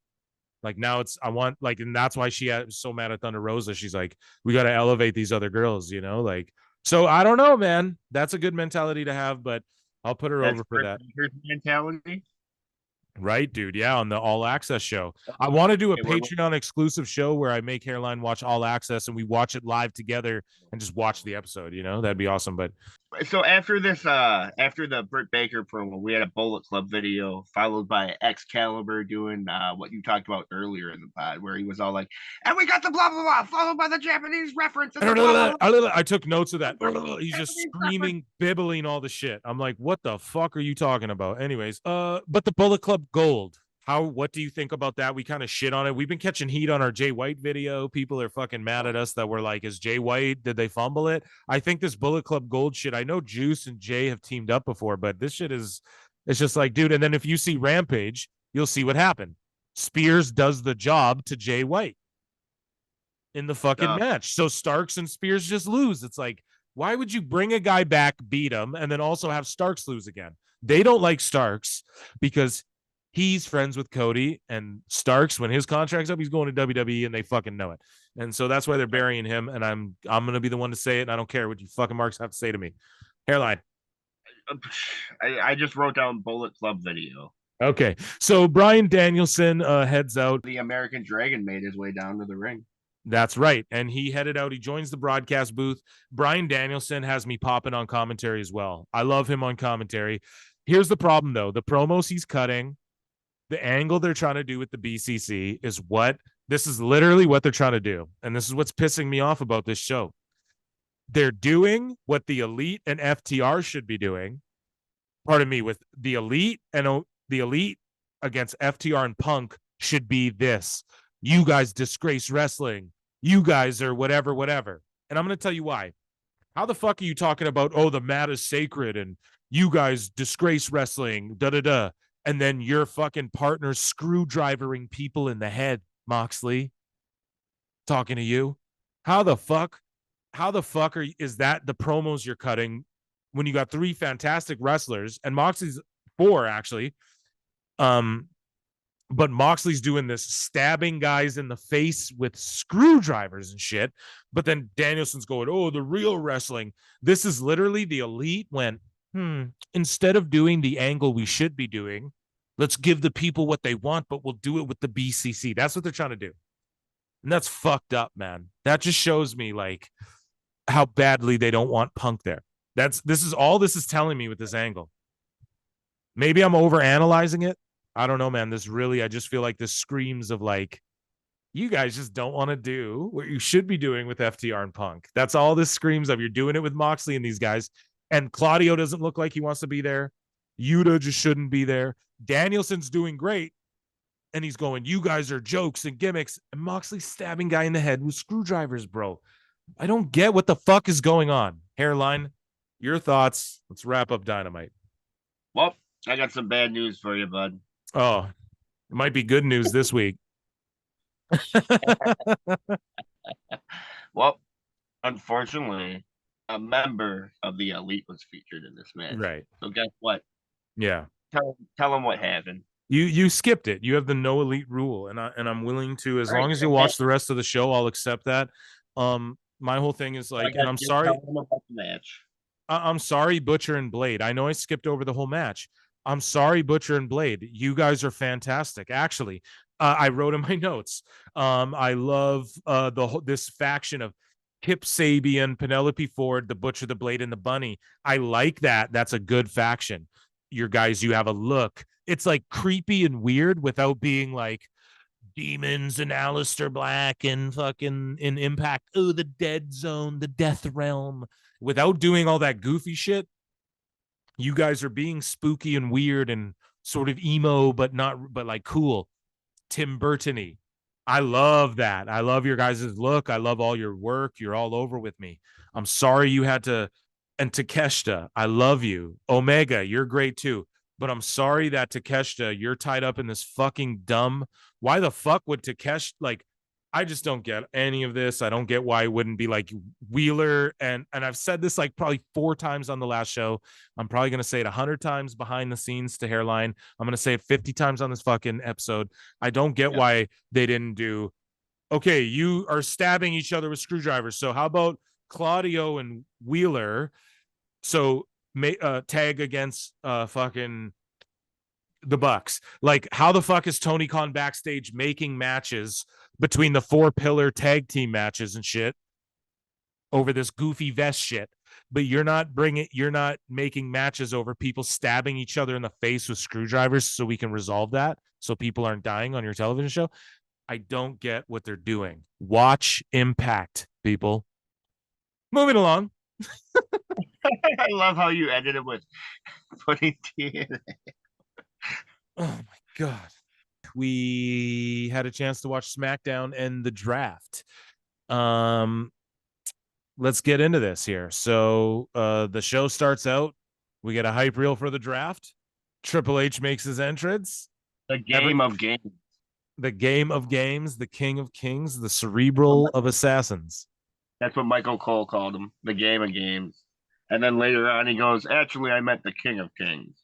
Like now it's, I want like, and that's why she was so mad at Thunder Rosa. She's like, we got to elevate these other girls, you know, like, so I don't know, man. That's a good mentality to have, but I'll put her over for that. Here's mentality. Right, dude. Yeah, on the All Access show. I want to do a Okay, Patreon exclusive show where I make Hairline watch All Access and we watch it live together and just watch the episode, you know? That'd be awesome. But so after this, after the Britt Baker promo, we had a Bullet Club video followed by Excalibur doing what you talked about earlier in the pod, where he was all like, "And we got the blah blah blah," followed by the Japanese reference. And the blah, blah, blah. I took notes of that. He's just screaming, bibbling all the shit. I'm like, what the fuck are you talking about? Anyways, but the Bullet Club Gold. What do you think about that? We kind of shit on it. We've been catching heat on our Jay White video. People are fucking mad at us that we're like, is Jay White, did they fumble it? I think this Bullet Club Gold shit, I know Juice and Jay have teamed up before, but this shit is, it's just like, dude. And then if you see Rampage, you'll see what happened. Spears does the job to Jay White in the fucking match. So Starks and Spears just lose. It's like, why would you bring a guy back, beat him, and then also have Starks lose again? They don't like Starks because he's friends with Cody, and Starks, when his contract's up, he's going to WWE, and they fucking know it. And so that's why they're burying him. And I'm gonna be the one to say it, and I don't care what you fucking marks have to say to me. Hairline. I just wrote down Bullet Club video. Okay, so Bryan Danielson heads out. The American Dragon made his way down to the ring. That's right. And he headed out. He joins the broadcast booth. Bryan Danielson has me popping on commentary as well. I love him on commentary. Here's the problem, though. The promos he's cutting, the angle they're trying to do with the BCC is this is literally what they're trying to do. And this is what's pissing me off about this show. They're doing what the Elite and FTR should be doing. Pardon me, with the Elite and the Elite against FTR and Punk should be this. You guys disgrace wrestling. You guys are whatever, whatever. And I'm going to tell you why. How the fuck are you talking about, oh, the mat is sacred and you guys disgrace wrestling, da-da-da. And then your fucking partner screwdrivering people in the head, Moxley, talking to you. How the fuck is that the promos you're cutting when you got 3 fantastic wrestlers and Moxley's 4 actually. But Moxley's doing this, stabbing guys in the face with screwdrivers and shit. But then Danielson's going, oh, the real wrestling. This is literally the Elite went, instead of doing the angle we should be doing, let's give the people what they want, but we'll do it with the BCC. That's what they're trying to do. And that's fucked up, man. That just shows me like how badly they don't want Punk there. This is telling me with this angle. Maybe I'm overanalyzing it. I don't know, man. I just feel like this screams of like, you guys just don't want to do what you should be doing with FTR and Punk. That's all this screams of. You're doing it with Moxley and these guys. And Claudio doesn't look like he wants to be there. Yuta just shouldn't be there. Danielson's doing great. And he's going, you guys are jokes and gimmicks. And Moxley's stabbing guy in the head with screwdrivers, bro. I don't get what the fuck is going on. Hairline, your thoughts. Let's wrap up Dynamite. Well, I got some bad news for you, bud. Oh, it might be good news this week. unfortunately, a member of the Elite was featured in this match. Right. So guess what? Yeah. Tell them what happened. You skipped it. You have the no elite rule, and I'm willing to, as long as you watch the rest of the show, I'll accept that. My whole thing is like, and I'm sorry. Tell them about the match. I'm sorry, Butcher and Blade. I know I skipped over the whole match. I'm sorry, Butcher and Blade. You guys are fantastic. Actually, I wrote in my notes. I love this faction of Kip Sabian, Penelope Ford, the Butcher, the Blade, and the Bunny. I like that. That's a good faction. You guys, you have a look. It's like creepy and weird without being like demons and Aleister Black and fucking in Impact. Oh, the Dead Zone, the Death Realm. Without doing all that goofy shit, you guys are being spooky and weird and sort of emo, but like cool. Tim Burton-y. I love that. I love your guys' look. I love all your work. You're all over with me. I'm sorry you had to. And Takeshita, I love you. Omega, you're great too. But I'm sorry that Takeshita, you're tied up in this fucking dumb. Why the fuck would Takesh, like, I just don't get any of this. I don't get why it wouldn't be like Wheeler. And I've said this like probably 4 times on the last show. I'm probably going to say it 100 times behind the scenes to Hairline. I'm going to say it 50 times on this fucking episode. I don't get why they didn't do, okay, you are stabbing each other with screwdrivers. So how about Claudio and Wheeler? So tag against fucking the Bucks. Like, how the fuck is Tony Khan backstage making matches between the 4 pillar tag team matches and shit over this goofy vest shit? But you're not making matches over people stabbing each other in the face with screwdrivers so we can resolve that so people aren't dying on your television show. I don't get what they're doing. Watch Impact, people. Moving along. I love how you ended it with putting TNA. Oh my God. We had a chance to watch SmackDown and the draft. Let's get into this here. So the show starts out. We get a hype reel for the draft. Triple H makes his entrance. The game of games. The game of games, the king of kings, the cerebral of assassins. That's what Michael Cole called him, the game of games. And then later on, he goes, actually, I meant the king of kings.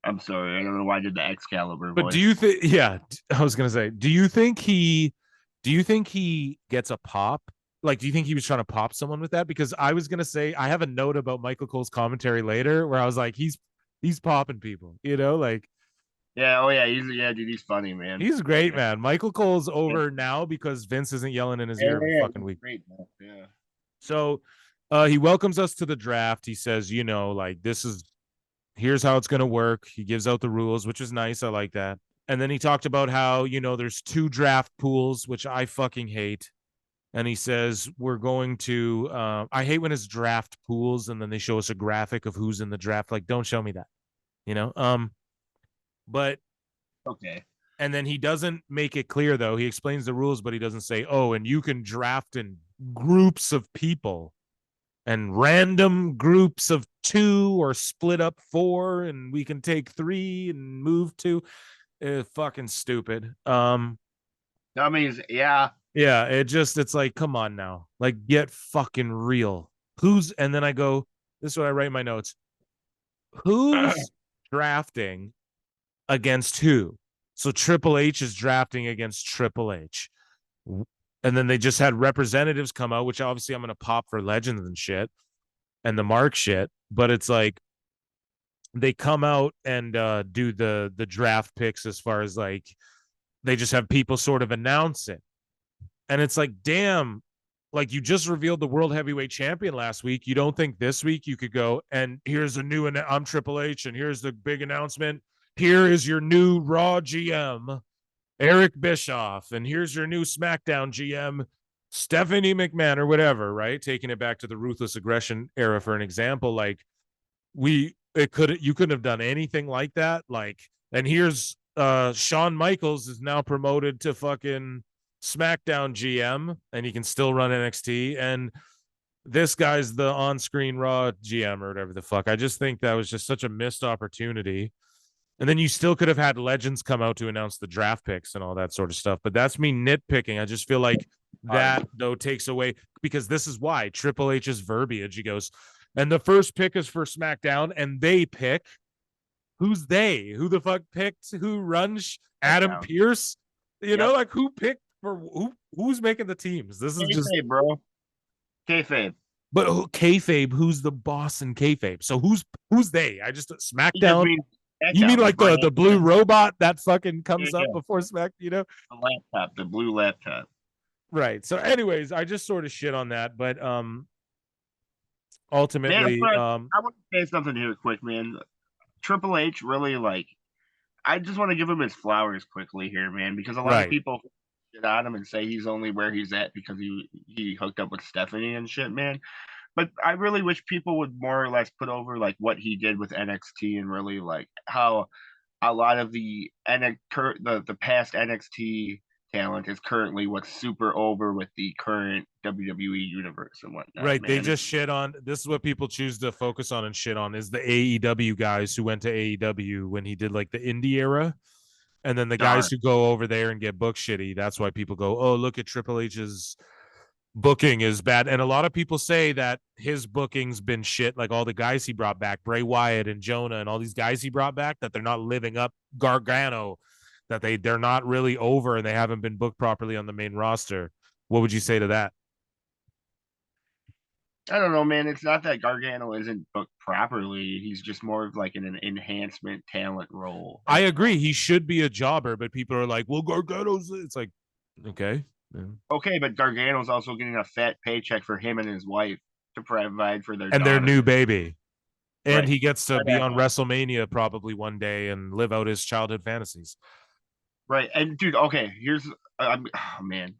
I'm sorry. I don't know why I did the Excalibur voice. But do you think, yeah, I was going to say, do you think he gets a pop? Like, do you think he was trying to pop someone with that? Because I was going to say, I have a note about Michael Cole's commentary later where I was like, he's popping people, you know, like. Yeah, oh yeah, dude, he's funny, man. He's great, man. Michael Cole's over now because Vince isn't yelling in his ear every fucking week. Great, yeah. So he welcomes us to the draft. He says, you know, like, here's how it's going to work. He gives out the rules, which is nice. I like that. And then he talked about how, you know, there's 2 draft pools, which I fucking hate. And he says, we're going to, I hate when it's draft pools and then they show us a graphic of who's in the draft. Like, don't show me that, you know? But okay. And then he doesn't make it clear, though. He explains the rules, but he doesn't say, oh, and you can draft in groups of people and random groups of 2 or split up 4 and we can take 3 and move 2. Fucking stupid. That means, yeah. Yeah, it's like, come on now. Like, get fucking real. And then I go, this is what I write in my notes. Who's drafting against who? So Triple H is drafting against Triple H. And then they just had representatives come out, which obviously I'm going to pop for Legends and shit and the Mark shit. But it's like they come out and do the draft picks as far as like they just have people sort of announce it. And it's like, damn, like you just revealed the World Heavyweight Champion last week. You don't think this week you could go and here's a new, I'm Triple H and here's the big announcement. Here is your new Raw GM, Eric Bischoff, and here's your new SmackDown GM, Stephanie McMahon, or whatever, right? Taking it back to the Ruthless Aggression era for an example, like you couldn't have done anything like that. Like, and here's Shawn Michaels is now promoted to fucking SmackDown GM, and he can still run NXT, and this guy's the on-screen Raw GM or whatever the fuck. I just think that was just such a missed opportunity. And then you still could have had Legends come out to announce the draft picks and all that sort of stuff. But that's me nitpicking. I just feel like That though takes away, because this is why Triple H's verbiage. He goes, and the first pick is for SmackDown, and they pick. Who's they? Who the fuck picked? Who runs? Adam Pearce? You know, like who picked for who's making the teams? This is kayfabe, just bro. Kayfabe. But kayfabe, who's the boss in kayfabe? So who's they? I just SmackDown. You mean like the blue robot that fucking comes up before Smack? You know, the laptop, the blue laptop. Right. So, anyways, I just sort of shit on that, but ultimately, man, I want to say something here quick, man. Triple H really I just want to give him his flowers quickly here, man, because a lot of people shit on him and say he's only where he's at because he hooked up with Stephanie and shit, man. But I really wish people would more or less put over like what he did with NXT and really like how a lot of the past NXT talent is currently what's super over with the current WWE universe and whatnot. Right. Man. They just shit on. This is what people choose to focus on and shit on is the AEW guys who went to AEW when he did like the indie era. And then the guys who go over there and get book shitty. That's why people go, oh, look at Triple H's booking is bad. And a lot of people say that his booking's been shit. Like all the guys he brought back, Bray Wyatt and Jonah and all these guys he brought back, that they're not living up. Gargano, that they're not really over and they haven't been booked properly on the main roster. What would you say to that? I don't know, man. It's not that Gargano isn't booked properly. He's just more of like an enhancement talent role. I agree. He should be a jobber, but people are like, well, Gargano's. It's like, okay. Yeah. Okay, but Gargano's also getting a fat paycheck for him and his wife to provide for their new baby. And he gets to be on WrestleMania probably one day and live out his childhood fantasies. Right. And dude, okay, here's oh man.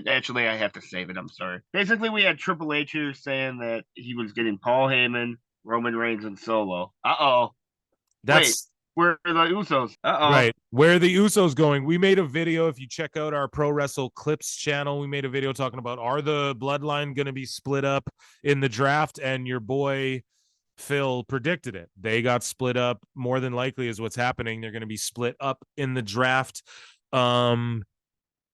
Actually, I have to save it. I'm sorry. Basically, we had Triple H here saying that he was getting Paul Heyman, Roman Reigns, and Solo. That's where are the Usos? Right. Where are the Usos going? We made a video. If you check out our Pro Wrestle Clips channel, we made a video talking about, are the Bloodline going to be split up in the draft? And your boy Phil predicted it. They got split up. More than likely is what's happening. They're going to be split up in the draft.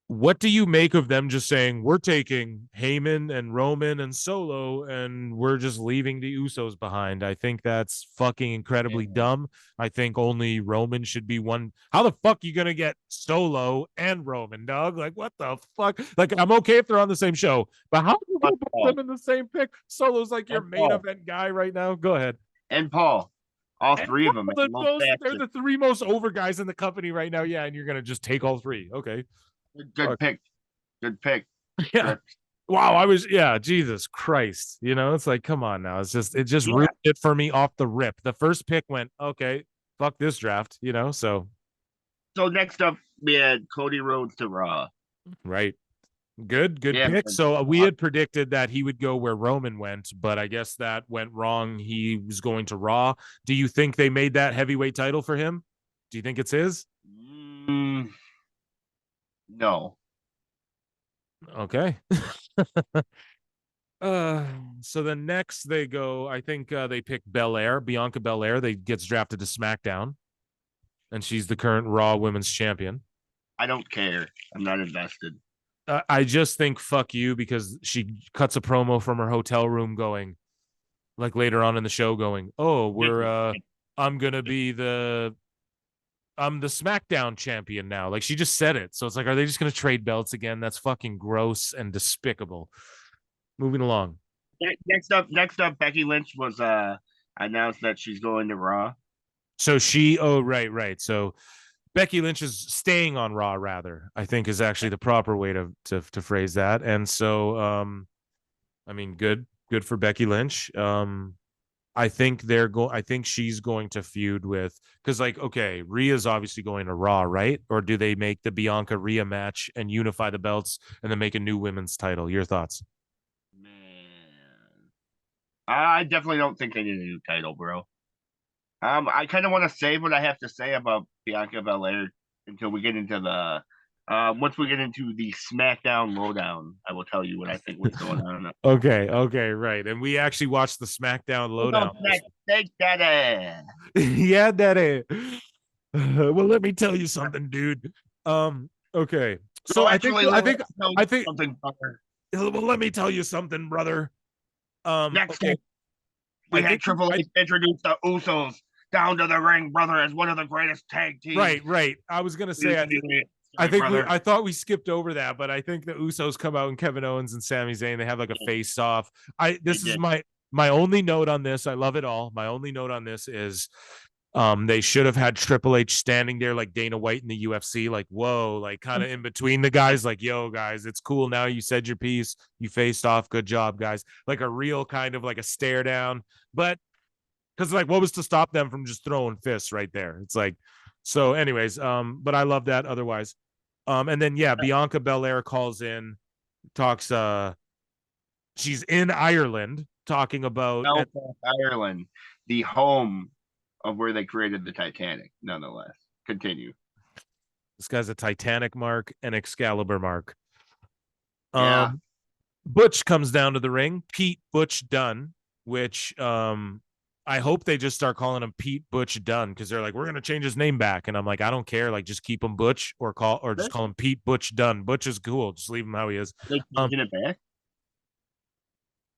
What do you make of them just saying we're taking Heyman and Roman and Solo and we're just leaving the Usos behind? I think that's fucking incredibly dumb. I think only Roman should be one. How the fuck you gonna get Solo and Roman, dog? Like what the fuck? Like I'm okay if they're on the same show, but how do you put them in the same pick? Solo's like your main event guy right now. Go ahead. And Paul. All three of them. They're the three most over guys in the company right now. Yeah, and you're gonna just take all three. Okay. Good pick. Yeah. Wow. Jesus Christ. You know, it's like, come on now. It just ruined it for me off the rip. The first pick went, okay, fuck this draft, you know, so next up we had Cody Rhodes to Raw. Right. Good pick. So we had predicted that he would go where Roman went, but I guess that went wrong. He was going to Raw. Do you think they made that heavyweight title for him? Do you think it's his? No. Okay. So then next they go, I think they pick Bianca Belair. They gets drafted to SmackDown, and she's the current Raw Women's Champion. I don't care. I'm not invested. I just think fuck you, because she cuts a promo from her hotel room going, like later on in the show going, oh, I'm gonna be I'm the SmackDown champion now. Like she just said it. So it's like, are they just going to trade belts again? That's fucking gross and despicable. Moving along. Next up, Becky Lynch was announced that she's going to Raw. So right. So Becky Lynch is staying on Raw, rather, I think is actually the proper way to phrase that. And so, I mean, good for Becky Lynch. I think I think she's going to feud with, because like, okay, Rhea's obviously going to Raw, right? Or do they make the Bianca Rhea match and unify the belts and then make a new women's title? Your thoughts? Man, I definitely don't think they need a new title, bro. I kind of want to save what I have to say about Bianca Belair until we get into the once we get into the SmackDown lowdown. I will tell you what I think was going on. Okay, right. And we actually watched the SmackDown lowdown. Thanks, Daddy. Yeah, Daddy. Well, let me tell you something, dude. Okay. So Well, I think actually, I think I think something, brother. well, let me tell you something, brother. Next Okay. up, we I had think Triple H introduce the Usos down to the ring, brother, as one of the greatest tag teams. right. I was gonna say Brother. I thought we skipped over that, but I think the Usos come out and Kevin Owens and Sami Zayn, they have like a face off. This is my only note on this. I love it all. My only note on this is they should have had Triple H standing there like Dana White in the UFC, like, whoa, like kind of in between the guys, like, yo, guys, it's cool. Now you said your piece, you faced off. Good job, guys. Like a real kind of like a stare down. But because like what was to stop them from just throwing fists right there? It's like, so, anyways, but I love that otherwise. And then Bianca Belair calls in, talks she's in Ireland talking about Ireland, the home of where they created the Titanic, nonetheless. Continue. This guy's a Titanic mark, an Excalibur mark. Yeah. Butch comes down to the ring. Pete Butch Dunne, which I hope they just start calling him Pete Butch Dunne because they're like, we're gonna change his name back, and I'm like, I don't care. Like, just keep him Butch or just call him Pete Butch Dunne. Butch is cool. Just leave him how he is. Are they changing it back?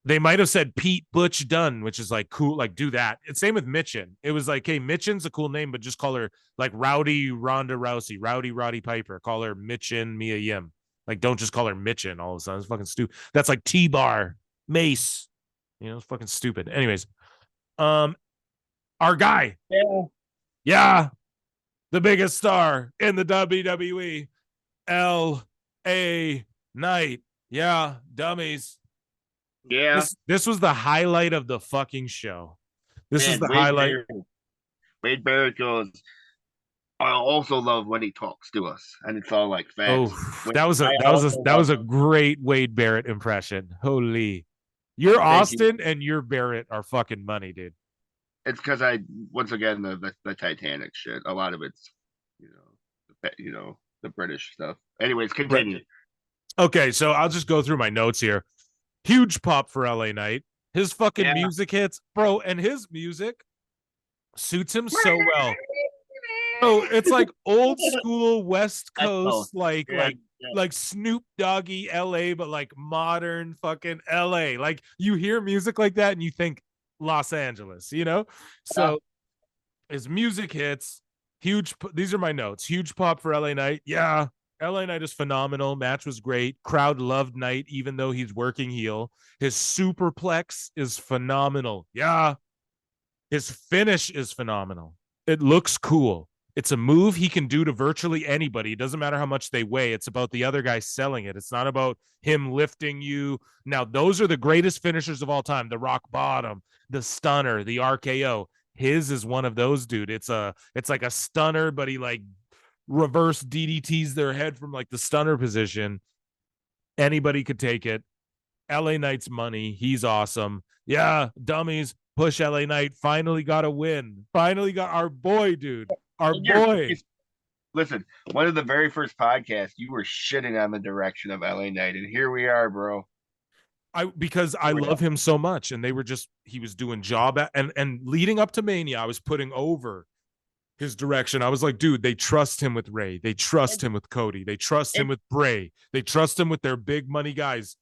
They might have said Pete Butch Dunne, which is like cool. Like, do that. It's same with Mitchin. It was like, hey, Mitchin's a cool name, but just call her like Rowdy Ronda Rousey, Rowdy Roddy Piper. Call her Mitchin Mia Yim. Like, don't just call her Mitchin all of a sudden. It's fucking stupid. That's like T-Bar, Mace. You know, it's fucking stupid. Anyways, our guy. Yeah. The biggest star in the WWE. L.A. Knight. Yeah, dummies. Yeah. This was the highlight of the fucking show. This is the highlight. Wade Barrett goes, I also love when he talks to us, and it's all like facts. Oh, that was a great Wade Barrett impression. Holy, you're Austin and your Barrett are fucking money, dude. It's because once again the Titanic shit. A lot of it's the British stuff. Anyways, continue. Right. Okay, so I'll just go through my notes here. Huge pop for LA Knight. His fucking music hits, bro, and his music suits him so well. Oh, it's like old school West Coast, like Snoop Doggy LA, but like modern fucking LA. Like you hear music like that and you think Los Angeles, you know? So his music hits, huge. These are my notes. Huge pop for LA Knight. Yeah. LA Knight is phenomenal. Match was great. Crowd loved Knight, even though he's working heel. His superplex is phenomenal. Yeah. His finish is phenomenal. It looks cool. It's a move he can do to virtually anybody. It doesn't matter how much they weigh. It's about the other guy selling it. It's not about him lifting you. Now, those are the greatest finishers of all time. The rock bottom, the stunner, the RKO. His is one of those, dude. It's like a stunner, but he like reverse DDTs their head from like the stunner position. Anybody could take it. LA Knight's money. He's awesome. Yeah, dummies. Push LA Knight. Finally got a win. Finally got our boy, dude. Our boy. Listen, one of the very first podcasts, you were shitting on the direction of LA Knight, and here we are, bro. Because I love him so much, and he was doing job at, and leading up to Mania, I was putting over his direction. I was like, dude, they trust him with Ray. They trust him with Cody. They trust him with Bray. They trust him with their big money guys.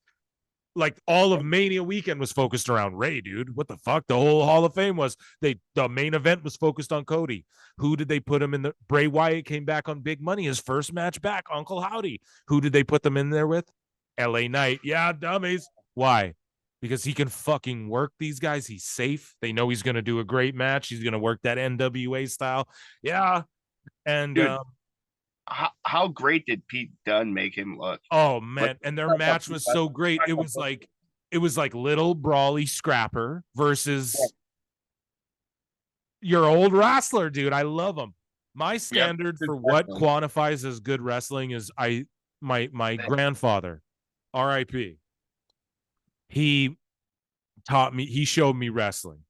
Like all of Mania weekend was focused around Ray, dude. What the fuck? The whole Hall of Fame was the main event was focused on Cody. Who did they put him in the Bray Wyatt came back on big money, his first match back, Uncle Howdy. Who did they put them in there with? LA Knight. Yeah, dummies. Why? Because he can fucking work these guys. He's safe. They know he's gonna do a great match. He's gonna work that NWA style. Yeah. And dude, how great did Pete Dunne make him look? Oh man, and their match was so great. It was like little brawly scrapper versus your old wrestler, dude. I love him. My standard for what quantifies as good wrestling is my grandfather, R.I.P. He showed me wrestling.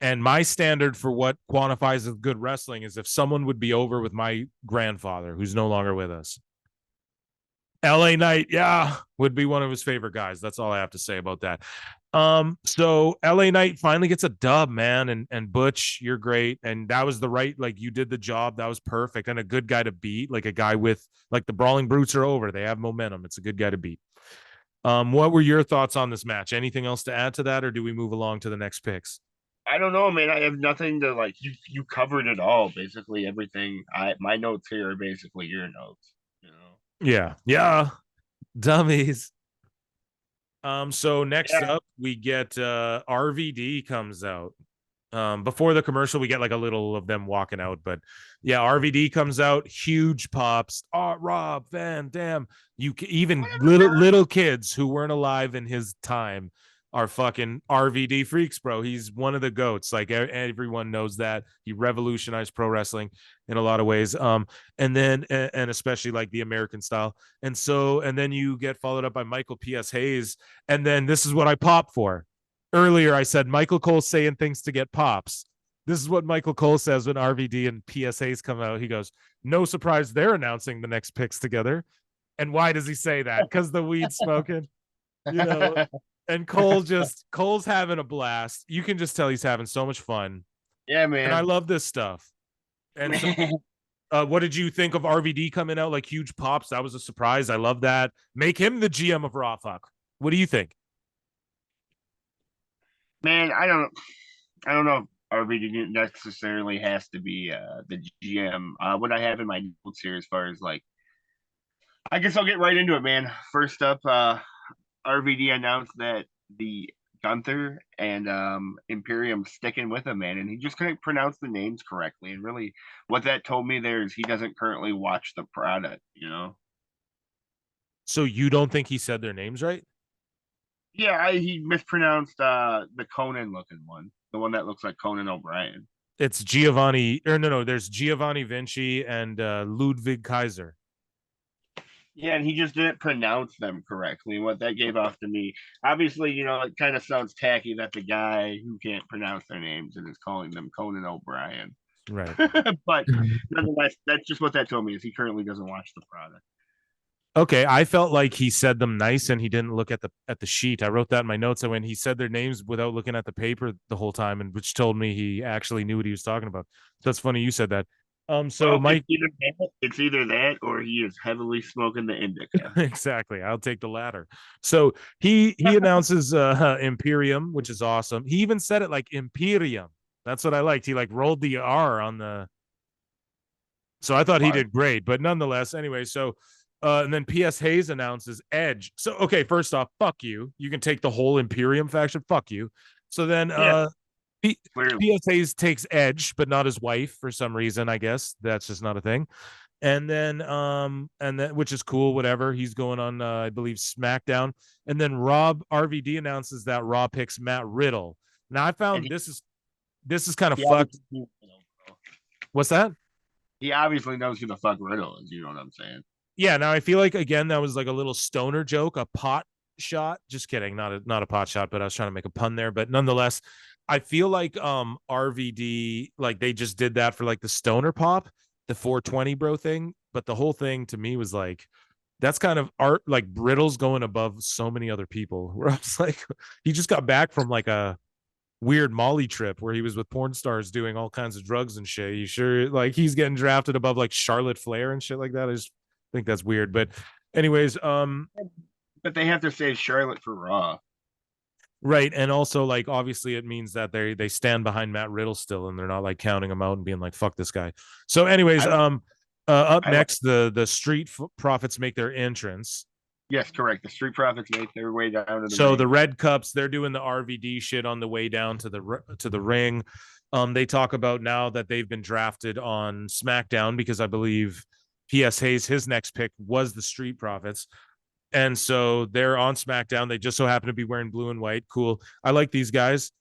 And my standard for what quantifies as good wrestling is if someone would be over with my grandfather, who's no longer with us. LA Knight, yeah, would be one of his favorite guys. That's all I have to say about that. So LA Knight finally gets a dub, man, and Butch, you're great, and that was the right, like you did the job, that was perfect, and a good guy to beat, like a guy with like the Brawling Brutes are over, they have momentum, it's a good guy to beat. What were your thoughts on this match? Anything else to add to that, or do we move along to the next picks? I don't know, man. I have nothing to like. You covered it all, basically everything. My notes here are basically your notes. You know. Yeah, dummies. So next Yeah. up we get RVD comes out. Before the commercial, we get like a little of them walking out, but yeah, RVD comes out, huge pops. Oh, Rob Van Dam. Even little kids who weren't alive in his time are fucking RVD freaks, bro. He's one of the goats. Like everyone knows that he revolutionized pro wrestling in a lot of ways. And then and especially like the American style. And then you get followed up by Michael P.S. Hayes, and then this is what I pop for. Earlier, I said Michael Cole saying things to get pops. This is what Michael Cole says when RVD and PSAs come out. He goes, "No surprise, they're announcing the next picks together." And why does he say that? Because the weed smoking, you know. And Cole's having a blast. You can just tell he's having so much fun. Yeah, And I man. love this stuff. And so, what did you think of RVD coming out like huge pops? That was a surprise. I love that. Make him the GM of Raw. Fuck. What do you think? Man, I don't know if RVD necessarily has to be the GM. What I have in my notes here, as far as like, I guess I'll get right into it, man. First up, RVD announced that the Gunther and Imperium sticking with him, man, and he just couldn't pronounce the names correctly. And really, what that told me there is he doesn't currently watch the product, you know. So you don't think he said their names right? Yeah, he mispronounced the Conan looking one, the one that looks like Conan O'Brien. It's Giovanni, or no, there's Giovanni Vinci and Ludwig Kaiser. Yeah, and he just didn't pronounce them correctly. What that gave off to me, obviously, you know, it kind of sounds tacky that the guy who can't pronounce their names and is calling them Conan O'Brien. Right. But nonetheless, that's just what that told me is he currently doesn't watch the product. Okay, I felt like he said them nice and he didn't look at the sheet. I wrote that in my notes. And when he said their names without looking at the paper the whole time, and which told me he actually knew what he was talking about. So that's funny you said that. So Well, Mike, it's either that or he is heavily smoking the indica. exactly. I'll take the latter. So he announces Imperium, which is awesome. He even said it like Imperium. That's what I liked. He like rolled the R on the. So I thought he did great, but nonetheless, anyway. So and then P.S. Hayes announces Edge. So okay, first off, fuck you. You can take the whole Imperium faction. Fuck you. So then Yeah, P.S. Hayes takes Edge, but not his wife for some reason. I guess that's just not a thing. And then which is cool, whatever. He's going on I believe SmackDown. And then Rob RVD announces that Raw picks Matt Riddle. Now I found this is kind of fucked. What's that? He obviously knows who the fuck Riddle is, you know what I'm saying? Yeah, now I feel like again that was like a little stoner joke, a pot shot. Just kidding, not a pot shot, but I was trying to make a pun there. But nonetheless, I feel like RVD, like they just did that for like the stoner pop, the 420 bro thing. But the whole thing to me was like that's kind of art, like Brittle's going above so many other people. Where I was like, he just got back from like a weird Molly trip where he was with porn stars doing all kinds of drugs and shit. You sure like he's getting drafted above like Charlotte Flair and shit like that? I just think that's weird. But anyways, But they have to save Charlotte for Raw. right. And also like obviously it means that they stand behind Matt Riddle still and they're not like counting him out and being like, fuck this guy. So, anyways, up next, the Street Profits make their entrance. Yes, correct. The Street Profits make their way down to the So ring. the Red Cups, they're doing the RVD shit on the way down to the ring. They talk about now that they've been drafted on SmackDown because I believe P.S. Hayes, his next pick was the Street Profits. And so they're on SmackDown. They just so happen to be wearing blue and white. Cool. I like these guys.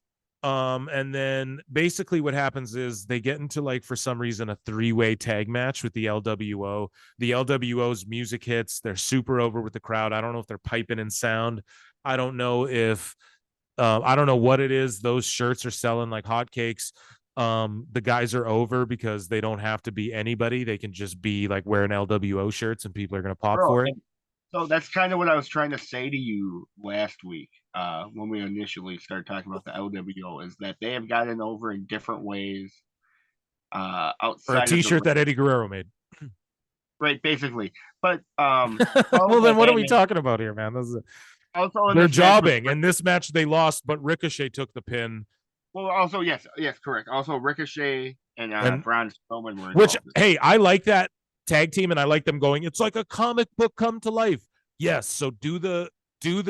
And then basically what happens is they get into like for some reason a three-way tag match with the LWO. The LWO's music hits. They're super over with the crowd. I don't know if they're piping in sound. I don't know if I don't know what it is. Those shirts are selling like hotcakes. The guys are over because they don't have to be anybody. They can just be like wearing LWO shirts and people are gonna pop for it. So that's kind of what I was trying to say to you last week, when we initially started talking about the LWO, is that they have gotten over in different ways, Or a outside of the T-shirt that Eddie Guerrero made. right, basically. But Well, then what are we talking about here, man? also in They're this match jobbing. In this match, they lost, but Ricochet took the pin. well, also yes, correct. Also Ricochet and Braun Strowman were which, involved. hey, I like that tag team, and I like them going. It's like a comic book come to life. Yes, so do the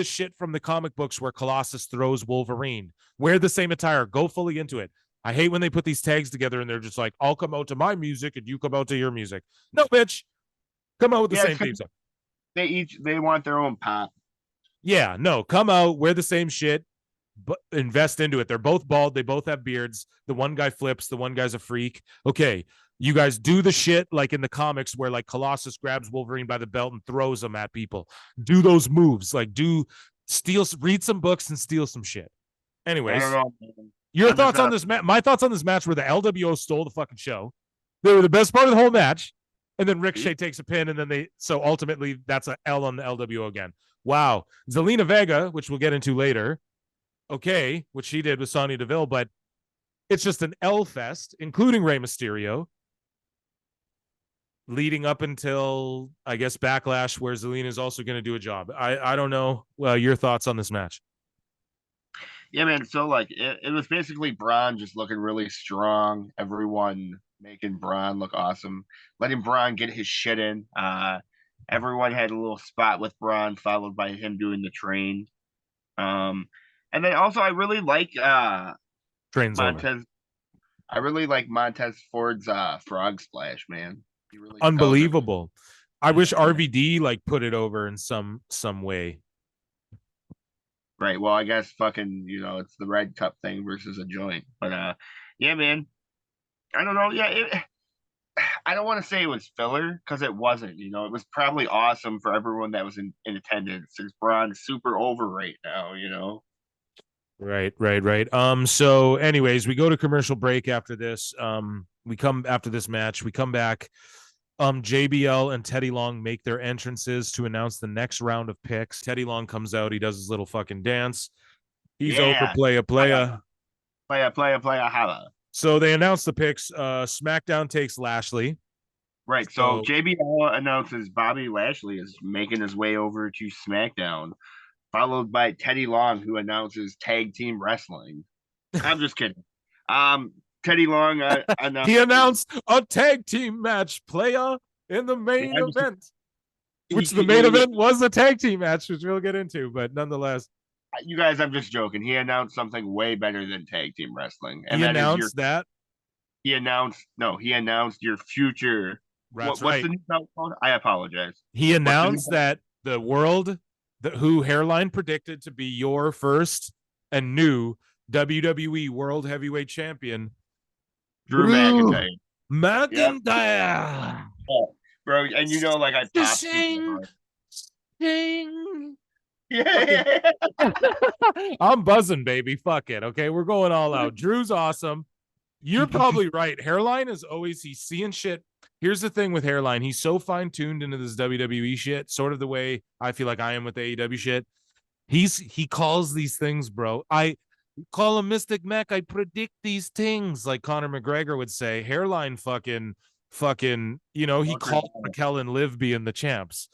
shit from the comic books where Colossus throws Wolverine. Wear the same attire. Go fully into it. I hate when they put these tags together and they're just like, I'll come out to my music and you come out to your music. No, bitch. Come out with the same theme song. They want their own pop. Yeah, no, come out, wear the same shit, but invest into it. They're both bald. They both have beards. The one guy flips. The one guy's a freak. Okay, you guys do the shit like in the comics where like Colossus grabs Wolverine by the belt and throws him at people. Do those moves. Like read some books and steal some shit. Anyways, I don't know, man. Your thoughts on this match? My thoughts on this match were the LWO stole the fucking show. They were the best part of the whole match. And then Ricochet takes a pin, and then so ultimately that's an L on the LWO again. Wow. Zelina Vega, which we'll get into later. Okay, what she did with Sonya Deville, but it's just an L fest, including Rey Mysterio, leading up until, I guess, Backlash, where Zelina is also going to do a job. I don't know. Well, your thoughts on this match? Yeah, man. So like it was basically Braun just looking really strong. Everyone making Braun look awesome, letting Braun get his shit in. Everyone had a little spot with Braun, followed by him doing the train. And then also I really like Train's Montez. over. I really like Montez Ford's frog splash, man. He really unbelievable. I wish RVD like put it over in some way. Right. Well, I guess fucking, it's the red cup thing versus a joint. But yeah, man. I don't know. Yeah, I don't want to say it was filler because it wasn't. It was probably awesome for everyone that was in attendance. Since Braun's super over right now. Right. So anyways, we go to commercial break after this. We come after this match. We come back. JBL and Teddy Long make their entrances to announce the next round of picks. Teddy Long comes out. He does his little fucking dance. He's over playa. Holla. So they announce the picks. SmackDown takes Lashley. Right. So JBL announces Bobby Lashley is making his way over to SmackDown, followed by Teddy Long, who announces Tag Team Wrestling. I'm just kidding. Teddy Long he announced a tag team match, playa, in the main event. Which the main event was a tag team match, which we'll get into, but nonetheless. You guys, I'm just joking. He announced something way better than tag team wrestling. And he announced that? He announced your future. What's the new belt called? I apologize. He announced that the world who Hairline predicted to be your first and new WWE World Heavyweight Champion, Drew McIntyre. McIntyre. Yep. Oh, bro, and like I popped. Sing. Yeah. I'm buzzing, baby. Fuck it. Okay, we're going all out. Drew's awesome. You're probably right. Hairline is always, he's seeing shit. Here's the thing with Hairline. He's so fine-tuned into this WWE shit, sort of the way I feel like I am with the AEW shit. He calls these things, bro. I call him Mystic Mac. I predict these things, like Conor McGregor would say. Hairline fucking, he called Raquel and Liv being the champs.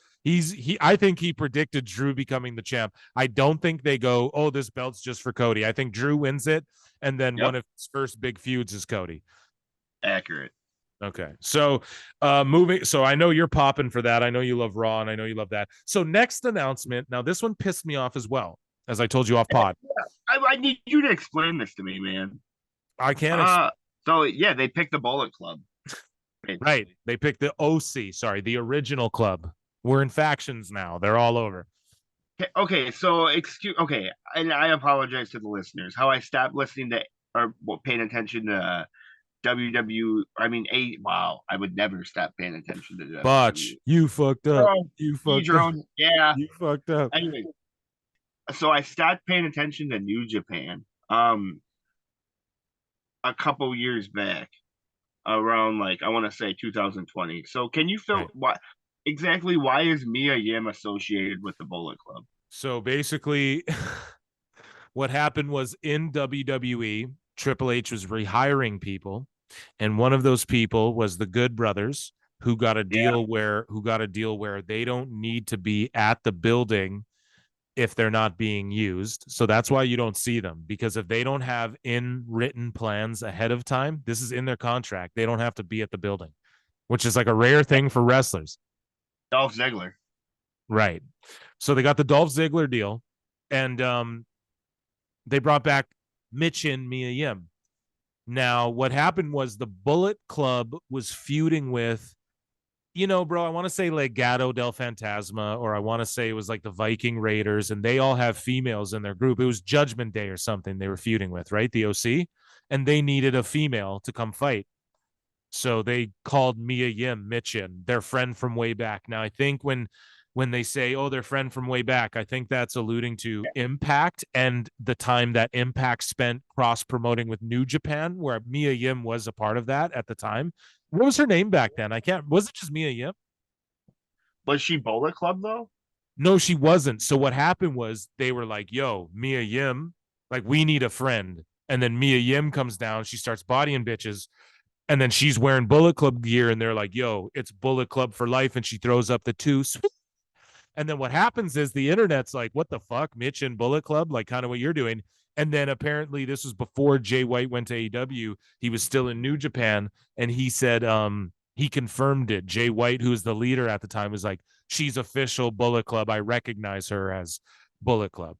I think he predicted Drew becoming the champ. I don't think they go, oh, this belt's just for Cody. I think Drew wins it, and then one of his first big feuds is Cody. Accurate. Okay. So moving, so I know you're popping for that. I know you love Raw, and I know you love that. So next announcement. Now, this one pissed me off as well, as I told you off pod. I need you to explain this to me, man. I can't. So yeah, they picked the Bullet Club. Right. They picked the OC. Sorry, the original club. We're in factions now. They're all over. Okay, so okay, and I apologize to the listeners. How I stopped listening to or paying attention to wow, I would never stop paying attention to WWE. Botch, you fucked up. You fucked up. Yeah. You fucked up. Anyway, so I stopped paying attention to New Japan a couple years back, around I want to say 2020. So can you fill exactly why is Mia Yim associated with the Bullet Club? So basically, what happened was in WWE, Triple H was rehiring people, and one of those people was the Good Brothers, who got a Yeah. deal where they don't need to be at the building if they're not being used. So that's why you don't see them, because if they don't have in written plans ahead of time, this is in their contract, they don't have to be at the building, which is like a rare thing for wrestlers. Dolph Ziggler. Right. So they got the Dolph Ziggler deal, and they brought back Mitch and Mia Yim. Now, what happened was the Bullet Club was feuding with, bro, I want to say Legado del Fantasma, or I want to say it was like the Viking Raiders, and they all have females in their group. It was Judgment Day or something they were feuding with, right? The OC. And they needed a female to come fight. So they called Mia Yim Mitchin, their friend from way back. Now, I think when they say, oh, their friend from way back, I think that's alluding to Impact and the time that Impact spent cross promoting with New Japan, where Mia Yim was a part of that at the time. What was her name back then? Was it just Mia Yim? Was she Bullet Club though? No, she wasn't. So what happened was they were like, yo, Mia Yim, like, we need a friend. And then Mia Yim comes down, she starts bodying bitches. And then she's wearing Bullet Club gear, and they're like, yo, it's Bullet Club for life. And she throws up the two. And then what happens is the internet's like, what the fuck, Mitch and Bullet Club, like kind of what you're doing. And then apparently this was before Jay White went to AEW. He was still in New Japan, and he said he confirmed it. Jay White, who was the leader at the time, was like, she's official Bullet Club. I recognize her as Bullet Club.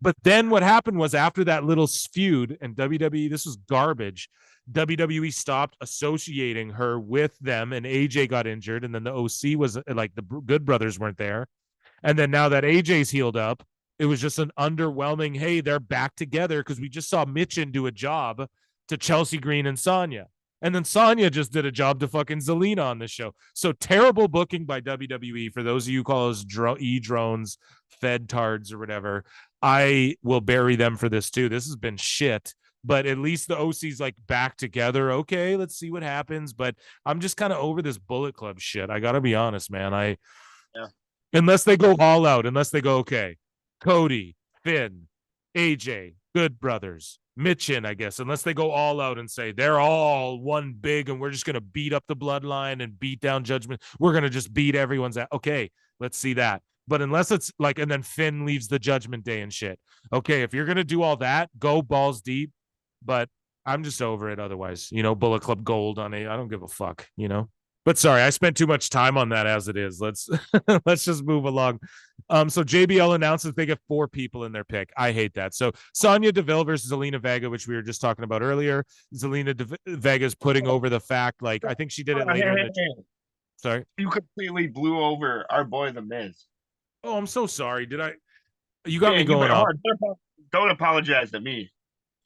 But then what happened was after that little feud, and WWE, this was garbage. WWE stopped associating her with them, and AJ got injured, and then the OC was like, the Good Brothers weren't there. And then now that AJ's healed up, it was just an underwhelming, hey, they're back together, because we just saw Mitchin do a job to Chelsea Green and Sonya. And then Sonya just did a job to fucking Zelina on this show. So terrible booking by WWE. For those of you who call us E-drones, Fed tards, or whatever, I will bury them for this too. This has been shit. But at least the OC's like back together. Okay, let's see what happens. But I'm just kind of over this Bullet Club shit. I gotta be honest, man. Unless they go all out, unless they go, okay, Cody, Finn, AJ, Good Brothers, Mitchin, I guess, unless they go all out and say they're all one big and we're just gonna beat up the Bloodline and beat down Judgment. We're gonna just beat everyone's at. Okay, let's see that. But unless it's like, and then Finn leaves the Judgment Day and shit. Okay, if you're gonna do all that, go balls deep. But I'm just over it otherwise. Bullet Club Gold on I don't give a fuck, But sorry, I spent too much time on that as it is. Let's just move along. So JBL announces they get 4 people in their pick. I hate that. So Sonya Deville versus Zelina Vega, which we were just talking about earlier. Zelina Vega's putting over the fact, like, I think she did it later in the. Sorry, you completely blew over our boy The Miz. Oh, I'm so sorry. Did I? You got me going off. Don't apologize to me.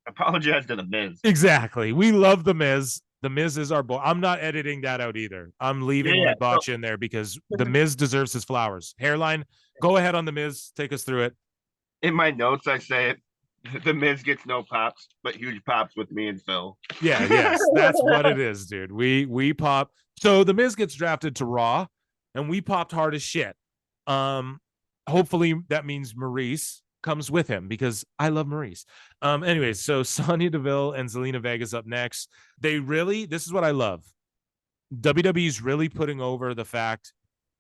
Apologize to The Miz. Exactly. We love The Miz. The Miz is our boy. I'm not editing that out either. I'm leaving my botch in there because The Miz deserves his flowers. Hairline, go ahead on The Miz. Take us through it. In my notes, I say it. The Miz gets no pops, but huge pops with me and Phil. Yeah, yes, that's what it is, dude. We pop. So The Miz gets drafted to Raw, and we popped hard as shit. Hopefully that means Maurice comes with him because I love Maurice. Anyways, so Sonya Deville and Zelina Vega's up next. This is what I love. WWE's really putting over the fact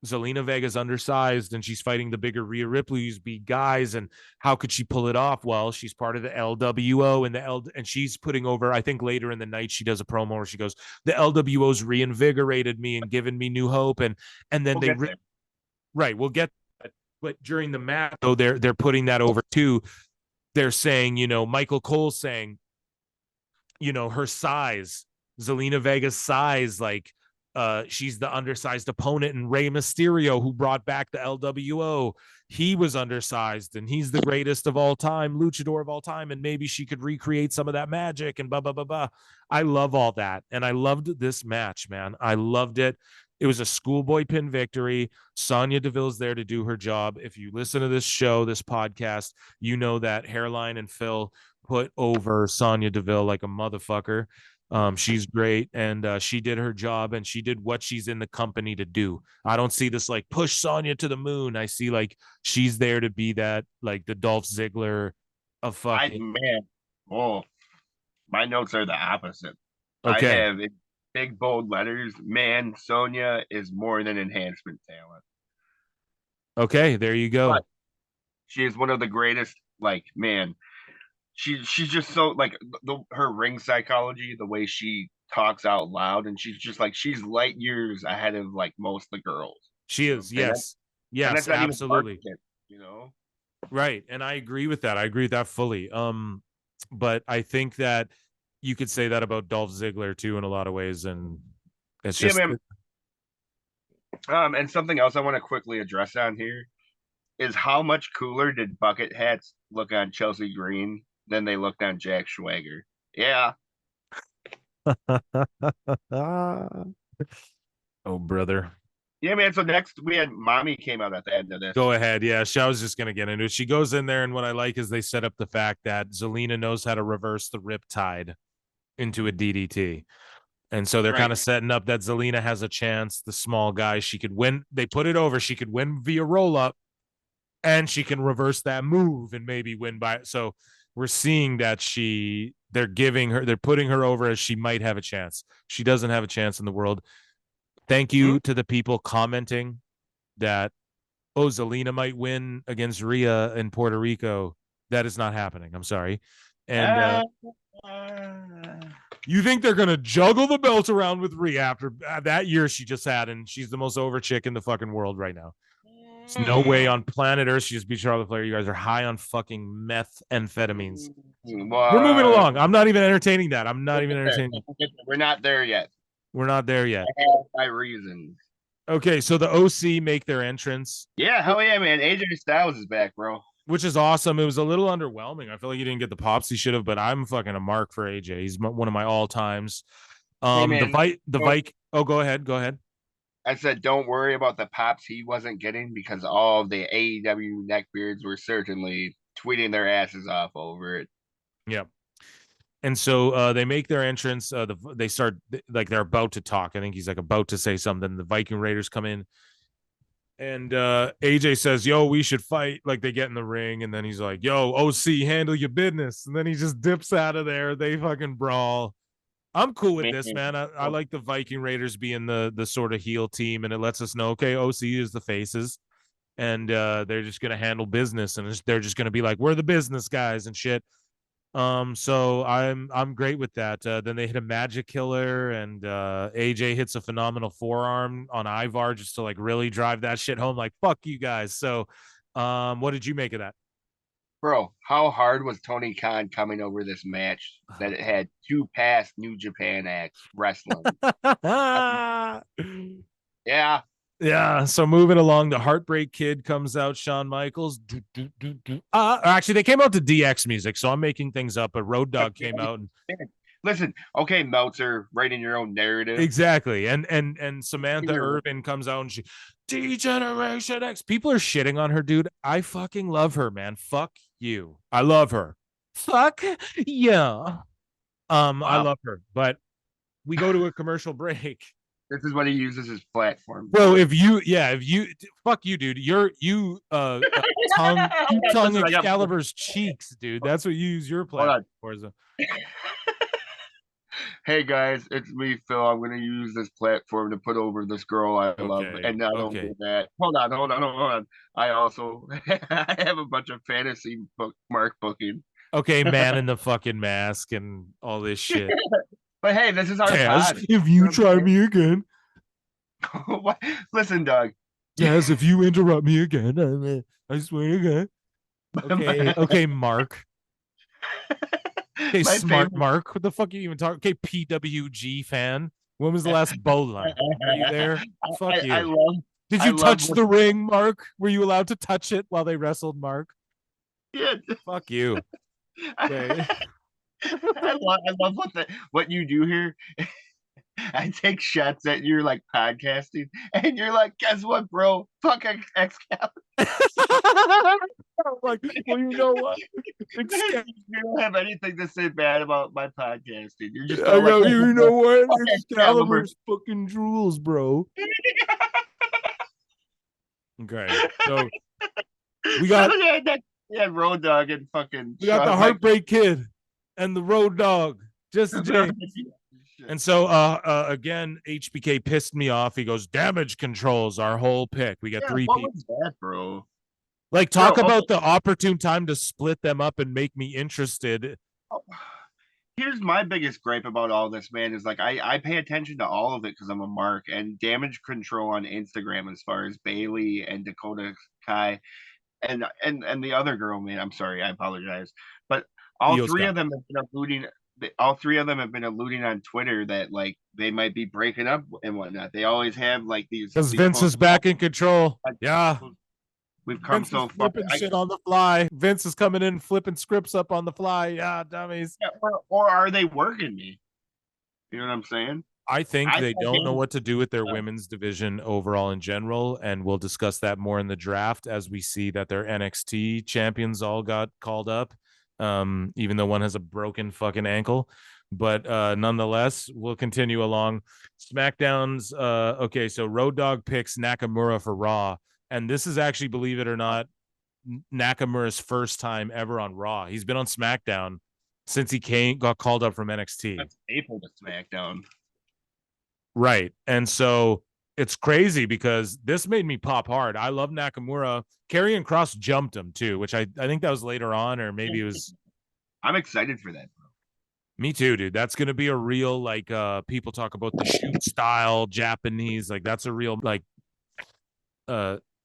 Zelina Vega's undersized and she's fighting the bigger Rhea Ripley, who's big guys, and how could she pull it off? Well, she's part of the LWO and she's putting over. I think later in the night she does a promo where she goes, "The LWO's reinvigorated me and given me new hope," and then we'll get. But during the match, though, they're putting that over too. They're saying, Michael Cole's saying, her size, Zelina Vega's size, like she's the undersized opponent, and Rey Mysterio, who brought back the LWO, he was undersized and he's the greatest of all time, luchador of all time, and maybe she could recreate some of that magic and blah blah blah blah. I love all that, and I loved this match, man. I loved it. It was a schoolboy pin victory. Sonya Deville's there to do her job. If you listen to this show, this podcast, you know that Hairline and Phil put over Sonya Deville like a motherfucker. She's great, and she did her job, and she did what she's in the company to do. I don't see this like push Sonya to the moon. I see like she's there to be that, like the Dolph Ziggler of fucking. Oh, my notes are the opposite. I Okay. have in big bold letters, man, Sonya is more than enhancement talent. Okay, there you go. But she is one of the greatest, like, man, she's just so like her ring psychology, the way she talks out loud, and she's just like she's light years ahead of like most of the girls. She is, And yes. and Yes, that's not even absolutely. marketing, you know. Right. And I agree with that. I agree with that fully. But I think that you could say that about Dolph Ziggler too in a lot of ways. And it's Yeah, just man. And something else I want to quickly address on here is how much cooler did bucket hats look on Chelsea Green than they looked on Jack Schwager? Yeah. oh brother. Yeah, man. So next we had Mommy came out at the end of this. Go ahead. Yeah, I was just gonna get into it. She goes in there, and what I like is they set up the fact that Zelina knows how to reverse the riptide into a DDT. And so they're Right. kind of setting up that Zelina has a chance. The small guy, she could win. They put it over. She could win via roll up, and she can reverse that move and maybe win by. So we're seeing that they're putting her over as she might have a chance. She doesn't have a chance in the world. Thank you to the people commenting that, oh, Zelina might win against Rhea in Puerto Rico. That is not happening. I'm sorry. And you think they're going to juggle the belt around with Rhea after that year she just had, and she's the most over chick in the fucking world right now. There's no way on planet Earth she just beat Charlotte Flair. You guys are high on fucking methamphetamines. We're moving along. I'm not even entertaining that. We're not there yet. We're not there yet. I have my reasons. Okay, so the OC make their entrance. Yeah, hell yeah, man. AJ Styles is back, bro. Which is awesome. It was a little underwhelming. I feel like he didn't get the pops he should have, but I'm fucking a mark for AJ. He's one of my all times. Hey, man, the Vike. Oh, go ahead. I said, don't worry about the pops he wasn't getting because all of the AEW neckbeards were certainly tweeting their asses off over it. Yep. And so they make their entrance. They start like they're about to talk. I think he's like about to say something. The Viking Raiders come in. And AJ says, yo, we should fight. Like they get in the ring, and then he's like, yo, OC, handle your business. And then he just dips out of there. They fucking brawl. I'm cool with this, man. I like the Viking Raiders being the sort of heel team, and it lets us know, okay, OC is the faces, and they're just gonna handle business, and they're just gonna be like, we're the business guys and shit. So I'm great with that. Then they hit a magic killer, and AJ hits a phenomenal forearm on Ivar just to like really drive that shit home. Like, fuck you guys. So, what did you make of that? Bro, how hard was Tony Khan coming over this match that it had two past New Japan acts wrestling? Yeah. Yeah. So moving along, the Heartbreak Kid comes out. Shawn Michaels. Actually, they came out to DX music, so I'm making things up. But Road Dogg came out and listen. Okay, Meltzer, writing your own narrative. Exactly. And Samantha Irvin comes out and she D-Generation X. People are shitting on her, dude. I fucking love her, man. Fuck you. I love her. Fuck yeah. Wow. I love her. But we go to a commercial break. This is what he uses his platform. Bro, if you fuck you, dude. You tongue Excalibur's cheeks, dude. That's what you use your platform for. Hey guys, it's me, Phil. I'm going to use this platform to put over this girl I love, and I don't do that. Hold on. I also I have a bunch of fantasy bookmark booking. Okay, man in the fucking mask and all this shit. But hey, this is our pod. If you try me again. Listen, Doug. Yes, if you interrupt me again, I swear again. Okay, Mark. Okay, smart Mark. What the fuck are you even talking? Okay, PWG fan. When was the last Bloodline? Are you there? Fuck you. Did you touch the ring, Mark? Were you allowed to touch it while they wrestled, Mark? Yeah. Fuck you. Okay. I love what you do here I take shots at you're like podcasting, and you're like, guess what, bro? Fuck Excalibur. Like, well, you know what? You don't have anything to say bad about my podcasting. You're just I like, go, you know what? fuck Excalibur. Excalibur's fucking drools, bro. Okay, so we got Road Dogg and fucking. We got the Heartbreak Kid and the Road Dog, Jesse James. And so again, HBK pissed me off. He goes, damage controls our whole pick. We got three people. What was that, bro? Like, talk about the opportune time to split them up and make me interested. Here's my biggest gripe about all this, man, is like I pay attention to all of it because I'm a mark, and damage control on Instagram as far as Bailey and Dakota Kai and the other girl, man. I'm sorry, I apologize. But all three of them have been alluding on Twitter that like they might be breaking up and whatnot. They always have like these because Vince is back in control. Yeah. We've come Vince so far. Flipping shit on the fly. Vince is coming in flipping scripts up on the fly. Yeah, dummies. Yeah, or are they working me? You know what I'm saying? I think they don't know what to do with their women's division overall in general, and we'll discuss that more in the draft as we see that their NXT champions all got called up, even though one has a broken fucking ankle. But nonetheless, we'll continue along. SmackDown's okay, so Road Dogg picks Nakamura for Raw. And this is actually, believe it or not, Nakamura's first time ever on Raw. He's been on SmackDown since he got called up from NXT. That's April to SmackDown. Right. And so it's crazy because this made me pop hard. I love Nakamura. Karrion Kross jumped him too, which I think that was later on, or maybe it was. I'm excited for that, bro. Me too, dude. That's going to be a real, like, people talk about the shoot style, Japanese. Like, that's a real, like,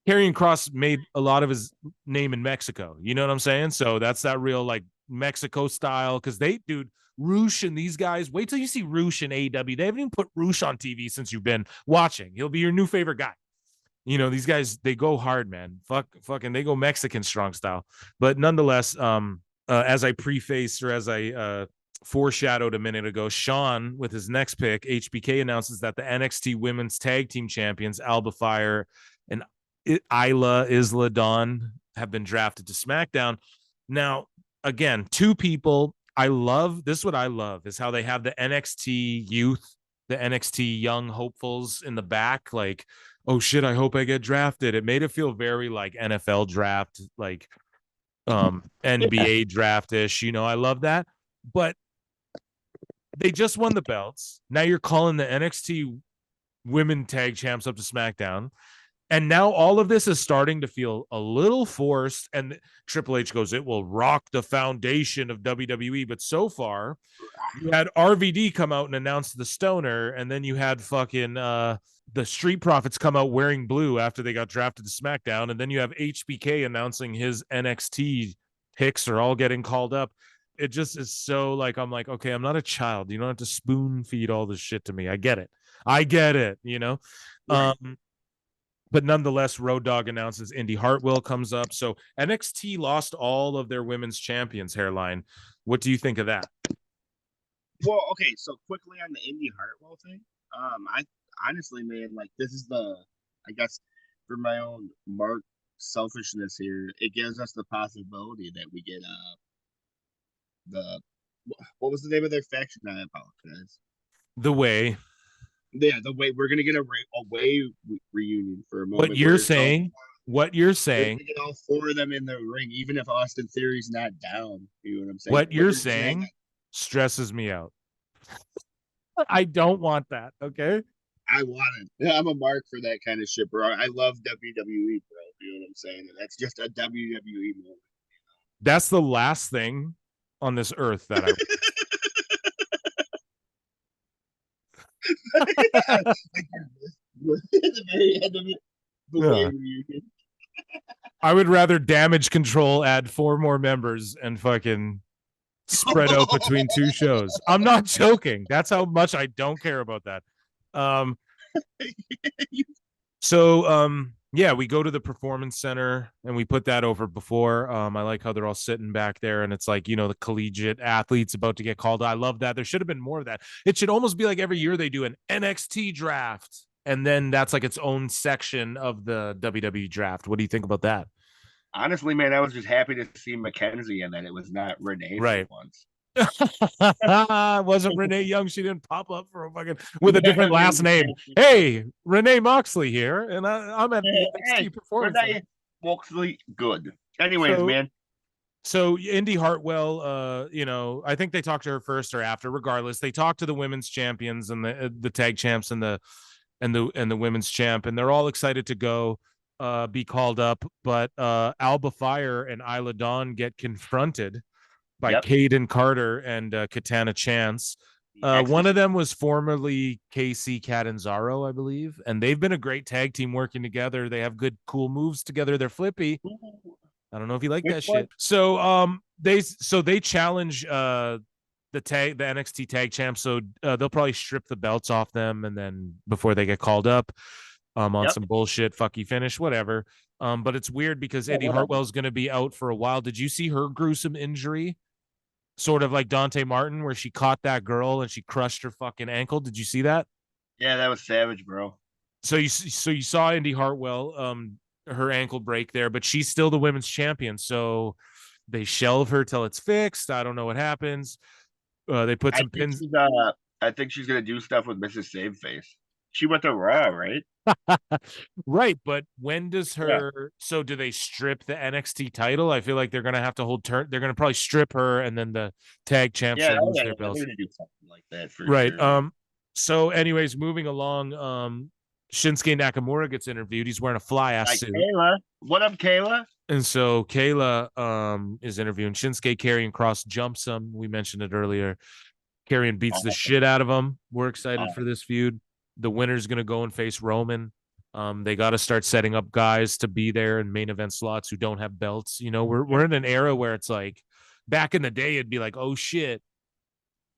Karrion Kross made a lot of his name in Mexico. You know what I'm saying? So that's that real like Mexico style. Cause Roosh and these guys, wait till you see Roosh in AEW. They haven't even put Roosh on TV since you've been watching. He'll be your new favorite guy. You know, these guys, they go hard, man. Fucking, they go Mexican strong style. But nonetheless, as I prefaced or as I foreshadowed a minute ago, Sean, with his next pick, HBK announces that the NXT Women's Tag Team Champions, Alba Fire and Isla Dawn, have been drafted to SmackDown. Now, again, two people I love. This is what I love is how they have the NXT youth, the NXT young hopefuls in the back. Like, oh shit, I hope I get drafted. It made it feel very like NFL draft, like NBA draft-ish. You know, I love that. But they just won the belts. Now you're calling the NXT women tag champs up to SmackDown. And now all of this is starting to feel a little forced. And Triple H goes, it will rock the foundation of WWE. But so far, you had RVD come out and announce the Stoner. And then you had fucking the Street Profits come out wearing blue after they got drafted to SmackDown. And then you have HBK announcing his NXT picks are all getting called up. It just is so like, I'm like, okay, I'm not a child. You don't have to spoon feed all this shit to me. I get it, you know? Right. But nonetheless, Road Dogg announces Indy Hartwell comes up. So NXT lost all of their women's champions, Hairline. What do you think of that? Well, okay, so quickly on the Indy Hartwell thing. I honestly, man, like this is I guess for my own mark selfishness here, it gives us the possibility that we get what was the name of their faction? I apologize. The Way. Yeah, the Way. We're gonna get a way reunion for a moment. What you're saying? Get all four of them in the ring, even if Austin Theory's not down. You know what I'm saying? What you're saying stresses me out. I don't want that. Okay. I want it. Yeah, I'm a mark for that kind of shit, bro. I love WWE, bro. You know what I'm saying? And that's just a WWE moment. That's the last thing on this earth that I. The very end of it, reunion. I would rather Damage Control add 4 more members and fucking spread out between 2 shows. I'm not joking. That's how much I don't care about that. So Yeah, we go to the performance center and we put that over before. I like how they're all sitting back there and it's like, the collegiate athletes about to get called. I love that. There should have been more of that. It should almost be like every year they do an NXT draft and then that's like its own section of the WWE draft. What do you think about that? Honestly, man, I was just happy to see Mackenzie and that it was not Renee for Right. once. Wasn't Renee Young? She didn't pop up for a fucking with a different last name. Hey, Renee Moxley here, and I'm at the NXT performance. Renee Moxley, good. Anyways, man. So Indy Hartwell, I think they talked to her first or after. Regardless, they talked to the women's champions and the tag champs and the women's champ, and they're all excited to go be called up. But Alba Fire and Isla Dawn get confronted by Caden Carter and Katana Chance. One of them was formerly Casey Catanzaro, I believe, and they've been a great tag team working together. They have good, cool moves together. They're flippy. I don't know if you like that shit. So they challenge the NXT tag champs. So they'll probably strip the belts off them, and then before they get called up on some bullshit, fucky finish, whatever. But it's weird because Indy Hartwell's going to be out for a while. Did you see her gruesome injury? Sort of like Dante Martin, where she caught that girl and she crushed her fucking ankle. Did you see that? Yeah, that was savage, bro. So you saw Indy Hartwell, her ankle break there, but she's still the women's champion. So they shelve her till it's fixed. I don't know what happens. They put some pins. I think she's gonna do stuff with Mrs. Saveface. She went to Raw, right? Right, but when does her? Yeah. So do they strip the NXT title? I feel like they're gonna have to hold turn. They're gonna probably strip her, and then the tag champs will lose their belts. They're gonna do something like that for right. Sure. So, anyways, moving along. Shinsuke Nakamura gets interviewed. He's wearing a fly ass suit. Kayla, what up, Kayla? And so Kayla is interviewing Shinsuke. Karrion Kross jumps him. We mentioned it earlier. Karrion beats the shit out of him. We're excited for this feud. The winner's going to go and face Roman. They got to start setting up guys to be there in main event slots who don't have belts. We're in an era where it's like back in the day, it'd be like, oh shit.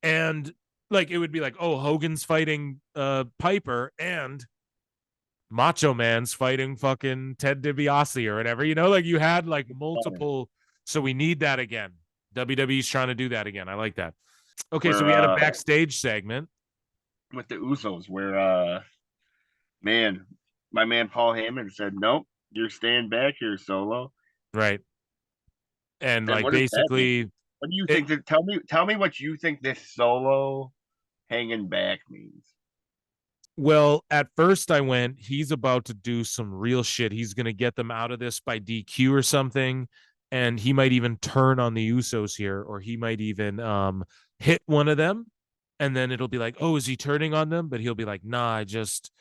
And like, it would be like, oh, Hogan's fighting Piper and Macho Man's fighting fucking Ted DiBiase or whatever, like you had like multiple. So we need that again. WWE's trying to do that again. I like that. Okay. So we had a backstage segment with the Usos where my man Paul Heyman said, nope, you're staying back here, Solo. Right. And like basically, what do you think? Tell me what you think this Solo hanging back means. Well, at first I went, he's about to do some real shit. He's going to get them out of this by DQ or something. And he might even turn on the Usos here, or he might even hit one of them. And then it'll be like, oh, is he turning on them? But he'll be like, nah, I just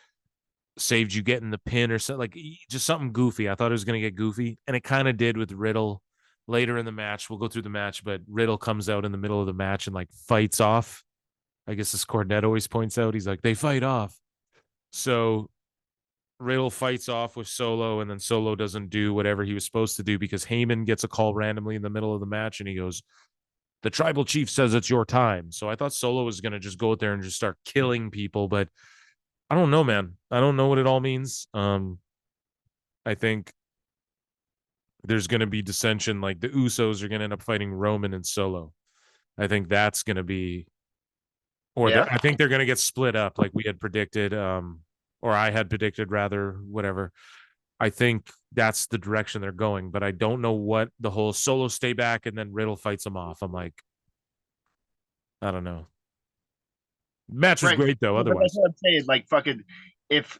saved you getting the pin or something, like just something goofy. I thought it was going to get goofy. And it kind of did with Riddle later in the match. We'll go through the match, but Riddle comes out in the middle of the match and like fights off. I guess as Cornette always points out, he's like, they fight off. So Riddle fights off with Solo, and then Solo doesn't do whatever he was supposed to do because Heyman gets a call randomly in the middle of the match, and he goes, the tribal chief says it's your time. So I thought Solo was going to just go out there and just start killing people, but I don't know, man. I don't know what it all means. I think there's going to be dissension. Like the Usos are going to end up fighting Roman and Solo. I think that's going to be, I think they're going to get split up like we had predicted, or I had predicted rather, whatever. I think that's the direction they're going, but I don't know what the whole Solo stay back and then Riddle fights him off. I'm like, I don't know. Match was great though. Otherwise, that's what I'm saying. Like fucking, if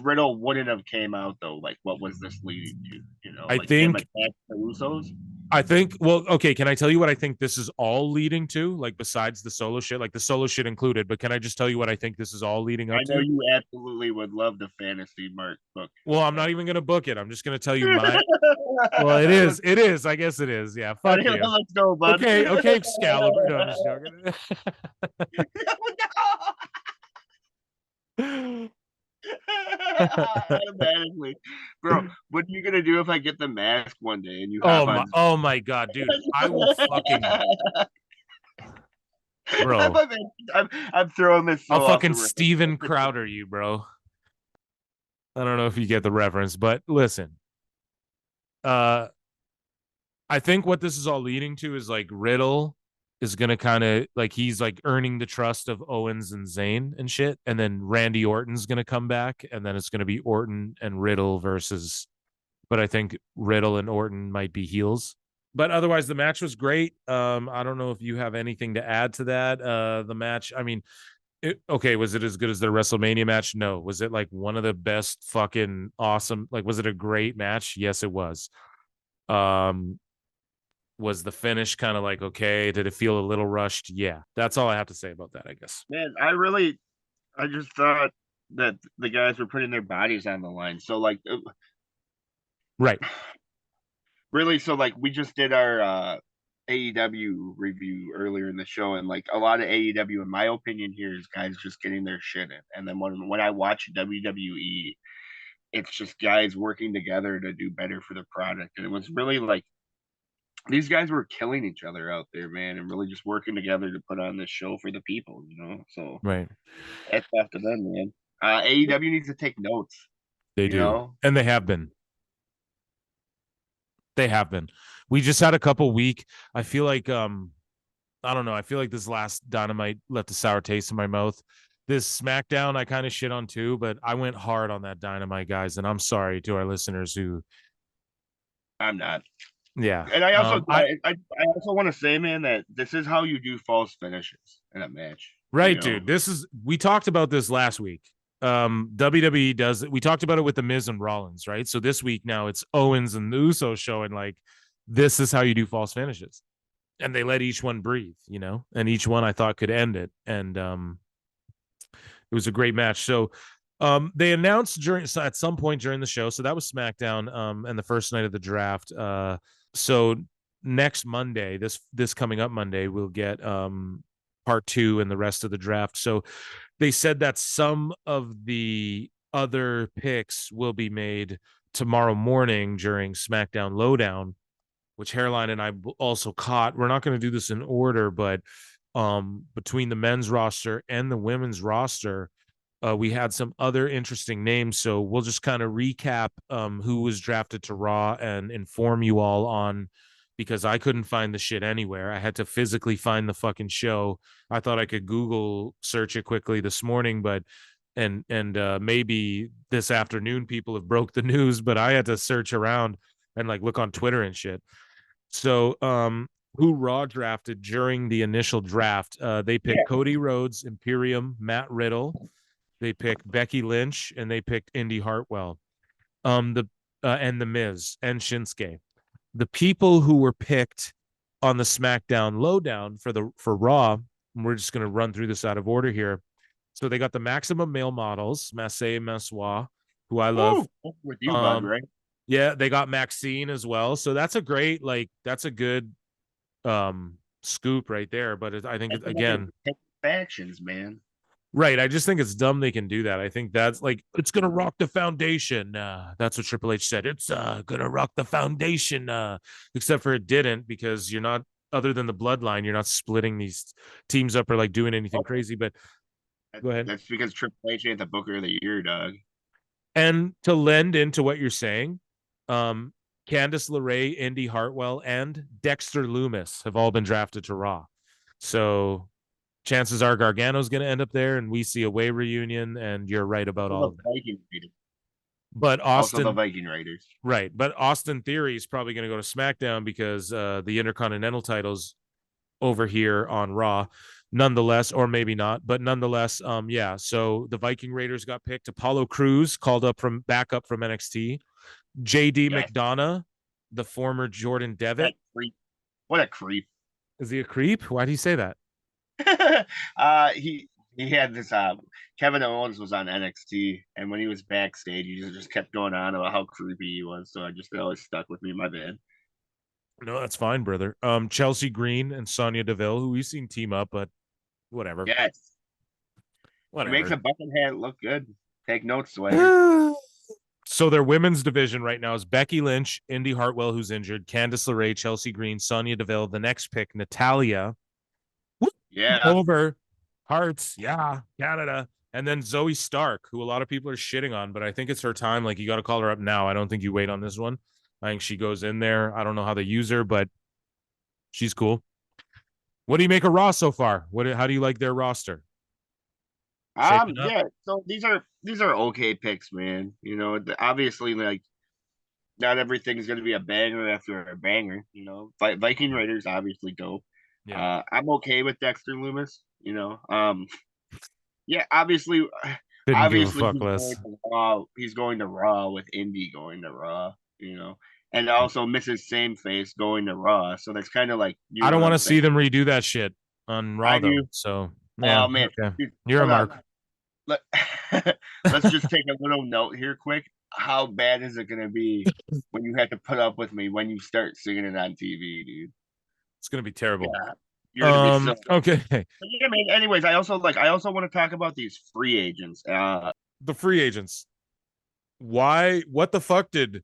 Riddle wouldn't have came out though, like what was this leading to? I like think the Usos. I think. Well, okay. Can I tell you what I think this is all leading to? Like besides the Solo shit, like the Solo shit included. But can I just tell you what I think this is all leading up to? I know you absolutely would love the fantasy mark book. Well, I'm not even going to book it. I'm just going to tell you my. Well, it is. It is. I guess it is. Yeah. Fuck you. Let's go, bud. Okay. Excalibur. No, I'm just joking. Automatically, bro. What are you gonna do if I get the mask one day and you? Oh my god, dude! I will fucking. Bro, I'm throwing this. I'll fucking Steven Crowder you, bro. I don't know if you get the reference, but listen. I think what this is all leading to is like Riddle is gonna kind of like he's like earning the trust of Owens and Zayn and shit, and then Randy Orton's gonna come back, and then it's gonna be Orton and Riddle versus. But I think Riddle and Orton might be heels. But otherwise, the match was great. I don't know if you have anything to add to that. The match, I mean, okay, was it as good as the WrestleMania match? No. Was it like one of the best fucking awesome? Like, was it a great match? Yes, it was. Um, was the finish kind of like okay? Did it feel a little rushed? Yeah, that's all I have to say about that, I guess. Man, I just thought that the guys were putting their bodies on the line. So like, Right. really, so like we just did our AEW review earlier in the show, and like a lot of AEW, in my opinion, here is guys just getting their shit in. And then when I watch WWE, it's just guys working together to do better for the product. And it was really like these guys were killing each other out there, man, and really just working together to put on this show for the people, you know. So Right. it's after them, man. AEW needs to take notes. They do, know? and they have been. They have been. We just had a couple weak. I feel like I don't know. I feel like this last Dynamite left a sour taste in my mouth. This SmackDown I kind of shit on too, but I went hard on that Dynamite, guys, and I'm sorry to our listeners who. I'm not. Yeah, and I also I also want to say, man, that this is how you do false finishes in a match. Right, dude. This is we talked about this last week. WWE does it. We talked about it with the Miz and Rollins, right? So this week now it's Owens and the Usos showing like this is how you do false finishes. And they let each one breathe, you know, and each one I thought could end it. And it was a great match. So they announced at some point during the show. So that was SmackDown and the first night of the draft. So next Monday, this coming up Monday, we'll get part 2 and the rest of the draft. So they said that some of the other picks will be made tomorrow morning during SmackDown Lowdown, which Hairline and I also caught. We're not going to do this in order, but between the men's roster and the women's roster, we had some other interesting names. So we'll just kind of recap who was drafted to Raw and inform you all on, because I couldn't find the shit anywhere. I had to physically find the fucking show. I thought I could Google search it quickly this morning, but and maybe this afternoon people have broke the news, but I had to search around and like look on Twitter and shit. So who Raw drafted during the initial draft, they picked Cody Rhodes, Imperium, Matt Riddle. They picked Becky Lynch, and they picked Indy Hartwell. And the Miz and Shinsuke. The people who were picked on the SmackDown Lowdown for Raw, and we're just going to run through this out of order here. So they got the Maximum Male Models, Massey Massois, who I love. With you, bud, right? Yeah, they got Maxine as well. So that's a great, that's a good scoop right there. But I think, again, factions, man. Right. I just think it's dumb they can do that. I think that's like, it's going to rock the foundation. That's what Triple H said. It's going to rock the foundation, except for it didn't, because you're not, other than the Bloodline, you're not splitting these teams up or like doing anything crazy. But go ahead. That's because Triple H ain't the Booker of the Year, dog. And to lend into what you're saying, Candice LeRae, Indy Hartwell, and Dexter Lumis have all been drafted to Raw. So chances are Gargano's going to end up there, and we see a Way reunion, and you're right about all of that. But Austin, also the Viking Raiders. Right. But Austin Theory is probably going to go to SmackDown because the Intercontinental title's over here on Raw. Nonetheless, or maybe not, but nonetheless, yeah. So the Viking Raiders got picked. Apollo Crews called up from NXT. JD McDonough, the former Jordan Devitt. What a creep. Is he a creep? Why do you say that? He had this Kevin Owens was on NXT, and when he was backstage, he just kept going on about how creepy he was. So it always stuck with me. My bad. No, that's fine, brother. Chelsea Green and Sonya Deville, who we've seen team up, but whatever. Yes. Whatever. It makes a bucket hat look good. Take notes, Swagger. So their women's division right now is Becky Lynch, Indy Hartwell, who's injured, Candice LeRae, Chelsea Green, Sonya Deville. The next pick, Natalya. Yeah. Over Hearts. Yeah. Canada. And then Zoe Stark, who a lot of people are shitting on, but I think it's her time. Like, you got to call her up now. I don't think you wait on this one. I think she goes in there. I don't know how they use her, but she's cool. What do you make of Raw so far? How do you like their roster? Yeah. So these are okay picks, man. You know, obviously, like, not everything's going to be a banger after a banger. You know, Viking Raiders obviously dope. Yeah. I'm okay with Dexter Lumis. You know, yeah, obviously, Didn't give a fuck less. He's going to Raw with Indy going to Raw. You know, and also Mrs. Same Face going to Raw. So that's kind of like, I don't want to see them redo that shit on Raw though. So yeah, oh man, okay. Dude, You're a mark. Let's just take a little note here, quick. How bad is it going to be when you have to put up with me when you start singing it on TV, dude? It's going to be terrible. Yeah, you're gonna be so... Okay. But yeah, man. Anyways, I also want to talk about these free agents. The free agents. Why? What the fuck did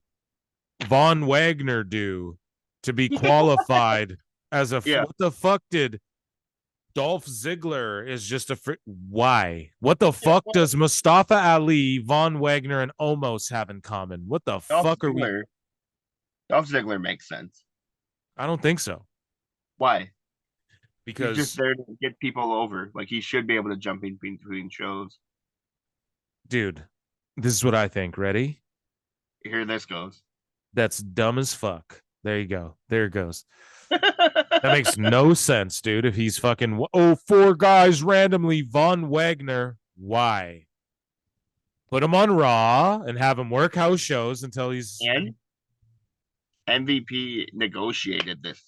Von Wagner do to be qualified as a? Yeah. What the fuck did Dolph Ziggler is just a why? What the fuck does Mustafa Ali, Von Wagner, and Omos have in common? What the fuck are we? Dolph Ziggler makes sense. I don't think so. Why? Because he's just there to get people over. Like, he should be able to jump in between shows. Dude, this is what I think. Ready? Here this goes. That's dumb as fuck. There you go. There it goes. That makes no sense, dude. If he's fucking 4 guys randomly, Von Wagner, why? Put him on Raw and have him work house shows until he's. And MVP negotiated this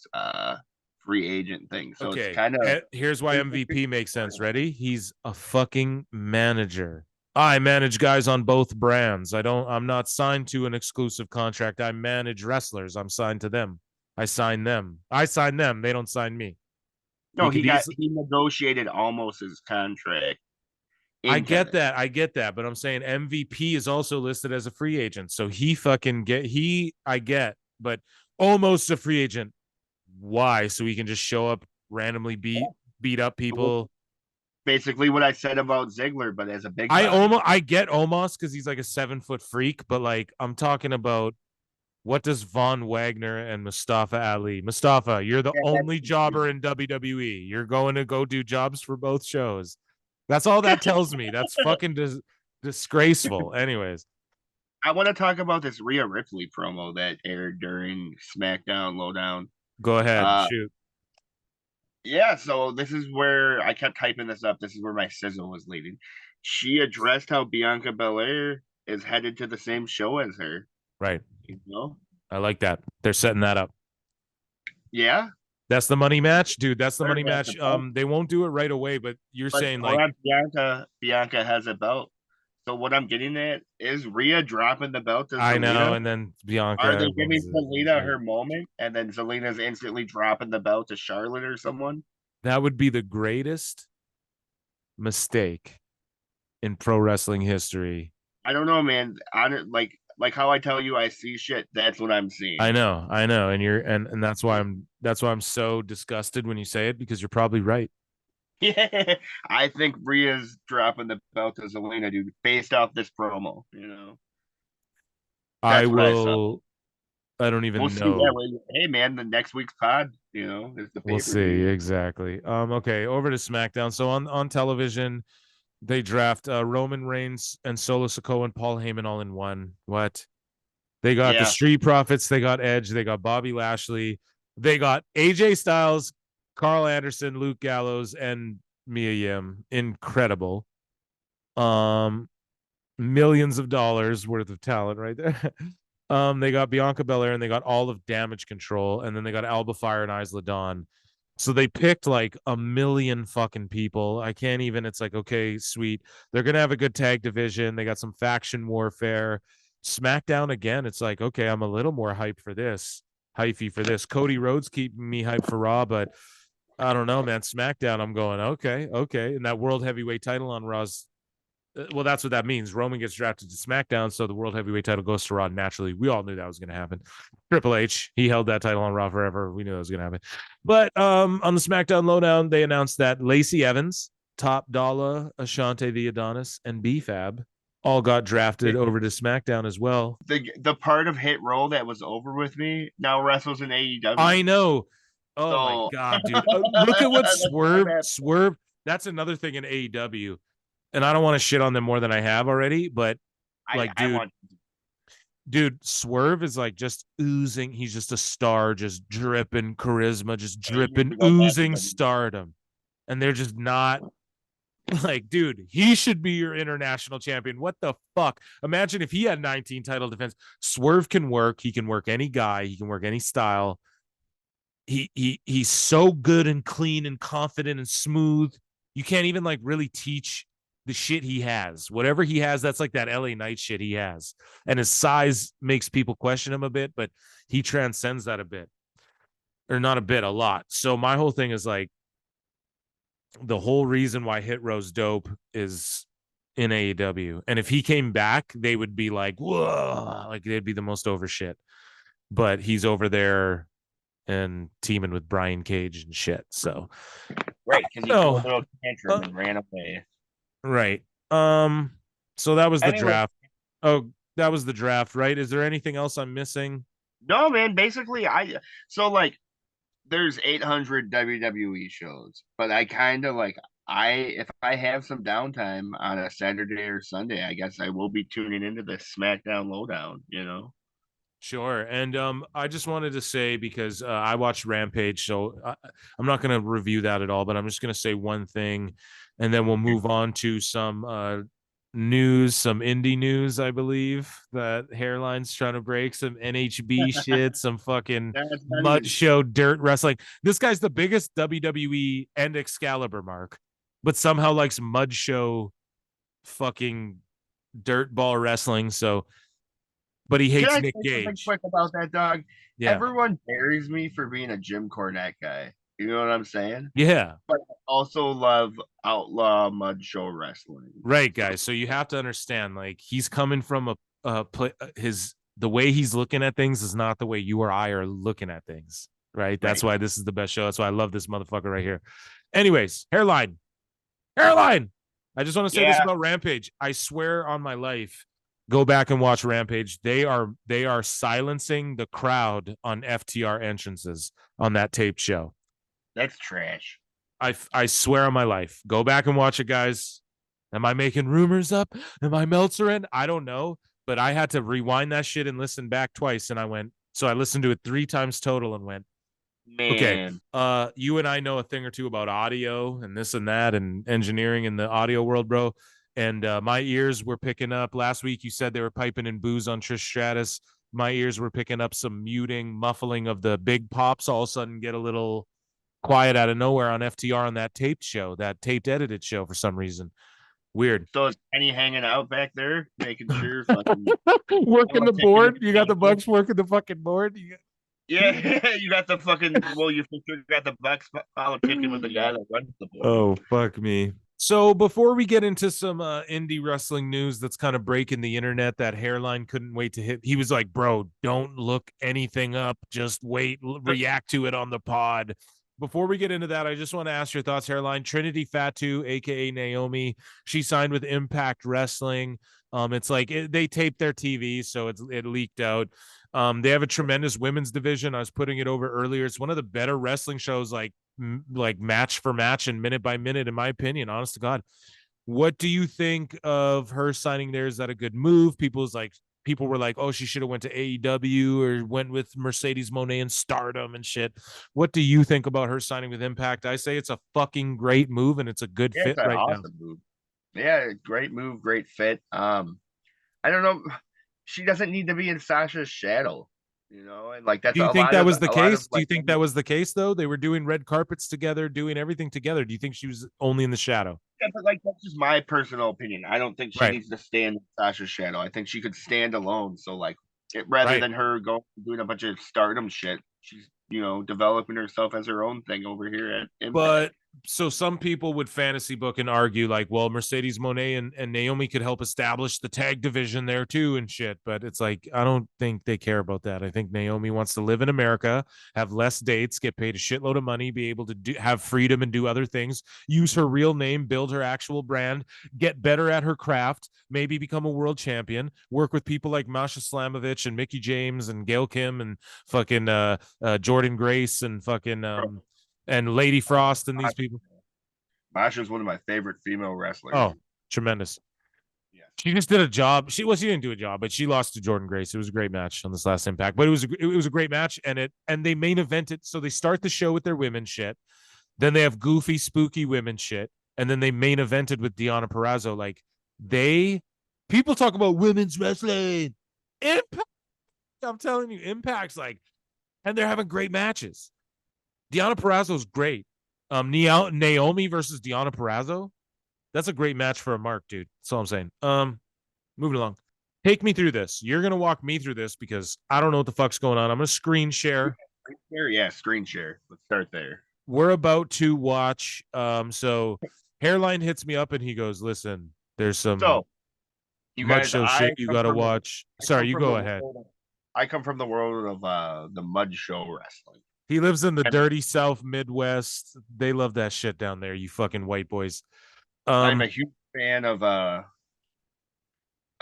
free agent thing, so okay. It's kind of. Here's why MVP makes sense. Ready? He's a fucking manager. I manage guys on both brands. I'm not signed to an exclusive contract. I manage wrestlers. I'm signed to them. I sign them. They don't sign me. No, he negotiated almost his contract. I get that. But I'm saying MVP is also listed as a free agent. So he fucking but almost a free agent. Why? So he can just show up randomly, beat up people. Basically what I said about Ziggler, but as a big I get Omos because he's like a 7-foot freak, but like, I'm talking about, what does Von Wagner and Mustafa Ali? Mustafa, you're the only jobber in WWE. You're going to go do jobs for both shows. That's all that tells me. That's fucking disgraceful. Anyways, I want to talk about this Rhea Ripley promo that aired during SmackDown Lowdown. Go ahead, shoot. Yeah, so this is where I kept typing this up. This is where my sizzle was leading. She addressed how Bianca Belair is headed to the same show as her. Right. You know? I like that. They're setting that up. Yeah. That's the money match, dude. That's the money match. They won't do it right away, but saying like Bianca has a belt. So what I'm getting at is Rhea dropping the belt to Zelina. I know, and then Bianca. Are they giving Zelina her moment, and then Zelina's instantly dropping the belt to Charlotte or someone? That would be the greatest mistake in pro wrestling history. I don't know, man. Like how I tell you I see shit, that's what I'm seeing. I know, and that's why I'm so disgusted when you say it, because you're probably right. Yeah, I think Rhea's dropping the belt to Zelina, dude, based off this promo. You know, I don't even know. See, hey, man, the next week's pod, you know, is the we'll see exactly. Okay, over to SmackDown. So on television, they draft Roman Reigns and Solo Sikoa and Paul Heyman all in one. What? They got the Street Profits. They got Edge. They got Bobby Lashley. They got AJ Styles, Carl Anderson, Luke Gallows, and Mia Yim. Incredible. Millions of dollars worth of talent right there. They got Bianca Belair, and they got all of Damage Control, and then they got Alba Fire and Isla Dawn. So they picked like a million fucking people. I can't even. It's like, okay, sweet. They're gonna have a good tag division. They got some faction warfare. SmackDown again. It's like, okay, I'm a little more hyped for this. Hyphy for this. Cody Rhodes keeping me hyped for Raw, but I don't know, man. SmackDown, I'm going, okay. And that World Heavyweight title on Raw's, well, that's what that means. Roman gets drafted to SmackDown, so the World Heavyweight title goes to Raw naturally. We all knew that was going to happen. Triple H, he held that title on Raw forever. We knew that was going to happen. But on the SmackDown Lowdown, they announced that Lacey Evans Top Dollar, Ashante the Adonis, and B-Fab all got drafted over to SmackDown as well. The part of Hit Roll that was over with me now wrestles in AEW. I know. Oh my God, dude. Look at what Swerve. That's another thing in AEW. And I don't want to shit on them more than I have already, but dude, Swerve is like just oozing. He's just a star, just dripping charisma, just dripping, oozing stardom. And they're just not like, dude, he should be your international champion. What the fuck? Imagine if he had 19 title defense. Swerve can work. He can work any guy. He can work any style. He's so good and clean and confident and smooth. You can't even like really teach the shit he has. Whatever he has, that's like that LA Knight shit he has. And his size makes people question him a bit, but he transcends that a bit. Or not a bit, a lot. So my whole thing is like, the whole reason why Hit Row's dope is in AEW. And if he came back, they would be like, whoa, like they'd be the most over shit. But he's over there and teaming with Brian Cage and shit. So right, because he pulled a little tantrum and ran away. Right. So that was the draft. Oh, that was the draft, right? Is there anything else I'm missing? No, man. Basically, there's 800 WWE shows, but I kind of like if I have some downtime on a Saturday or Sunday, I guess I will be tuning into the SmackDown lowdown, you know. Sure. And I just wanted to say, because I watched Rampage, so I'm not going to review that at all, but I'm just going to say one thing, and then we'll move on to some news, some indie news. I believe that Hairline's trying to break some NHB shit, some fucking mud show dirt wrestling. This guy's the biggest WWE and Excalibur mark, but somehow likes mud show fucking dirt ball wrestling. So, but he hates Nick Gage. Quick about that, dog. Yeah. Everyone buries me for being a Jim Cornette guy. You know what I'm saying? Yeah. But I also love outlaw mud show wrestling. Right, guys. So you have to understand, like, he's coming from the way he's looking at things is not the way you or I are looking at things. Right. That's why this is the best show. That's why I love this motherfucker right here. Anyways, Hairline. I just want to say this about Rampage. I swear on my life, go back and watch Rampage. They are silencing the crowd on FTR entrances on that taped show. That's trash. I swear on my life. Go back and watch it, guys. Am I making rumors up? Am I Meltzer in? I don't know, but I had to rewind that shit and listen back twice. And I listened to it 3 times total and went, man. Okay, you and I know a thing or two about audio and this and that and engineering in the audio world, bro. And my ears were picking up. Last week, you said they were piping in booze on Trish Stratus. My ears were picking up some muting, muffling of the big pops. All of a sudden, get a little quiet out of nowhere on FTR on that taped show, that taped edited show for some reason. Weird. So is Kenny hanging out back there, making sure working the board? You got the Bucks working the fucking board? Yeah, you got the fucking you got the Bucks politicking with the guy that runs the board. Oh, fuck me. So before we get into some indie wrestling news that's kind of breaking the internet, that Hairline couldn't wait to hit. He was like, bro, don't look anything up. Just wait, react to it on the pod. Before we get into that, I just want to ask your thoughts, Hairline. Trinity Fatu, a.k.a. Naomi, she signed with Impact Wrestling. It's like they taped their TV, so it leaked out. They have a tremendous women's division. I was putting it over earlier. It's one of the better wrestling shows, like match for match and minute by minute, in my opinion, honest to God. What do you think of her signing there? Is that a good move? People were like, oh, she should have went to AEW or went with Mercedes Moné and Stardom and shit. What do you think about her signing with Impact? I say it's a fucking great move and it's a good fit right now. Move. Yeah, great move, great fit. I don't know. She doesn't need to be in Sasha's shadow, you know, and like that's. Do you think that was the case? Do you think that was the case though? They were doing red carpets together, doing everything together. Do you think she was only in the shadow? Yeah, but like that's just my personal opinion. I don't think she needs to stand in Sasha's shadow. I think she could stand alone. So like, rather than her going doing a bunch of Stardom shit, she's developing herself as her own thing over here at Impact. so some people would fantasy book and argue like, well, Mercedes Moné and Naomi could help establish the tag division there too and shit. But it's like, I don't think they care about that. I think Naomi wants to live in America, have less dates, get paid a shitload of money, be able to have freedom and do other things, use her real name, build her actual brand, get better at her craft, maybe become a world champion, work with people like Masha Slamovich and Mickey James and Gail Kim and fucking Jordan Grace and fucking and Lady Frost and these people. Masha's one of my favorite female wrestlers. Oh, tremendous. Yeah. She just did a job. She didn't do a job, but she lost to Jordan Grace. It was a great match on this last Impact. But it was a great match, and they main evented. So they start the show with their women shit. Then they have goofy, spooky women shit. And then they main evented with Deonna Purrazzo. Like people talk about women's wrestling. Impact. I'm telling you, Impact's like, and they're having great matches. Deonna Purrazzo's great. Naomi versus Deonna Purrazzo. That's a great match for a mark, dude. That's all I'm saying. Moving along. Take me through this. You're gonna walk me through this because I don't know what the fuck's going on. I'm gonna screen share. Yeah, screen share. Let's start there. We're about to watch. So Hairline hits me up and he goes, "Listen, there's some you mud guys, show shit you gotta watch." Sorry, you go ahead. I come from the world of the mud show wrestling. He lives in the dirty South Midwest. They love that shit down there, you fucking white boys. I'm a huge fan of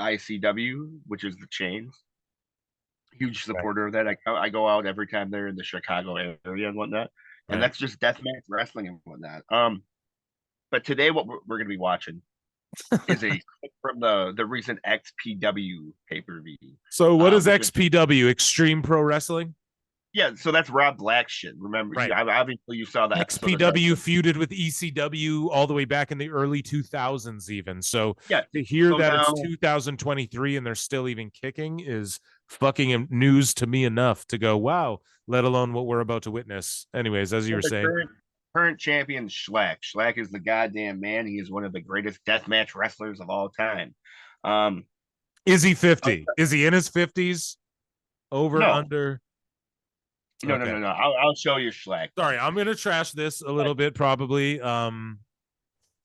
ICW, which is the chains. Huge supporter of that. I go out every time they're in the Chicago area and whatnot. And that's just deathmatch wrestling and whatnot. But today what we're gonna be watching is a clip from the recent XPW pay-per-view. So what is XPW? Extreme Pro Wrestling? Yeah, so that's Rob Black shit. Remember, right. Obviously you saw that. XPW feuded with ECW all the way back in the early 2000s even. So yeah, to hear that it's 2023 and they're still even kicking is fucking news to me enough to go, wow, let alone what we're about to witness. Anyways, as you were saying. Current champion Schlack. Schlack is the goddamn man. He is one of the greatest deathmatch wrestlers of all time. Is he 50? Is he in his 50s? Under? No. I'll show you Schlack. Sorry, I'm gonna trash this a little bit, probably. I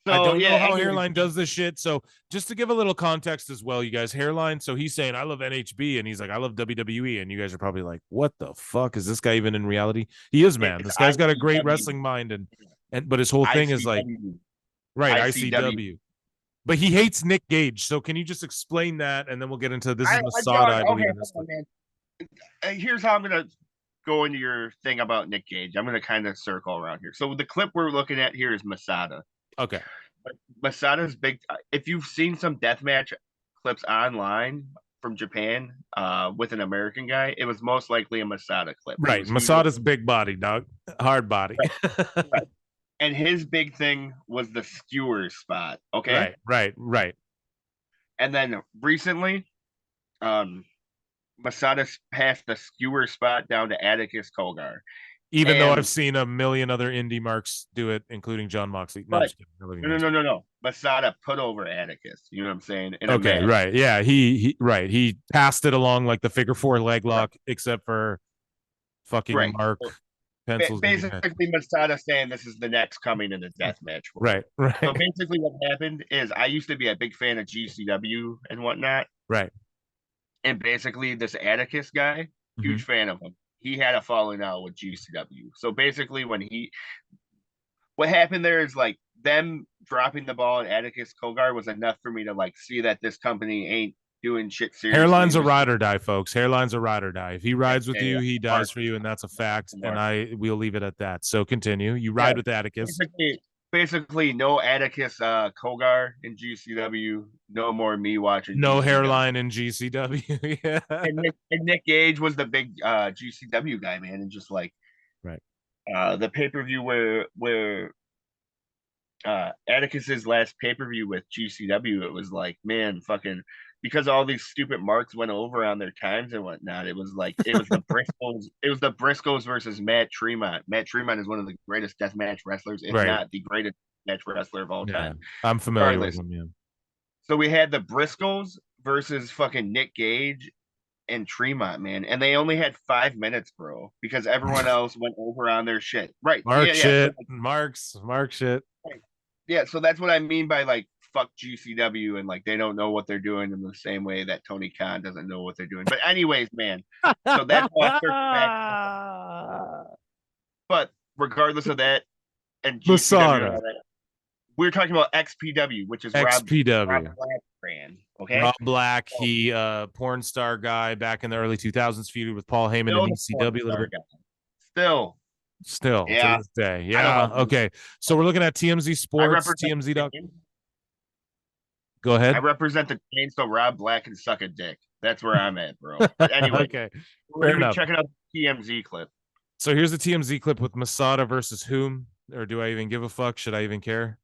don't know how Hairline does this shit. So just to give a little context as well, you guys, Hairline. So he's saying I love NHB, and he's like I love WWE, and you guys are probably like, what the fuck is this guy even in reality? He is, man. This guy's got a great wrestling mind, and but his whole thing is like, right, ICW. But he hates Nick Gage. So can you just explain that, and then we'll get into this is Masada, I believe. Here's how I'm gonna go into your thing about Nick Gage. I'm going to kind of circle around here. So the clip we're looking at here is Masada. Okay. But Masada's big. If you've seen some deathmatch clips online from Japan with an American guy, it was most likely a Masada clip. Right. Masada's big body, dog. Hard body. Right. And his big thing was the skewer spot. Okay. Right. And then recently, Masada passed the skewer spot down to Atticus Cogar. Even though I've seen a million other indie marks do it, including John Moxley. No. Masada put over Atticus. You know what I'm saying? Okay, right. Yeah, he passed it along like the figure four leg lock, except for fucking Mark pencils. Basically, Masada saying this is the next coming in the death match. Right. So basically what happened is I used to be a big fan of GCW and whatnot. Right. And basically, this Atticus guy, huge fan of him. He had a falling out with GCW. So basically, what happened there is like them dropping the ball and Atticus Cogar was enough for me to like see that this company ain't doing shit seriously. Hairline's a ride or die, folks. Hairline's a ride or die. If he rides with you, he dies for you, and that's a fact. And we'll leave it at that. So continue. You ride with Atticus. Basically, no Atticus Cogar in GCW. No more me watching. No GCW. Hairline in GCW. Yeah. And Nick Gage was the big GCW guy, man, and just like the pay-per-view where Atticus's last pay-per-view with GCW, it was like, man, fucking, because all these stupid marks went over on their times and whatnot. It was the Briscoes. It was the Briscoes versus Matt Tremont. Matt Tremont is one of the greatest deathmatch wrestlers, if not the greatest match wrestler of all time. I'm familiar with him. Yeah. So we had the Briscoes versus fucking Nick Gage in Tremont, man, and they only had 5 minutes, bro, because everyone else went over on their shit. Right? Mark Yeah. So, shit. like, Mark shit. yeah, so that's what I mean by like fuck GCW and like they don't know what they're doing in the same way that Tony Khan doesn't know what they're doing. But anyways, man, so that's how I circle back. But regardless of that and GCW and Masada. all that, we're talking about XPW, which is Rob XPW. Black's brand. Okay. Rob Black, he porn star guy back in the early 2000s, feuded with Paul Heyman Still and the ECW a little bit. Still, To yeah. this day. I don't Yeah. know. Okay. So we're looking at TMZ I Sports, represent TMZ. the Go ahead. I represent the chain, so Rob Black can suck a dick. That's where I'm at, bro. But anyway, Okay. we're Fair gonna be enough. checking out the TMZ clip. So here's the TMZ clip with Masada versus whom? Or do I even give a fuck? Should I even care?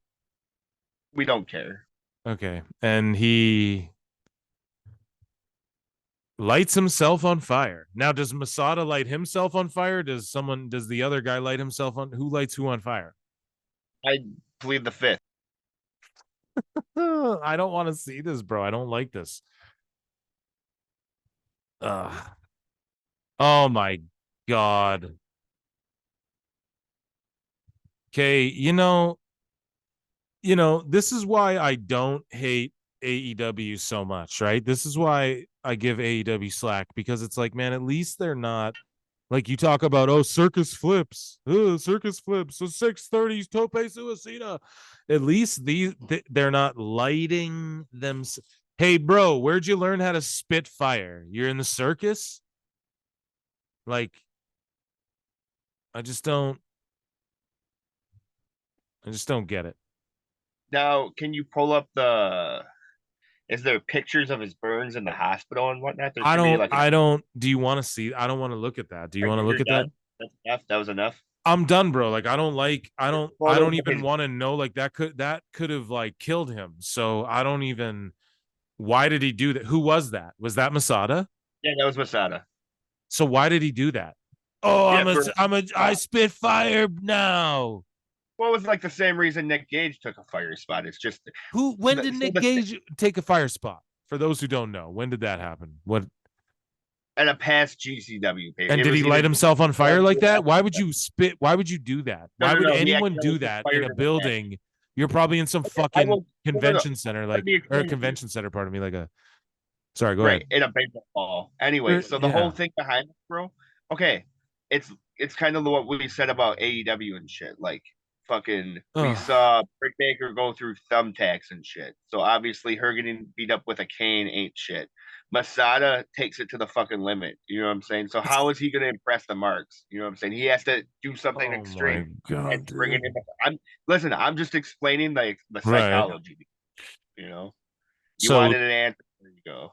We don't care. Okay. And he lights himself on fire. Now, does Masada light himself on fire? Does the other guy light himself on? Who lights who on fire? I plead the fifth. I don't want to see this, bro. I don't like this. Oh my God. Okay, this is why I don't hate AEW so much, right? This is why I give AEW slack, because it's like, man, at least they're not like you talk about, circus flips, so 630s tope suicida. At least they're not lighting them. Hey, bro, where'd you learn how to spit fire? You're in the circus? Like, I just don't get it. Now, can you pull up is there pictures of his burns in the hospital and whatnot? I don't. Do you want to see? I don't want to look at that. Do you want to look at that? That's enough. That was enough. I'm done, bro. Like, I don't even want to know. Like, that could have like killed him. So I don't even. Why did he do that? Who was that? Was that Masada? Yeah, that was Masada. So why did he do that? Oh, yeah, I spit fire now. Well, it was like the same reason Nick Gage took a fire spot. It's just when did Nick Gage take a fire spot? For those who don't know, when did that happen? What? At a past GCW page. And did he light himself on fire like that? Why would you spit? Why would you do that? Why would anyone do that in a building? You're probably in some fucking convention center, or convention center, pardon me, like a. Sorry, go ahead. In a baseball hall. Anyway, so the whole thing behind it, bro. Okay, it's kind of what we said about AEW and shit. Like, fucking, we saw Britt Baker go through thumbtacks and shit. So obviously, her getting beat up with a cane ain't shit. Masada takes it to the fucking limit. You know what I'm saying? So how is he going to impress the marks? You know what I'm saying? He has to do something extreme. God, bring it in. I'm just explaining the psychology. You know, you wanted an answer. There you go.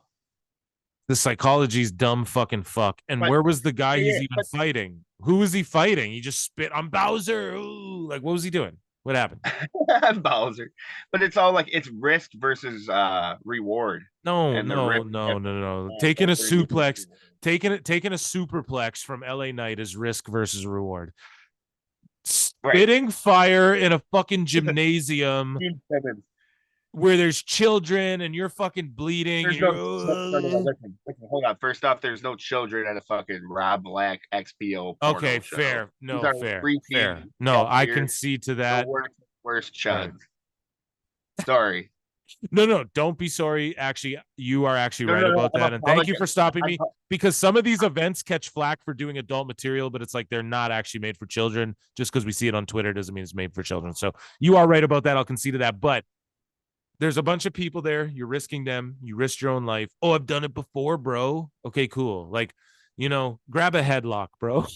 The psychology's dumb fucking fuck. And where was the guy he's even fighting? Who was he fighting? He just spit on Bowser. Ooh, like, what was he doing? What happened? Bowser. But it's all like it's risk versus reward. No. Taking a suplex, taking a superplex from LA Knight is risk versus reward. Spitting fire in a fucking gymnasium where there's children and you're fucking bleeding. Listen, hold on. First off, there's no children at a fucking Rob Black XPO. Okay, fair. No, fair. No, I concede to that. Worst chuds. Sorry. No, don't be sorry. Actually, you are actually right about that. And thank you for stopping me, because some of these events catch flack for doing adult material, but it's like they're not actually made for children. Just because we see it on Twitter doesn't mean it's made for children. So you are right about that. I'll concede to that. But there's a bunch of people there. You're risking them. You risked your own life. Oh, I've done it before, bro. Okay, cool. Like, grab a headlock, bro.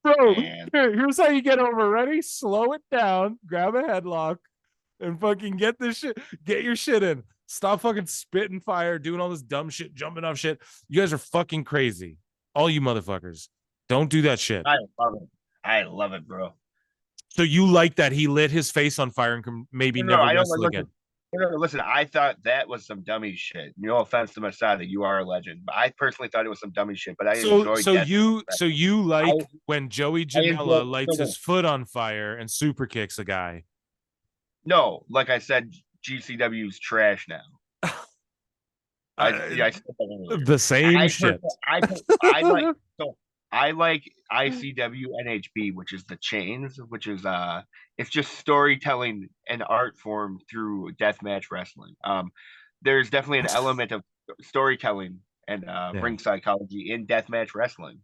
Bro, here's how you get over. Ready? Slow it down. Grab a headlock and fucking get your shit in. Stop fucking spitting fire, doing all this dumb shit, jumping off shit. You guys are fucking crazy. All you motherfuckers. Don't do that shit. I love it, bro. So you like that he lit his face on fire and can maybe never wrestle again? Listen, I thought that was some dummy shit. No offense to Masada, you are a legend. But I personally thought it was some dummy shit. But I enjoyed that. So you like when Joey Janela lights his foot on fire and super kicks a guy? No, like I said, GCW's trash now. The same shit. I like so I like ICW NHB, which is the chains, which is it's just storytelling and art form through deathmatch wrestling. There's definitely an element of storytelling and ring psychology in deathmatch wrestling.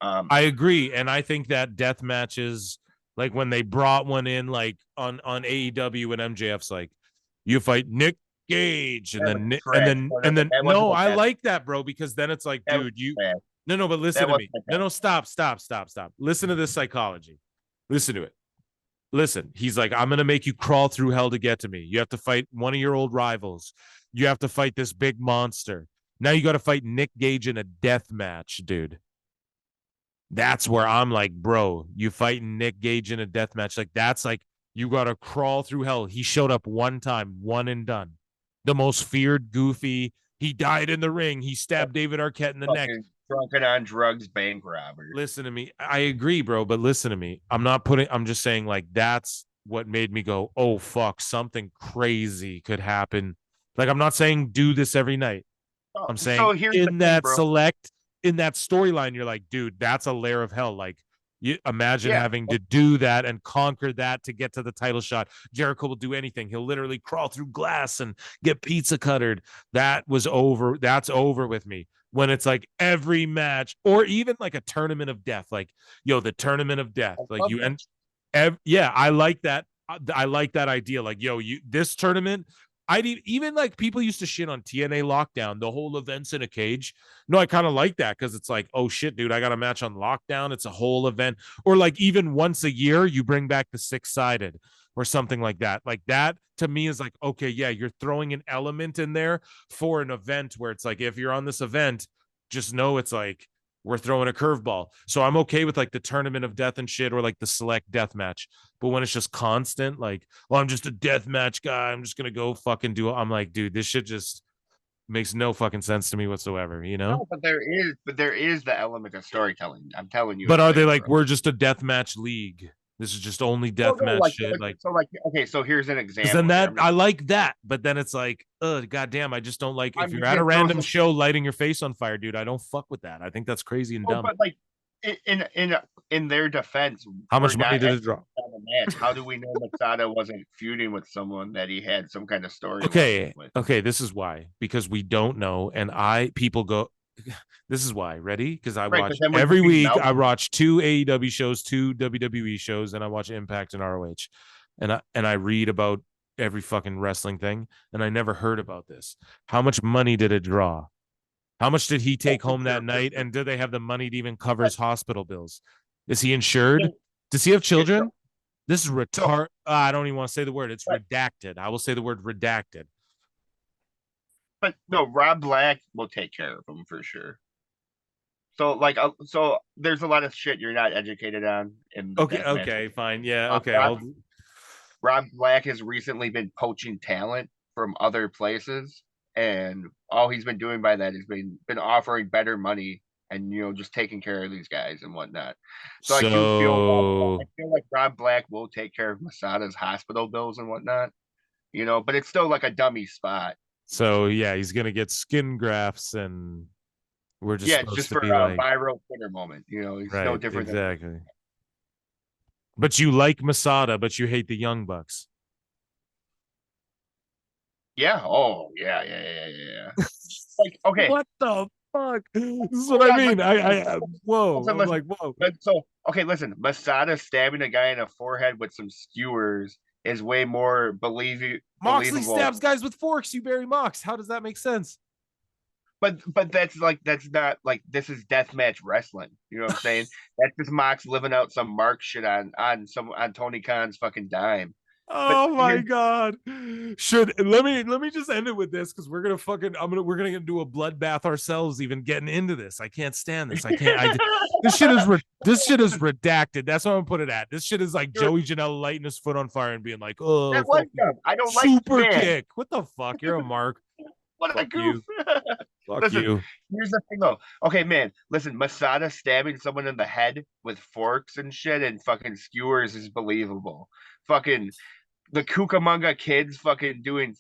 I agree, and I think that death matches, like when they brought one in, like on AEW, and MJF's like, you fight Nick Gage, and then no, I like that, bro, because then it's like, dude, you no, but listen to me, no, stop. Listen to this psychology. Listen to it. Listen, he's like, I'm gonna make you crawl through hell to get to me. You have to fight one of your old rivals. You have to fight this big monster. Now you got to fight Nick Gage in a death match, dude. That's where I'm like, bro, you fighting Nick Gage in a death match. Like, that's like, you got to crawl through hell. He showed up one time, one and done. The most feared, goofy. He died in the ring. He stabbed David Arquette in the neck. Drunken on drugs, bank robber. Listen to me. I agree, bro, but listen to me. I'm just saying, like, that's what made me go, oh, fuck, something crazy could happen. Like, I'm not saying do this every night. I'm saying in that storyline, you're like, dude, that's a layer of hell. Like, you imagine having to do that and conquer that to get to the title shot. Jericho will do anything. He'll literally crawl through glass and get pizza cuttered. That was over. That's over with me. When it's like every match, or even like a tournament of death, like, yo, the tournament of death, like you end. I like that. I like that idea. Like, yo, this tournament. I'd even like, people used to shit on TNA Lockdown, the whole event's in a cage. No, I kind of like that, because it's like, oh shit, dude, I got a match on Lockdown. It's a whole event. Or like, even once a year, you bring back the 6-sided or something like that. Like, that to me is like, okay, yeah, you're throwing an element in there for an event where it's like, if you're on this event, just know it's like, we're throwing a curveball. So I'm okay with like the tournament of death and shit, or like the select death match. But when it's just constant, like, well, I'm just a death match guy, I'm just gonna go fucking do it. I'm like, dude, this shit just makes no fucking sense to me whatsoever, you know? No, but there is the element of storytelling. I'm telling you. But are they like, we're just a death match league? This is just only death match shit. Like, okay, so here's an example. Then that I like that, but then it's like, goddamn, I just don't like, if you're at a random show lighting your face on fire, dude, I don't fuck with that. I think that's crazy and dumb. But like, in their defense, how much money did it draw? How do we know Masada wasn't feuding with someone that he had some kind of story? Okay, this is why, because we don't know, and people go. This is why. Ready? Because I watch every week. I watch 2 AEW shows, 2 WWE shows, and I watch Impact and ROH, and I read about every fucking wrestling thing, and I never heard about this. How much money did it draw? How much did he take home that night? And do they have the money to even cover his hospital bills? Is he insured? Does he have children? This is retard. I don't even want to say the word. It's redacted. I will say the word redacted. But no, Rob Black will take care of him for sure. So like, so there's a lot of shit you're not educated on. Okay, fine, yeah, okay. Rob Black has recently been poaching talent from other places, and all he's been doing by that is been offering better money and just taking care of these guys and whatnot. So I feel like Rob Black will take care of Masada's hospital bills and whatnot. But it's still like a dummy spot. So yeah, he's gonna get skin grafts, and we're just it's just for a viral Twitter moment. He's no different. Exactly. But you like Masada, but you hate the Young Bucks. Yeah. Oh, yeah. Like, okay. What the fuck? This is what I mean. Whoa. I'm like, whoa. So, okay, listen. Masada stabbing a guy in the forehead with some skewers is way more believable. Moxley stabs guys with forks. You bury Mox. How does that make sense? But that's not like, this is deathmatch wrestling. You know what I'm saying? That's just Mox living out some Mark shit on Tony Khan's fucking dime. Oh my god! Let me just end it with this, because we're gonna do a bloodbath ourselves. Even getting into this, I can't stand this. I can't. This shit is redacted. That's what I'm gonna put it at. This shit is like Joey Janela lighting his foot on fire and being like, "Oh, I don't like super kick." What the fuck? You're a mark. What a goof. Fuck you. Here's the thing, though. Okay, man. Listen, Masada stabbing someone in the head with forks and shit and fucking skewers is believable. Fucking the Cucamonga kids fucking doing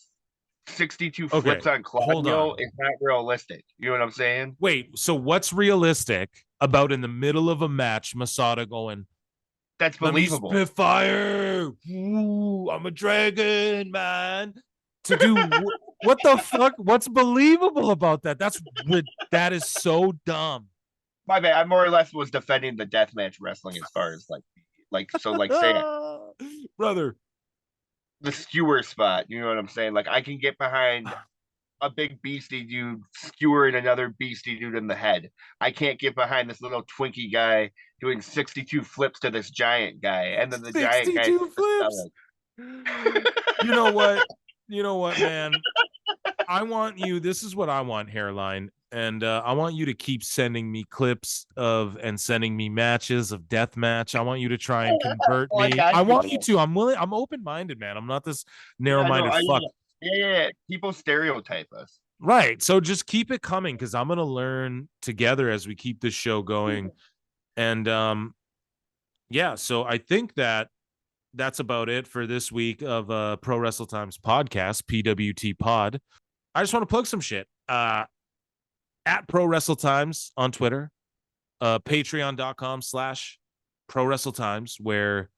62 Okay, flips on hold Claudio on. is not realistic. You know what I'm saying? Wait, so what's realistic about in the middle of a match, Masada going, That's "Let me believable. spit fire. Ooh, I'm a dragon, man." To do what the fuck? What's believable about that? That is so dumb. My bad. I more or less was defending the deathmatch wrestling as far as say Brother. the skewer spot. You know what I'm saying? Like I can get behind a big beastie dude skewering another beastie dude in the head. I can't get behind this little Twinkie guy doing 62 flips to this giant guy, and then the giant guy 62 flips. You know what, man? I want you. This is what I want, Hairline, and I want you to keep sending me clips of and sending me matches of death match. I want you to try and convert me. I want you to. I'm willing. I'm open minded, man. I'm not this narrow minded fuck. Yeah. People stereotype us. Right. So just keep it coming because I'm gonna learn together as we keep this show going. And yeah, so I think that's about it for this week of Pro Wrestle Times podcast, PWT Pod. I just want to plug some shit. At Pro Wrestle Times on Twitter, patreon.com/Pro Wrestle Times, where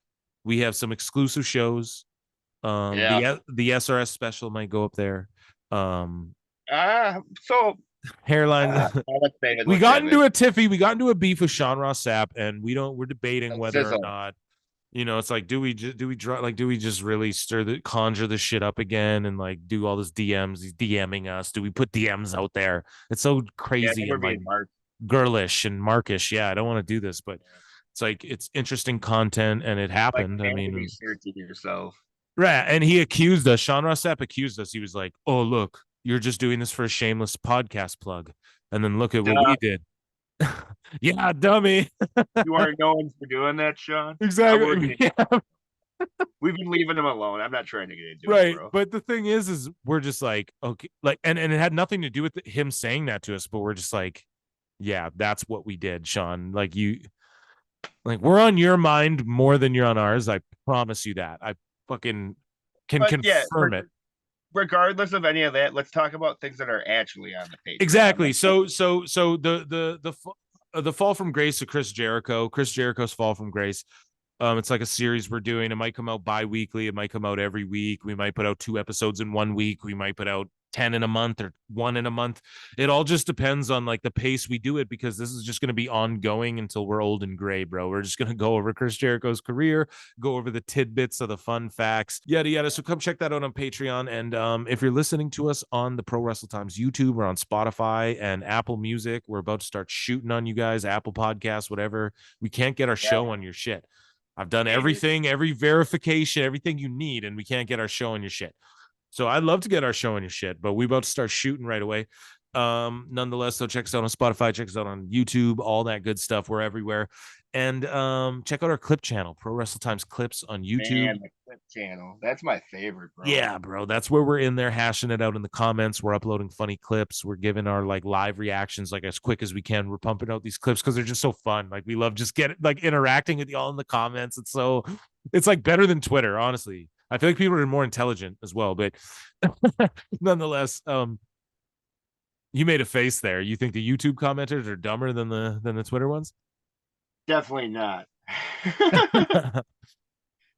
we have some exclusive shows. The SRS special might go up there. So Hairline. We got into a tiffy. We got into a beef with Sean Ross Sapp, and we're debating whether or not, it's like, do we just really conjure this shit up again and like do all this DMs? He's DMing us. Do we put DMs out there? It's so crazy and like girlish and markish. Yeah, I don't want to do this, but it's like it's interesting content, and it happened. Like, I mean, research yourself. Right, and he accused us. Sean Ross Sapp accused us. He was like, "Oh, look, you're just doing this for a shameless podcast plug," and then look at what we did. Yeah, dummy. You aren't known for doing that, Sean. Exactly. We've been leaving him alone. I'm not trying to get into it, bro. But the thing is we're just like, okay, like, and it had nothing to do with him saying that to us, but we're just like, yeah, that's what we did, Sean. Like we're on your mind more than you're on ours. I promise you that. I fucking can confirm it. Regardless of any of that, let's talk about things that are actually on the page. Exactly. So the fall from grace of Chris Jericho's fall from grace. It's like a series we're doing. It might come out bi-weekly. It might come out every week. We might put out 2 episodes in 1 week. We might put out 10 in a month or 1 in a month. It all just depends on like the pace we do it, because this is just going to be ongoing until we're old and gray, bro. We're just going to go over Chris Jericho's career, go over the tidbits of the fun facts, yada, yada. So come check that out on Patreon. And if you're listening to us on the Pro Wrestle Times YouTube or on Spotify and Apple Music, we're about to start shooting on you guys, Apple Podcasts, whatever. We can't get our show on your shit. I've done everything, every verification, everything you need, and we can't get our show on your shit. So I'd love to get our show on your shit, but we about to start shooting right away. Nonetheless, so check us out on Spotify, check us out on YouTube, all that good stuff. We're everywhere. And check out our clip channel, Pro Wrestle Times Clips on YouTube. Man, the clip channel. That's my favorite, bro. Yeah, bro. That's where we're in there hashing it out in the comments. We're uploading funny clips. We're giving our like live reactions like as quick as we can. We're pumping out these clips because they're just so fun. Like we love just interacting with y'all in the comments. It's like better than Twitter, honestly. I feel like people are more intelligent as well, but nonetheless, you made a face there. You think the YouTube commenters are dumber than the Twitter ones? Definitely not.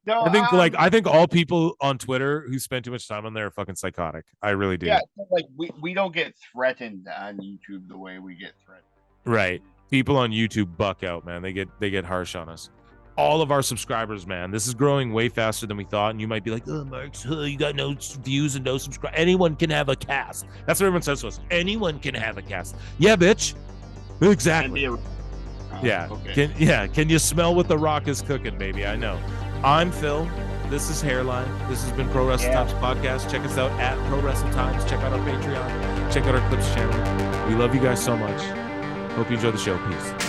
No, I think all people on Twitter who spend too much time on there are fucking psychotic. I really do. Yeah, like we don't get threatened on YouTube the way we get threatened. Right. People on YouTube buck out, man. They get harsh on us. All of our subscribers, man. This is growing way faster than we thought. And you might be like, "Oh, Mark, you got no views and no subscribers. Anyone can have a cast." That's what everyone says to us. Anyone can have a cast. Yeah, bitch. Exactly. Yeah. Okay. Can you smell what the Rock is cooking, baby? I know. I'm Phil. This is Hairline. This has been Pro Wrestle Times Podcast. Check us out at Pro Wrestle Times. Check out our Patreon. Check out our Clips channel. We love you guys so much. Hope you enjoy the show. Peace.